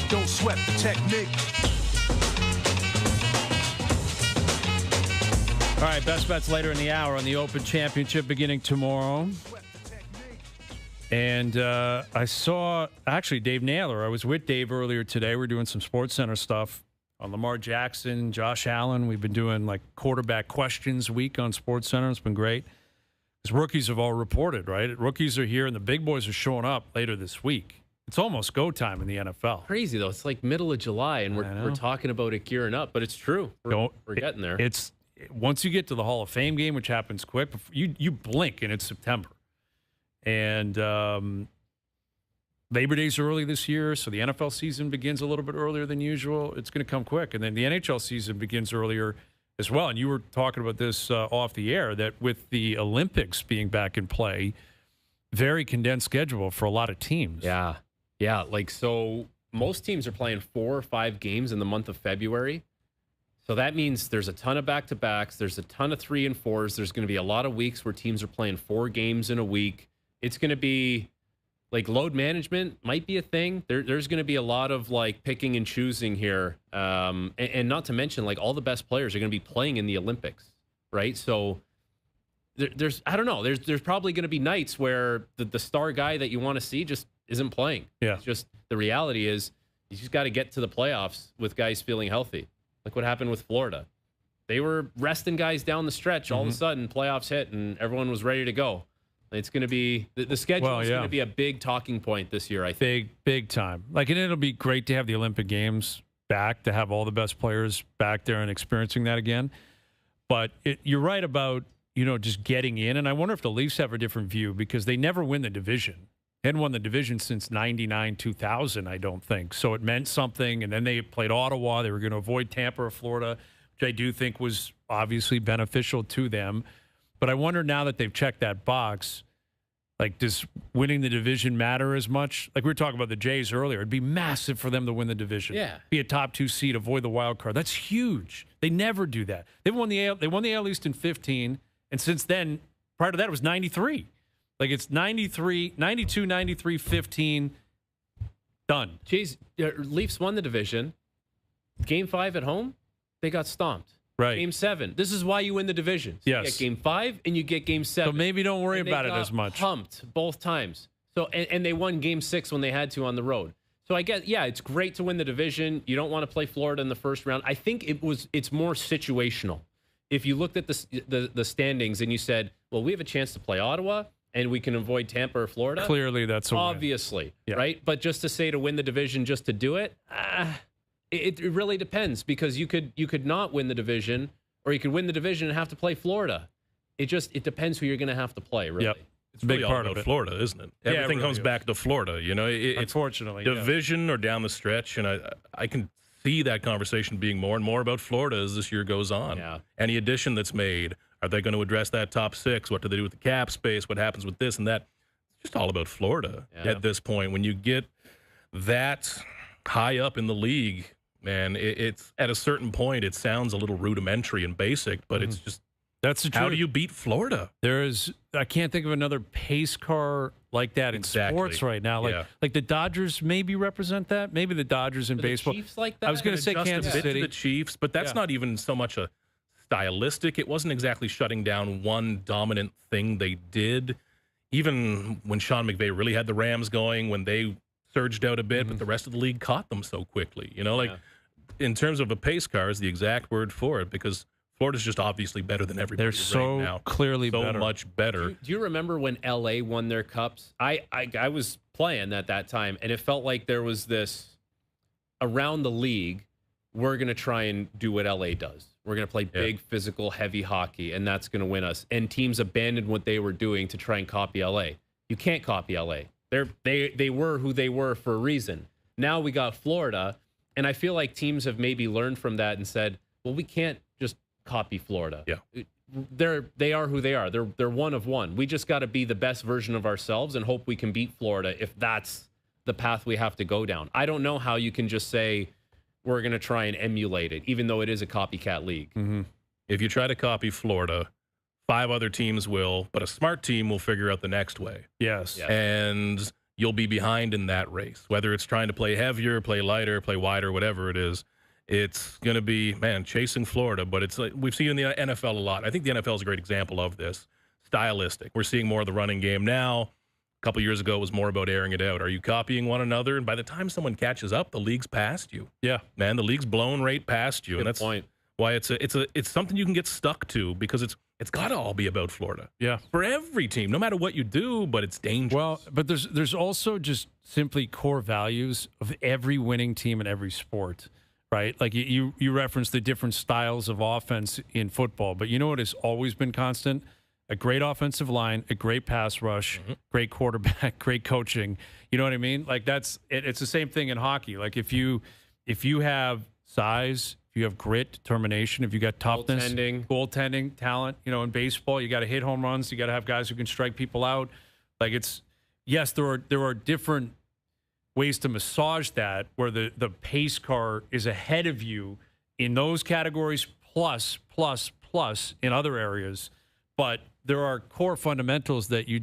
Don't sweat the technique. All right, best bets later in the hour on the Open Championship beginning tomorrow. And I saw, actually, Dave Naylor. I was with Dave earlier today. We're doing some SportsCenter stuff on Lamar Jackson, Josh Allen. We've been doing like quarterback questions week on SportsCenter. It's been great. Because rookies have all reported, right? Rookies are here, and the big boys are showing up later this week. It's almost go time in the NFL. Crazy, though. It's like middle of July, and we're talking about it gearing up, but it's true. We're getting there. It's once you get to the Hall of Fame game, which happens quick, you blink, and it's September. And Labor Day's early this year, so the NFL season begins a little bit earlier than usual. It's going to come quick. And then the NHL season begins earlier as well. And you were talking about this off the air, that with the Olympics being back in play, very condensed schedule for a lot of teams. Yeah. Yeah, like, so most teams are playing 4 or 5 games in the month of February. So that means there's a ton of back-to-backs. There's a ton of 3 and 4s. There's going to be a lot of weeks where teams are playing 4 games in a week. It's going to be, like, load management might be a thing. There's going to be a lot of, like, picking and choosing here. And not to mention, like, all the best players are going to be playing in the Olympics, right? So there's I don't know. There's probably going to be nights where the star guy that you want to see just isn't playing. Yeah. It's just the reality is you just got to get to the playoffs with guys feeling healthy. Like what happened with Florida. They were resting guys down the stretch. All of a sudden, playoffs hit, and everyone was ready to go. It's going to be the schedule is going to be a big talking point this year, I think. Big time. Like, and it'll be great to have the Olympic Games back, to have all the best players back there and experiencing that again. But you're right about, just getting in. And I wonder if the Leafs have a different view, because they never win the division. They hadn't won the division since 99, 2000, I don't think. So it meant something. And then they played Ottawa. They were going to avoid Tampa or Florida, which I do think was obviously beneficial to them. But I wonder, now that they've checked that box, like, does winning the division matter as much? Like we were talking about the Jays earlier. It'd be massive for them to win the division. Yeah. Be a top 2 seed, avoid the wild card. That's huge. They never do that. They won the AL East in 15. And since then, prior to that, it was 93. Like, it's 93, 92, 93, 15, done. Jeez, Leafs won the division. Game 5 at home, they got stomped. Right. Game 7. This is why you win the division. So yes. You get Game 5 and you get Game 7. So maybe don't worry about it as much. Pumped both times. So and they won Game 6 when they had to on the road. So I guess, yeah, it's great to win the division. You don't want to play Florida in the first round. I think it's more situational. If you looked at the standings and you said, well, we have a chance to play Ottawa, and we can avoid Tampa or Florida. Clearly, that's a obviously, win. Right? But just to say to win the division just to do it, it really depends, because you could not win the division, or you could win the division and have to play Florida. It depends who you're going to have to play, really. Yep. It's a big part of Florida, isn't it? Everything comes back to Florida. It's unfortunately division or down the stretch, and I can see that conversation being more and more about Florida as this year goes on. Yeah. Any addition that's made, are they going to address that top 6? What do they do with the cap space? What happens with this and that? It's just all about Florida at this point. When you get that high up in the league, man, it's at a certain point, it sounds a little rudimentary and basic, but it's just, that's the truth. How do you beat Florida? I can't think of another pace car like that in sports right now. Like the Dodgers maybe represent that. Maybe the Dodgers in baseball. Chiefs like that? I was going to say Kansas City. The Chiefs, but that's not even so much a stylistic. It wasn't exactly shutting down one dominant thing they did. Even when Sean McVay really had the Rams going, when they surged out a bit, but the rest of the league caught them so quickly. In terms of a pace car is the exact word for it, because Florida's just obviously better than everybody. They're so right now. clearly so better. much better. Do you remember when LA won their cups? I was playing at that time, and it felt like there was this around the league, we're going to try and do what LA does. We're going to play big, physical, heavy hockey, and that's going to win us. And teams abandoned what they were doing to try and copy LA. You can't copy LA. They were who they were for a reason. Now we got Florida, and I feel like teams have maybe learned from that and said, well, we can't just copy Florida. Yeah. They are who they are. They're one of one. We just got to be the best version of ourselves and hope we can beat Florida if that's the path we have to go down. I don't know how you can just say we're going to try and emulate it, even though it is a copycat league. If you try to copy Florida, 5 other teams will, but a smart team will figure out the next way. Yes. Yeah. And you'll be behind in that race, whether it's trying to play heavier, play lighter, play wider, whatever it is. It's going to be, man, chasing Florida, but it's like we've seen in the NFL a lot. I think the NFL is a great example of this. Stylistic. We're seeing more of the running game now. A couple years ago, it was more about airing it out. Are you copying one another? And by the time someone catches up, the league's past you. Yeah. Man, the league's blown right past you. Good and that's point. why it's something you can get stuck to, because it's got to all be about Florida. Yeah. For every team, no matter what you do, but it's dangerous. Well, but there's also just simply core values of every winning team in every sport, right? Like you referenced the different styles of offense in football, but you know what has always been constant? A great offensive line, a great pass rush, great quarterback, great coaching. You know what I mean? Like it's the same thing in hockey. Like if you have size, if you have grit, determination, if you got toughness, goaltending, talent, in baseball, you got to hit home runs. You got to have guys who can strike people out. Like yes, there are different ways to massage that where the pace car is ahead of you in those categories plus in other areas. But there are core fundamentals that you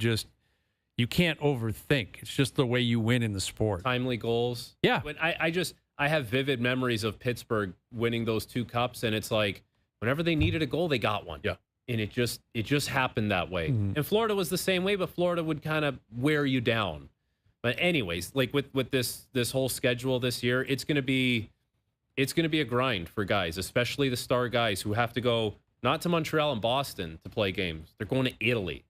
can't overthink. It's just the way you win in the sport. Timely goals. Yeah. When I have vivid memories of Pittsburgh winning those 2 cups, and it's like whenever they needed a goal, they got one. Yeah. And it just happened that way. Mm-hmm. And Florida was the same way, but Florida would kind of wear you down. But anyways, like with this whole schedule this year, it's gonna be a grind for guys, especially the star guys who have to go not to Montreal and Boston to play games. They're going to Italy,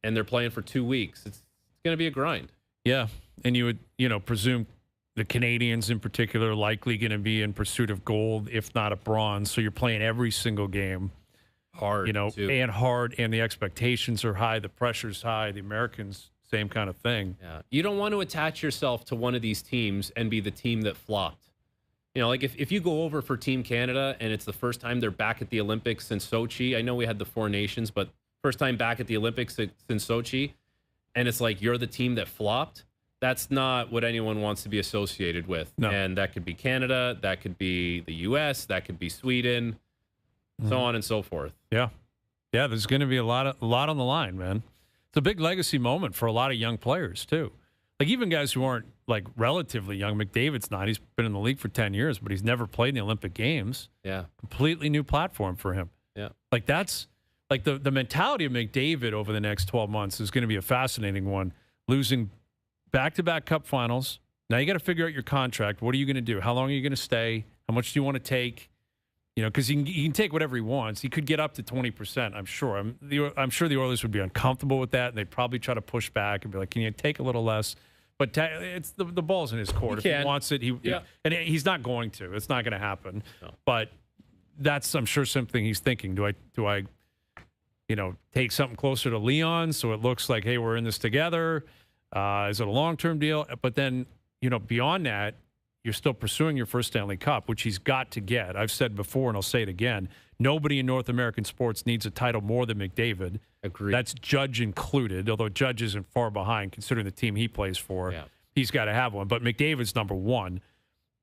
and they're playing for 2 weeks. It's going to be a grind. Yeah, and you would, presume the Canadians in particular are likely going to be in pursuit of gold, if not a bronze. So you're playing every single game hard, too. and hard, and the expectations are high, the pressure's high. The Americans, same kind of thing. Yeah, you don't want to attach yourself to one of these teams and be the team that flopped. Like if you go over for Team Canada and it's the first time they're back at the Olympics since Sochi. I know we had the 4 nations, but first time back at the Olympics since Sochi, and it's like you're the team that flopped. That's not what anyone wants to be associated with. No. And that could be Canada, that could be the U.S., that could be Sweden, so on and so forth. Yeah. Yeah, there's going to be a lot on the line, man. It's a big legacy moment for a lot of young players, too. Like even guys who aren't like relatively young. McDavid's not. He's been in the league for 10 years, but he's never played in the Olympic Games. Yeah. Completely new platform for him. Yeah. Like that's like the mentality of McDavid over the next 12 months is going to be a fascinating one. Losing back-to-back cup finals. Now you got to figure out your contract. What are you going to do? How long are you going to stay? How much do you want to take? Because he can take whatever he wants. He could get up to 20%, I'm sure. I'm sure the Oilers would be uncomfortable with that, and they'd probably try to push back and be like, can you take a little less? But it's the ball's in his court. If he wants it, and he's not going to. It's not going to happen. No. But that's, I'm sure, something he's thinking. Do I take something closer to Leon so it looks like, hey, we're in this together? Is it a long-term deal? But then, beyond that, you're still pursuing your first Stanley Cup, which he's got to get. I've said before, and I'll say it again, nobody in North American sports needs a title more than McDavid. Agreed. That's Judge included, although Judge isn't far behind considering the team he plays for. Yeah. He's got to have one. But McDavid's number one.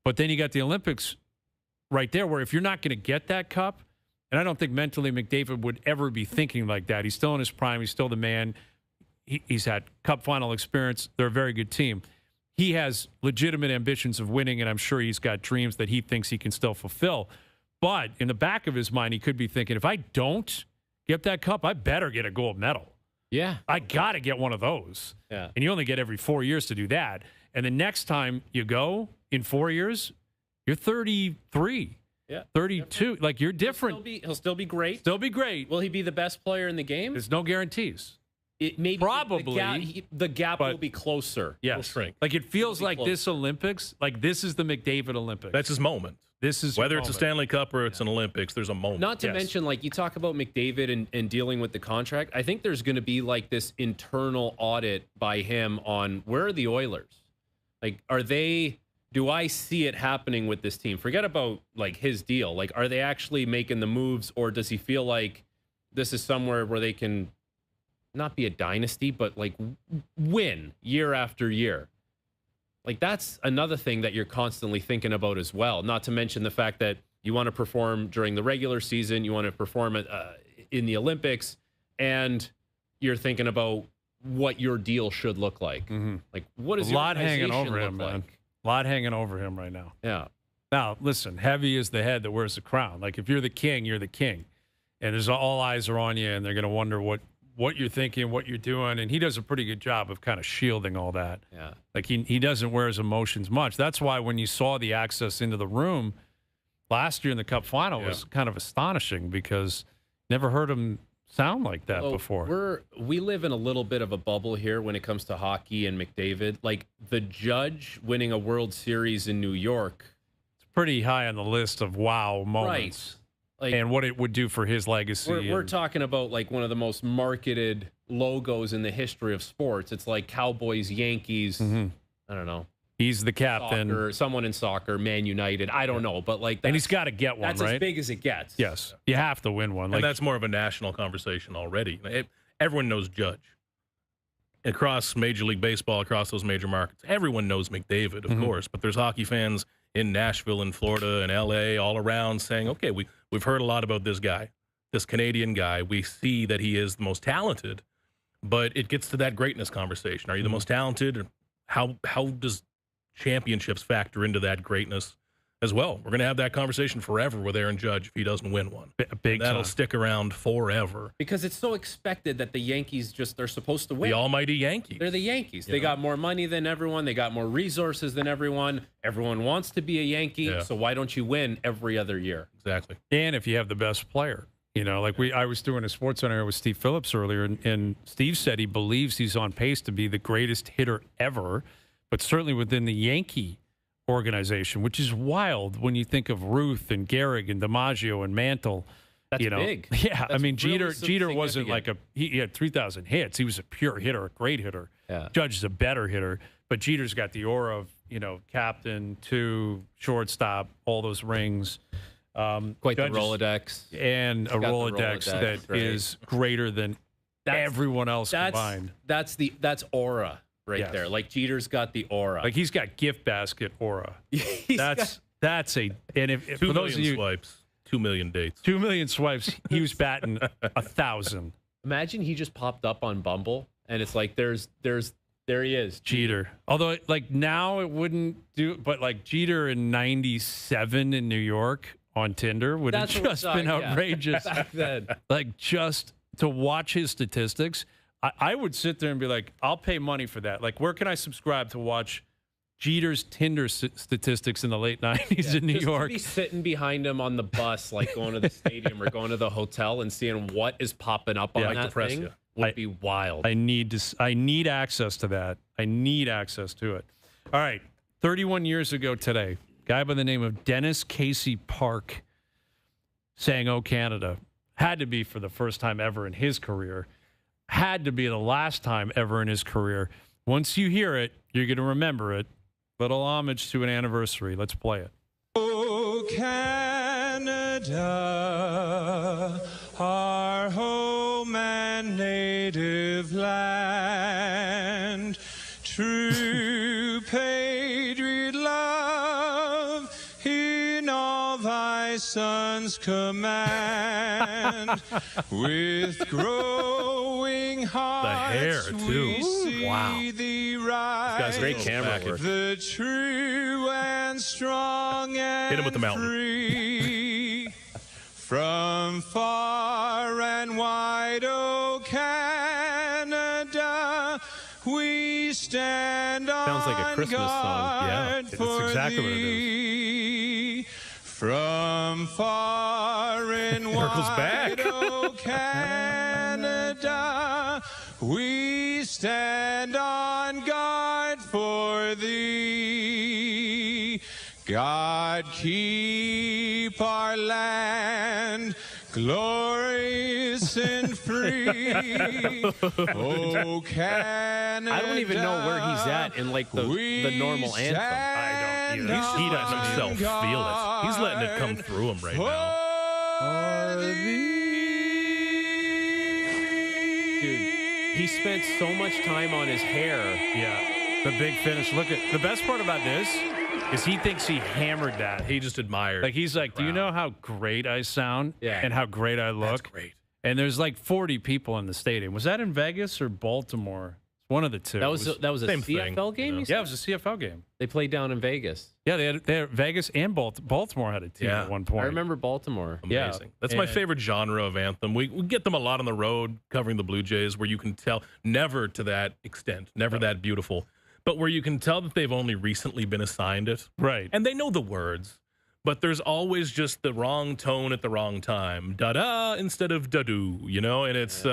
But then you got the Olympics right there, where if you're not going to get that cup, and I don't think mentally McDavid would ever be thinking like that. He's still in his prime. He's still the man. He's had cup final experience. They're a very good team. He has legitimate ambitions of winning, and I'm sure he's got dreams that he thinks he can still fulfill. But in the back of his mind, he could be thinking, if I don't get that cup, I better get a gold medal. Yeah. I got to get one of those. Yeah. And you only get every 4 years to do that. And the next time you go in 4 years, you're 33. Yeah. 32. Like, you're different. He'll still be great. Still be great. Will he be the best player in the game? There's no guarantees. It may be probably the gap will be closer. Yes, shrink. Like it feels like closer. This Olympics, like this is the McDavid Olympics. That's his moment. This is whether it's a Stanley Cup or it's an Olympics. There's a moment. Not to mention, like you talk about McDavid and dealing with the contract. I think there's going to be like this internal audit by him on where are the Oilers? Like, are they? Do I see it happening with this team? Forget about like his deal. Like, are they actually making the moves, or does he feel like this is somewhere where they can not be a dynasty, but like win year after year? Like that's another thing that you're constantly thinking about as well. Not to mention the fact that you want to perform during the regular season, you want to perform in the Olympics, and you're thinking about what your deal should look like. Like, what is a lot hanging over him, man? A lot hanging over him right now. Yeah. Now, listen, heavy is the head that wears the crown. Like, if you're the king, you're the king. And there's all eyes are on you, and they're going to wonder what you're thinking, what you're doing. And he does a pretty good job of kind of shielding all that. Yeah. Like, he doesn't wear his emotions much. That's why when you saw the access into the room last year in the Cup final, it was kind of astonishing because never heard him sound like that before. We live in a little bit of a bubble here when it comes to hockey and McDavid. Like, the Judge winning a World Series in New York, it's pretty high on the list of wow moments, right? Like, and what it would do for his legacy. We're talking about like one of the most marketed logos in the history of sports. It's like Cowboys, Yankees. I don't know. He's the captain. Soccer, someone in soccer, Man United. I don't know, but like, and he's got to get one. That's right? as big as it gets. Yes, you have to win one. And like, that's more of a national conversation already. Everyone knows Judge across Major League Baseball, across those major markets. Everyone knows McDavid, of course, but there's hockey fans in Nashville and Florida and L.A. all around saying, "Okay, we've heard a lot about this guy, this Canadian guy. We see that he is the most talented, but it gets to that greatness conversation. Are you the most talented? How does championships factor into that greatness as well? We're going to have that conversation forever with Aaron Judge if he doesn't win one. That'll stick around forever. Because it's so expected that the Yankees they're supposed to win. The almighty Yankees. They're the Yankees. They got more money than everyone. They got more resources than everyone. Everyone wants to be a Yankee, so why don't you win every other year? Exactly. And if you have the best player. You know, like I was doing a sports center with Steve Phillips earlier, and Steve said he believes he's on pace to be the greatest hitter ever, but certainly within the Yankee organization, which is wild when you think of Ruth and Gehrig and DiMaggio and Mantle. That's big. Yeah, That's I mean, really Jeter wasn't like he had 3,000 hits. He was a pure hitter, a great hitter. Yeah. Judge is a better hitter, but Jeter's got the aura of, captain, two, shortstop, all those rings. Quite the Rolodex. And a Rolodex that is greater than everyone else combined. That's aura there. Like, Jeter's got the aura. Like, he's got gift basket aura. That's a, and if 2 for those of million you, swipes, 2 million dates. 2 million swipes, he was batting 1,000. Imagine he just popped up on Bumble and it's like there he is, Jeter. Although, like, now it wouldn't do, but like Jeter in '97 in New York on Tinder would have just been outrageous. Back then. Like, just to watch his statistics, I would sit there and be like, I'll pay money for that. Like, where can I subscribe to watch Jeter's Tinder statistics in the late 90s in New York? To be sitting behind him on the bus, like going to the stadium or going to the hotel and seeing what is popping up on that thing would be wild. I need access to that. I need access to it. All right. 31 years ago today, guy by the name of Dennis Casey Park sang "Oh Canada." Had to be for the first time ever in his career. Had to be the last time ever in his career. Once you hear it, you're going to remember it. Little homage to an anniversary. Let's play it. Oh, Canada, our home and native land, true patriot love in all thy sons command, with growing hearts the hair, too. Wow. Thee rise, this guy's great camera work. The true and strong and hit him with the mountain. free, from far and wide, oh Canada, we stand Sounds like a on Christmas song. Yeah, it's exactly what it is. From far and wide, oh Canada, we stand on guard for thee. God keep our land glorious and free. Oh, Canada. I don't even know where he's at in like the normal anthem. I don't either. He doesn't himself feel it. He's letting it come through him right now. Dude, he spent so much time on his hair. Yeah, the big finish. Look at the best part about this is he thinks he hammered that. He just admired. Like, he's like, do you know how great I sound and how great I look? That's great. And there's like 40 people in the stadium. Was that in Vegas or Baltimore? One of the two. That was a CFL game? Yeah, it was a CFL game. They played down in Vegas. Yeah, they had Vegas and Baltimore had a team at one point. I remember Baltimore. Amazing. Yeah. That's my favorite genre of anthem. We get them a lot on the road covering the Blue Jays where you can tell, never to that extent, never that beautiful, but where you can tell that they've only recently been assigned it. Right. And they know the words, but there's always just the wrong tone at the wrong time. Da-da instead of da-do, you know? And it's,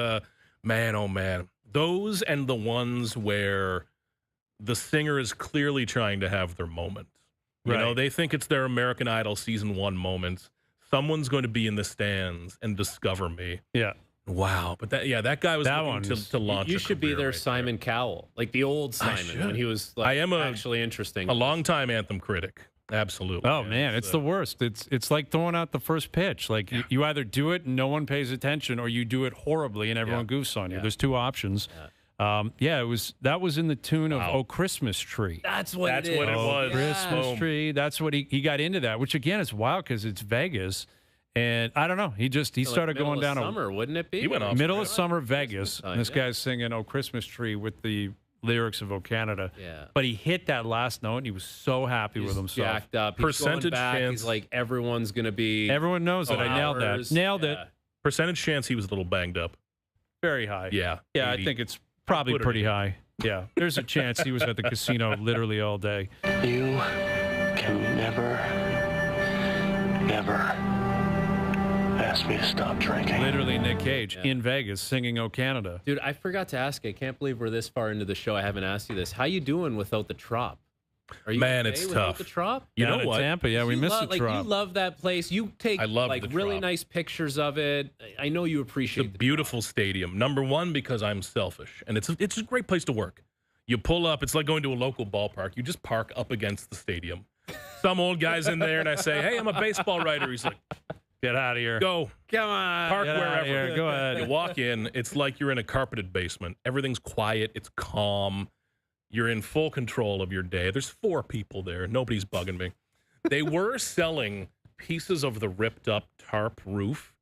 man, oh, man. Those and the ones where the singer is clearly trying to have their moment. You know, they think it's their American Idol season 1 moment. Someone's going to be in the stands and discover me. Yeah. Wow. But that guy was looking to launch. You should be their Simon Cowell, like the old Simon when he was like, actually interesting. A longtime anthem critic. Absolutely. Oh, man, it's the worst. It's like throwing out the first pitch. Like, you either do it and no one pays attention, or you do it horribly and everyone goofs on you. There's two options. That was in the tune of "Oh Christmas Tree." That's what it was. Oh, Christmas Tree. That's what he got into that, which again is wild because it's Vegas. And I don't know. He started going down summer, wouldn't it be? He went off middle of summer Vegas. And this guy's singing "Oh Christmas Tree" with the lyrics of "O Canada." Yeah. But he hit that last note and he was so happy with himself. Jacked up. He's Percentage chance. He's like, everyone's going to be. Everyone knows that. I nailed that. Nailed it. Percentage chance he was a little banged up. Very high. Yeah. Yeah, 80. I think it's probably pretty high. Yeah. There's a chance he was at the casino literally all day. You can never ask me to stop drinking. Literally Nick Cage in Vegas singing "O Canada." Dude, I forgot to ask. I can't believe we're this far into the show. I haven't asked you this. How you doing without the Trop? Are you Man, okay it's without tough. The Trop? You Down know in what? Tampa, yeah, we missed the Trop. You love that place. You take the really Trop. nice pictures of it. I know you appreciate the beautiful stadium. Number one, because I'm selfish, and it's a great place to work. You pull up. It's like going to a local ballpark. You just park up against the stadium. Some old guy's in there, and I say, "Hey, I'm a baseball writer." He's like, "Get out of here. Go. Come on. Park Get out wherever. of here. Go ahead." You walk in. It's like you're in a carpeted basement. Everything's quiet. It's calm. You're in full control of your day. There's 4 people there. Nobody's bugging me. They were selling pieces of the ripped up tarp roof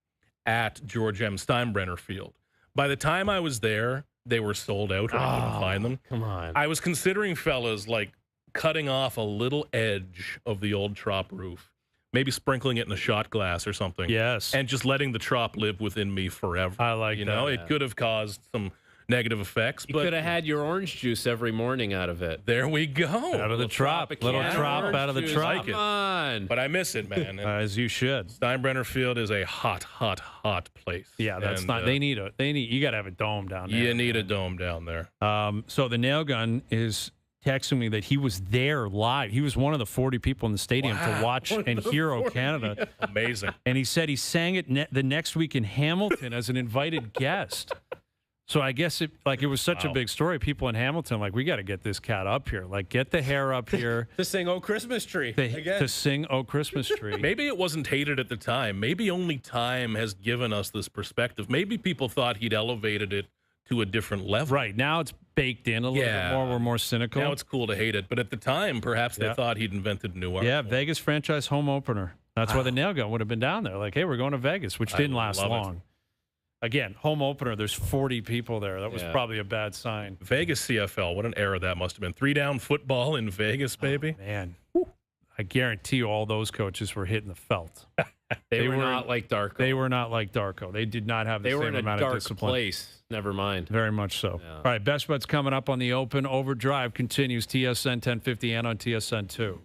at George M. Steinbrenner Field. By the time I was there, they were sold out, or I couldn't find them. Come on. I was considering, fellas, like cutting off a little edge of the old Trop roof, maybe sprinkling it in a shot glass or something. Yes. And just letting the Trop live within me forever. I like you that. know, it could have caused some negative effects. You but could have had your orange juice every morning out of it. There we go. Out of the Trop. Little Trop out of the Trop. Come on. But I miss it, man. As you should. Steinbrenner Field is a hot, hot, hot place. Yeah, that's not. You got to have a dome down there. You need a dome down there. So the nail gun is texting me that he was there live. He was one of the 40 people in the stadium to watch and hear "O Canada." Amazing. And he said he sang it the next week in Hamilton as an invited guest. So I guess it was such a big story. People in Hamilton we got to get this cat up here. Like, get the hair up here. To sing "Oh Christmas Tree" again. To sing "Oh Christmas Tree." Maybe it wasn't hated at the time. Maybe only time has given us this perspective. Maybe people thought he'd elevated it to a different level. Right. Now it's baked in a little bit more. We're more cynical. Now it's cool to hate it. But at the time, perhaps they thought he'd invented a new art. Yeah, Vegas franchise home opener. That's why the nail gun would have been down there. Like, hey, we're going to Vegas, which didn't last long. Again, home opener, there's 40 people there. That was probably a bad sign. Vegas CFL, what an era that must have been. 3-down football in Vegas, baby. Oh, man. Woo. I guarantee you all those coaches were hitting the felt. They were not like Darko. They were not like Darko. They did not have the same amount of discipline. They were in a dark place. Never mind. Very much so. Yeah. All right, Best Bets coming up on the Open. OverDrive continues TSN 1050 and on TSN 2.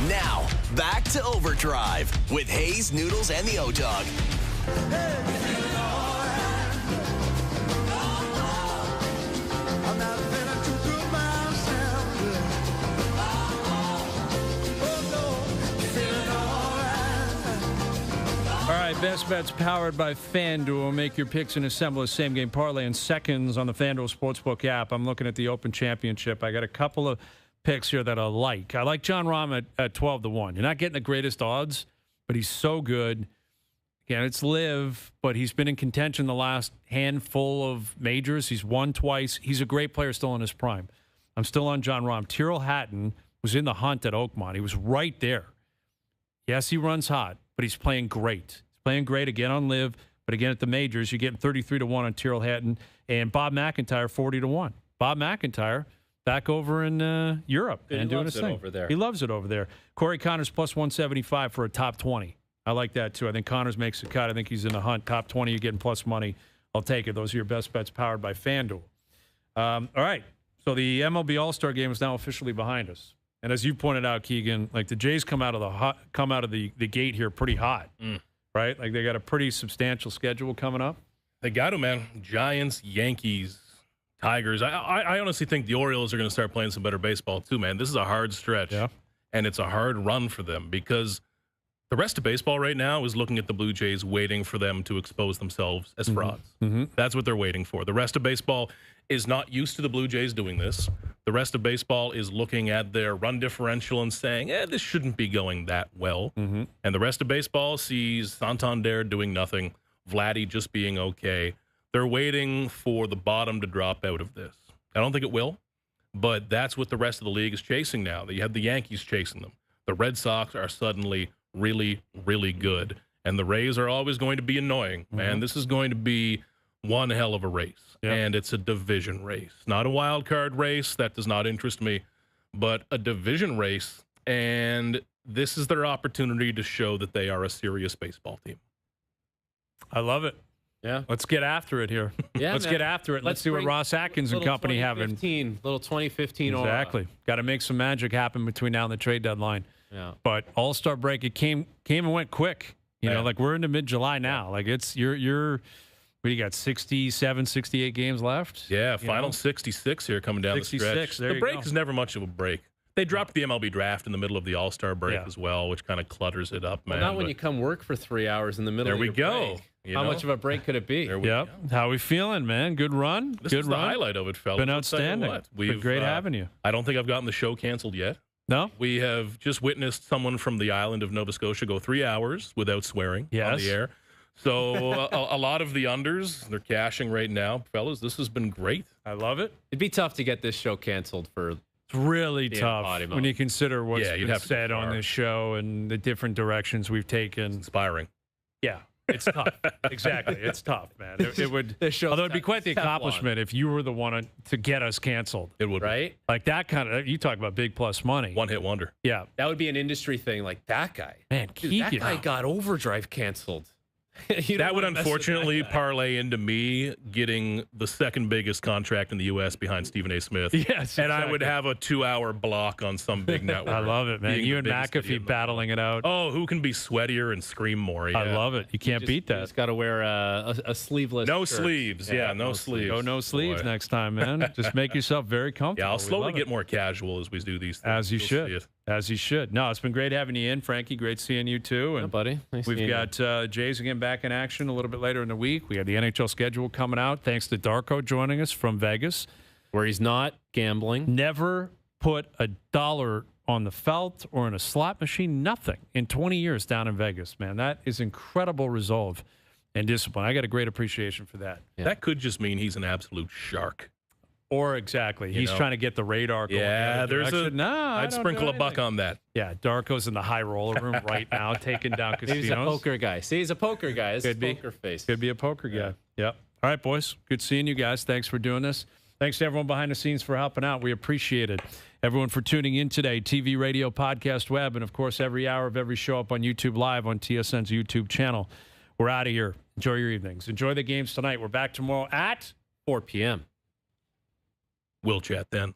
Now, back to Overdrive with Hayes, Noodles, and the O-Dog. All right, Best Bets powered by FanDuel. Make your picks and assemble a same-game parlay in seconds on the FanDuel Sportsbook app. I'm looking at the Open Championship. I got a couple of picks here that I like. I like John Rahm at 12-1. You're not getting the greatest odds, but he's so good. Again, it's live, but he's been in contention the last handful of majors. He's won twice. He's a great player still in his prime. I'm still on John Rahm. Tyrrell Hatton was in the hunt at Oakmont. He was right there. Yes, he runs hot, but he's playing great. He's playing great again on live, but again at the majors, you're getting 33-1 on Tyrrell Hatton and Bob McIntyre 40-1. Bob McIntyre back over in Europe and doing his thing. Over there. He loves it over there. Corey Connors plus 175 for a top 20. I like that too. I think Connors makes a cut. I think he's in the hunt. Top 20, you're getting plus money. I'll take it. Those are your best bets powered by FanDuel. All right. So the MLB All-Star Game is now officially behind us. And as you pointed out, Keegan, like the Jays come out of the gate here pretty hot, right? Like they got a pretty substantial schedule coming up. They got to, man. Giants, Yankees, Tigers. I honestly think the Orioles are going to start playing some better baseball too, man. This is a hard stretch, and it's a hard run for them because the rest of baseball right now is looking at the Blue Jays, waiting for them to expose themselves as frauds. That's what they're waiting for. The rest of baseball is not used to the Blue Jays doing this. The rest of baseball is looking at their run differential and saying, this shouldn't be going that well. And the rest of baseball sees Santander doing nothing, Vladdy just being okay. They're waiting for the bottom to drop out of this. I don't think it will, but that's what the rest of the league is chasing now. You have the Yankees chasing them. The Red Sox are suddenly really, really good. And the Rays are always going to be annoying. Man, this is going to be one hell of a race. And it's a division race. Not a wild card race. That does not interest me. But a division race. And this is their opportunity to show that they are a serious baseball team. I love it. Yeah. Let's get after it here. Yeah, Let's get after it. Let's see what Ross Atkins and company have. Little 2015 Exactly. Got to make some magic happen between now and the trade deadline. Yeah. But All-Star break, it came and went quick. You know, like we're into mid-July now. Like it's you're what do you got, 67, 68 games left? Yeah, final 66 here coming down 66, the stretch. there The you break go. is never much of a break. They dropped the MLB draft in the middle of the All-Star break as well, which kind of clutters it up, man. Well, not when you come work for 3 hours in the middle there of we your go. break. How much of a break could it be? Yep. How we feeling, man? Good run? This Good is run? the highlight of it, fellas. Been I'll tell you outstanding. what, Been great having you. I don't think I've gotten the show canceled yet. No? We have just witnessed someone from the island of Nova Scotia go 3 hours without swearing on the air. So a lot of the unders, they're cashing right now. Fellas, this has been great. I love it. It'd be tough to get this show canceled for... It's really tough when you consider what's been said on this show and the different directions we've taken. It's inspiring. Yeah, it's tough. Exactly. It's tough, man. It would, although it'd be quite the accomplishment if you were the one to get us canceled. It would, right? Like that kind of, you talk about big plus money. One-hit wonder. Yeah. That would be an industry thing, like that guy. Man, Dude, that guy got OverDrive canceled. That would unfortunately parlay into me getting the second biggest contract in the U.S. behind Stephen A. Smith. Yes, and I would have a 2-hour block on some big network. I love it, man. You and McAfee battling it out. Oh, who can be sweatier and scream more? Yeah. I love it. You can't beat that. You just got to wear a sleeveless No shirt. sleeves. Yeah, no sleeves. Go no sleeves next time, man. Just make yourself very comfortable. Yeah, I'll slowly get more casual as we do these things. As you should. As you should. No, it's been great having you in, Frankie. Great seeing you, too. And buddy. Nice we've got Jays again back in action a little bit later in the week. We have the NHL schedule coming out. Thanks to Darko joining us from Vegas. Where he's not gambling. Never put $1 on the felt or in a slot machine. Nothing in 20 years down in Vegas, man. That is incredible resolve and discipline. I got a great appreciation for that. Yeah. That could just mean he's an absolute shark. Or exactly. He's trying to get the radar going. Yeah, I'd sprinkle a buck on that. Yeah, Darko's in the high roller room right now, taking down casinos. He's a poker guy. See, he's a poker guy. It's poker face. Could be a poker guy. Yep. All right, boys. Good seeing you guys. Thanks for doing this. Thanks to everyone behind the scenes for helping out. We appreciate it. Everyone for tuning in today. TV, radio, podcast, web, and, of course, every hour of every show up on YouTube Live on TSN's YouTube channel. We're out of here. Enjoy your evenings. Enjoy the games tonight. We're back tomorrow at 4 p.m. We'll chat then.